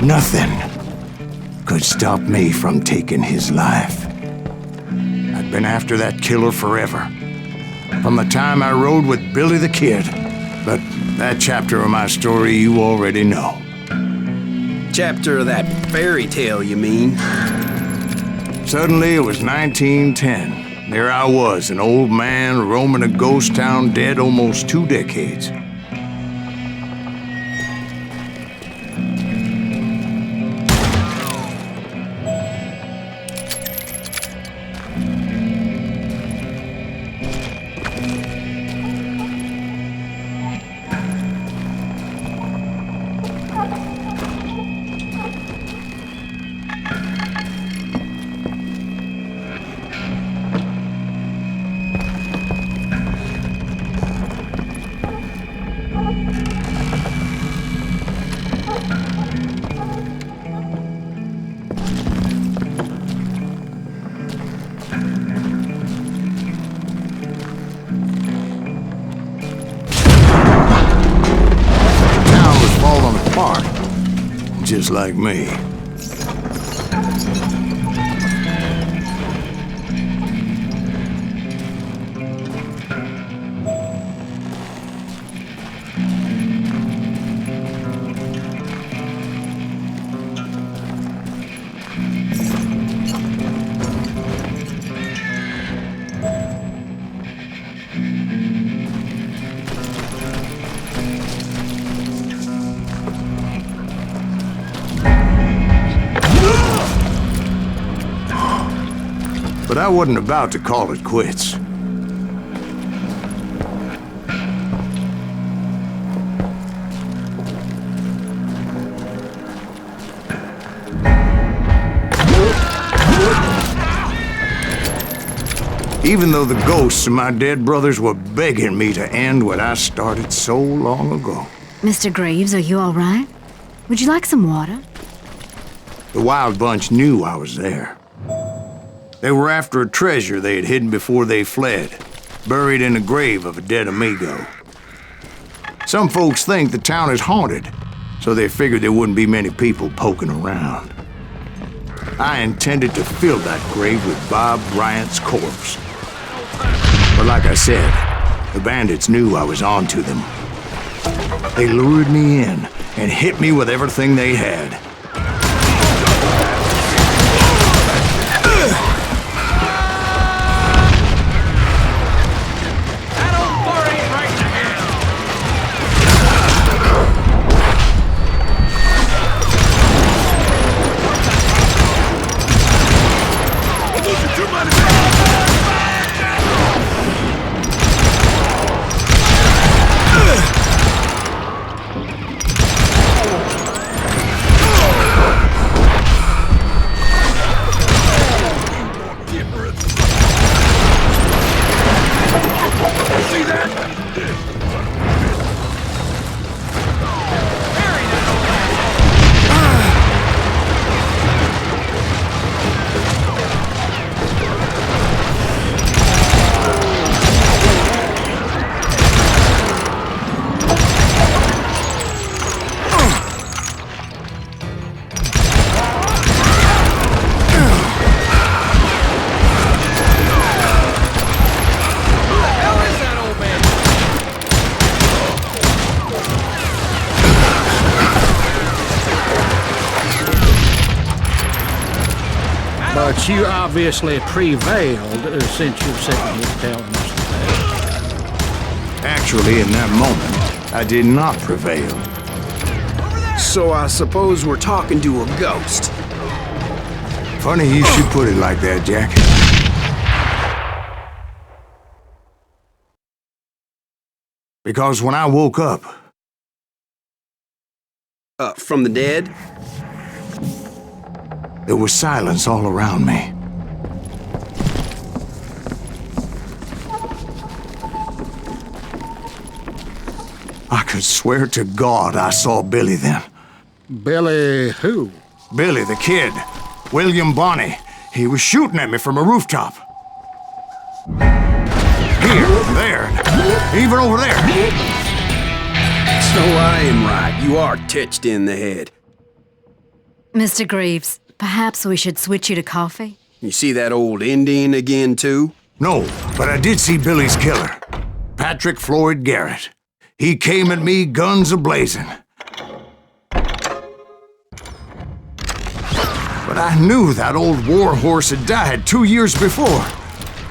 Nothing could stop me from taking his life. I'd been after that killer forever. From the time I rode with Billy the Kid. But that chapter of my story you already know. Chapter of that fairy tale, you mean? Suddenly, it was 1910. There I was, an old man roaming a ghost town dead almost 2 decades. Just like me. I wasn't about to call it quits. Even though the ghosts of my dead brothers were begging me to end what I started so long ago. Mr. Graves, are you all right? Would you like some water? The Wild Bunch knew I was there. They were after a treasure they had hidden before they fled, buried in the grave of a dead amigo. Some folks think the town is haunted, so they figured there wouldn't be many people poking around. I intended to fill that grave with Bob Bryant's corpse. But like I said, the bandits knew I was on to them. They lured me in and hit me with everything they had. But you obviously prevailed since you're sitting here telling us that. Actually, in that moment, I did not prevail. So I suppose we're talking to a ghost. Funny you should put it like that, Jack. Because when I woke up... From the dead? There was silence all around me. I could swear to God I saw Billy then. Billy who? Billy the Kid. William Bonney. He was shooting at me from a rooftop. Here, there, even over there. So I am right. You are touched in the head. Mr. Graves, perhaps we should switch you to coffee? You see that old Indian again, too? No, but I did see Billy's killer, Patrick Floyd Garrett. He came at me guns a-blazing. But I knew that old war horse had died 2 years before.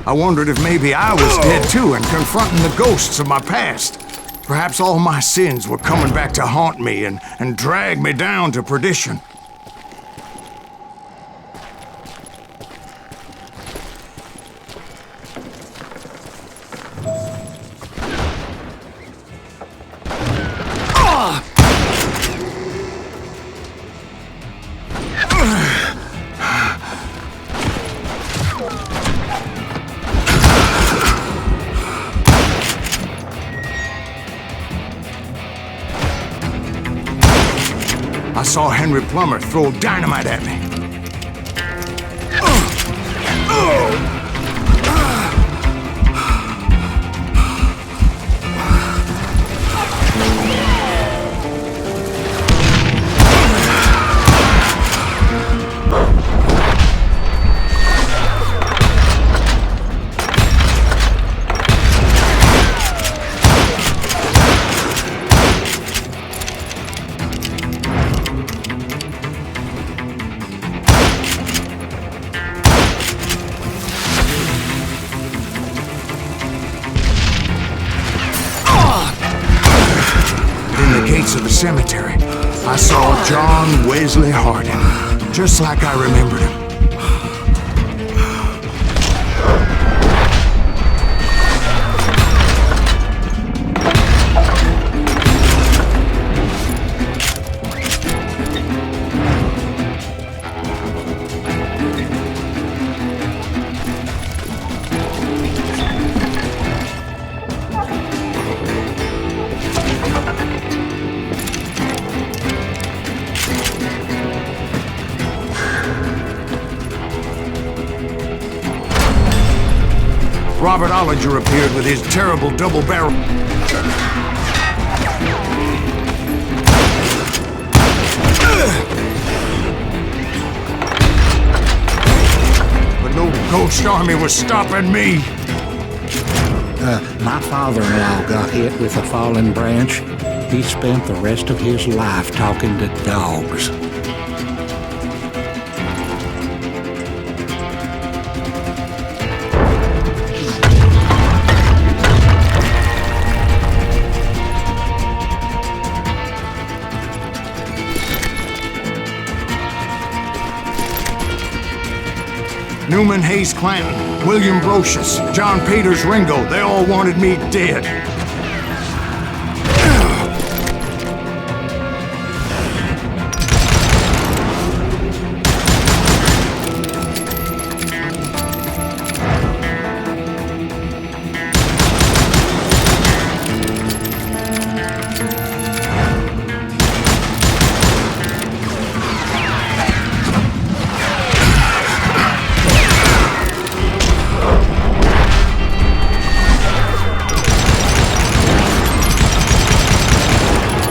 I wondered if maybe I was dead too and confronting the ghosts of my past. Perhaps all my sins were coming back to haunt me and drag me down to perdition. I saw Henry Plummer throw dynamite at me. Of the cemetery, I saw John Wesley Hardin, just like I remembered him. Robert Ollinger appeared with his terrible double barrel. But no ghost army was stopping me. My father-in-law got hit with a fallen branch. He spent the rest of his life talking to dogs. Newman Hayes Clanton, William Brocious, John Peters Ringo, they all wanted me dead.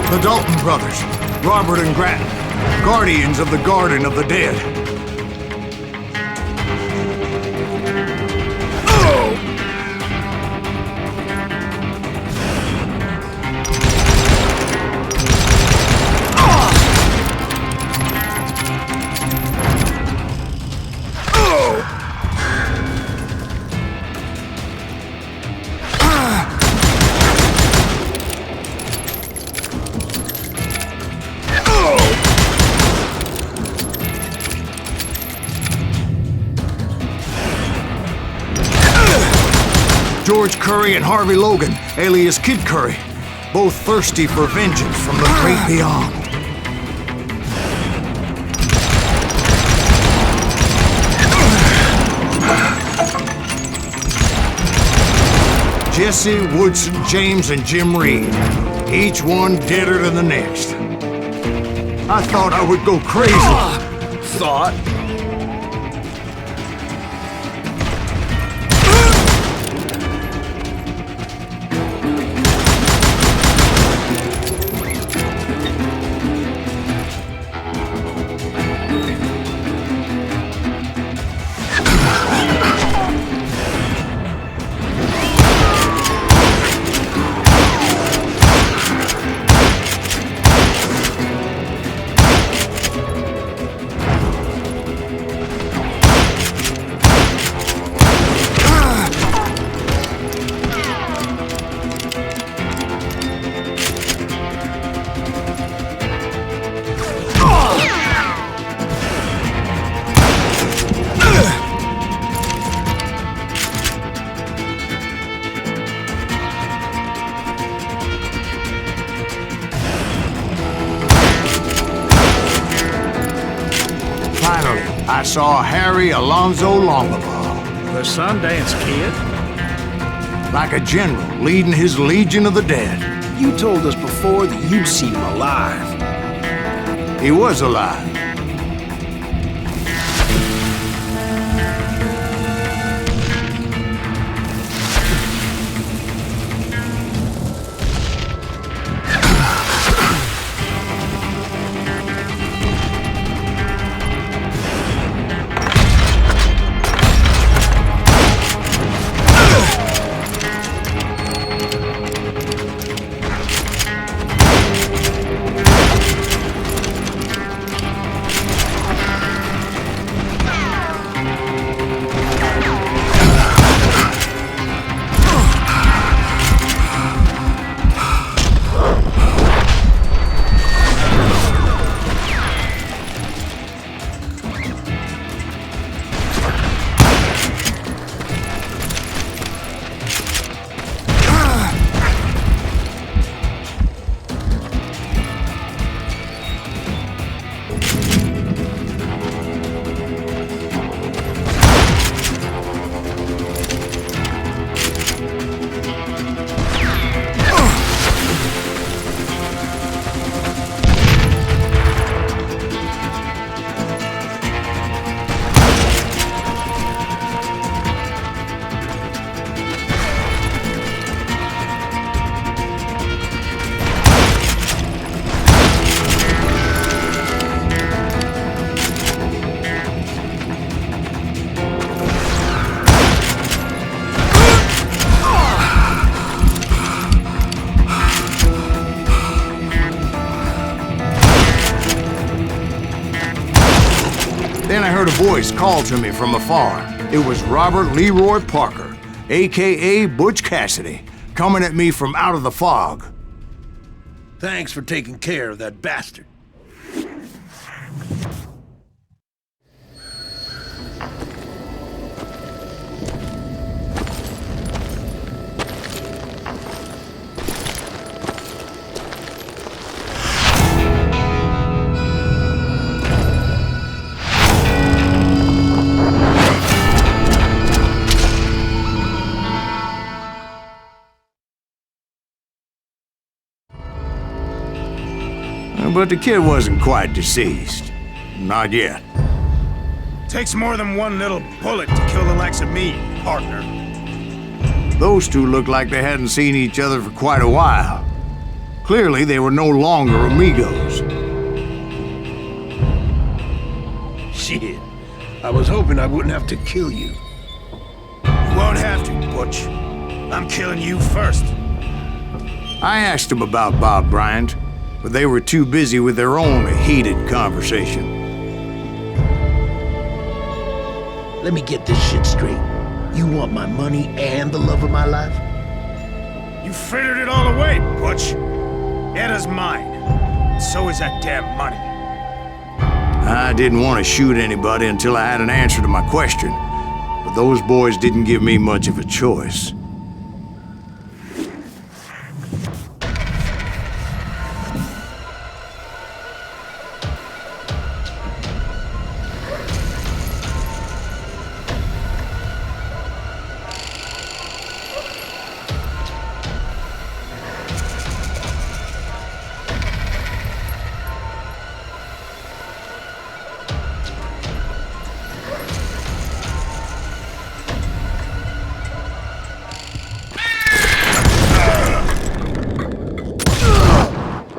The Dalton brothers, Robert and Grattan, guardians of the Garden of the Dead. George Curry and Harvey Logan, alias Kid Curry, both thirsty for vengeance from the great beyond. Jesse, Woodson, James, and Jim Reed, each one deader than the next. I thought I would go crazy. Thought? Finally, I saw Harry Alonzo Longbaugh. The Sundance Kid? Like a general leading his Legion of the Dead. You told us before that you'd seen him alive. He was alive. heard a voice call to me from afar. It was Robert Leroy Parker, a.k.a. Butch Cassidy, coming at me from out of the fog. Thanks for taking care of that bastard. But the kid wasn't quite deceased. Not yet. Takes more than one little bullet to kill the likes of me, partner. Those two looked like they hadn't seen each other for quite a while. Clearly, they were no longer amigos. Shit. I was hoping I wouldn't have to kill you. You won't have to, Butch. I'm killing you first. I asked them about Bob Bryant, but they were too busy with their own heated conversation. Let me get this shit straight. You want my money and the love of my life? You frittered it all away, Butch. Etta's mine. So is that damn money. I didn't want to shoot anybody until I had an answer to my question, but those boys didn't give me much of a choice.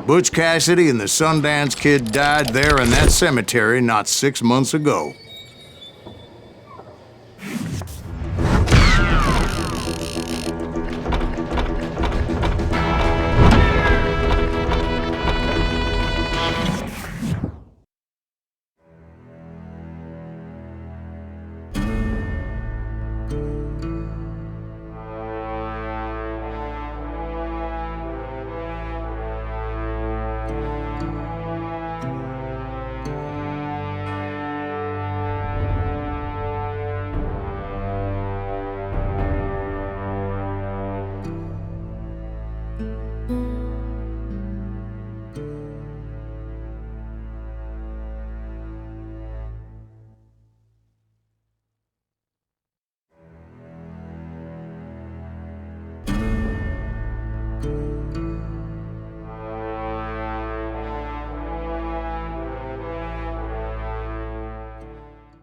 Butch Cassidy and the Sundance Kid died there in that cemetery not 6 months ago.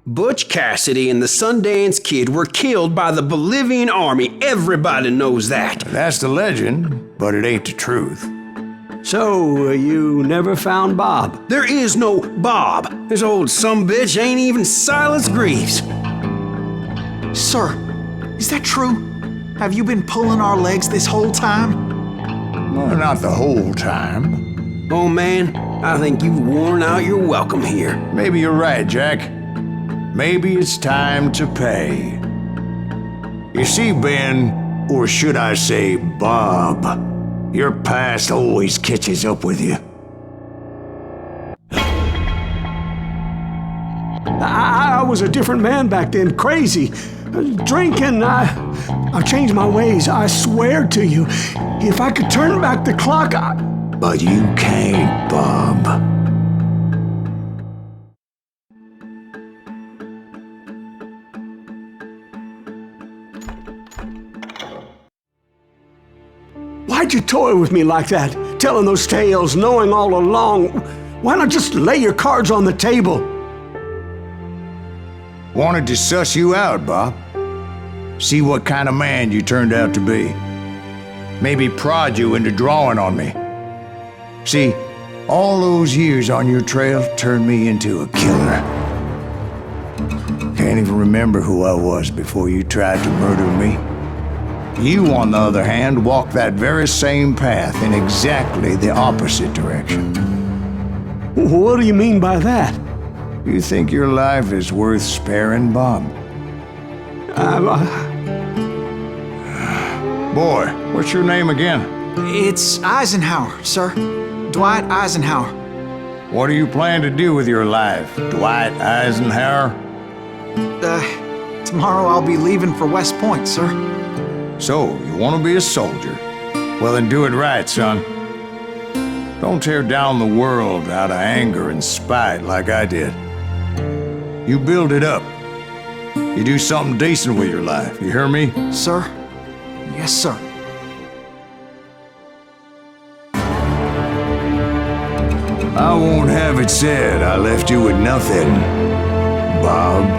Butch Cassidy and the Sundance Kid were killed by the Bolivian army. Everybody knows that. That's the legend, but it ain't the truth. So, you never found Bob? There is no Bob. This old sumbitch ain't even Silas Greaves. Sir, is that true? Have you been pulling our legs this whole time? Well, not the whole time. Oh man, I think you've worn out your welcome here. Maybe you're right, Jack. Maybe it's time to pay. You see, Ben, or should I say Bob, your past always catches up with you. I was a different man back then, crazy. Drinking, I've changed my ways, I swear to you. If I could turn back the clock, But you can't, Bob. Why'd you toy with me like that? Telling those tales, knowing all along. Why not just lay your cards on the table? Wanted to suss you out, Bob. See what kind of man you turned out to be. Maybe prod you into drawing on me. See, all those years on your trail turned me into a killer. Can't even remember who I was before you tried to murder me. You, on the other hand, walked that very same path in exactly the opposite direction. What do you mean by that? You think your life is worth sparing, Bob? Boy, what's your name again? It's Eisenhower, sir. Dwight Eisenhower. What do you plan to do with your life, Dwight Eisenhower? Tomorrow I'll be leaving for West Point, sir. So, you want to be a soldier? Well, then do it right, son. Don't tear down the world out of anger and spite like I did. You build it up. You do something decent with your life, you hear me? Sir? Yes, sir. I won't have it said I left you with nothing, Bob.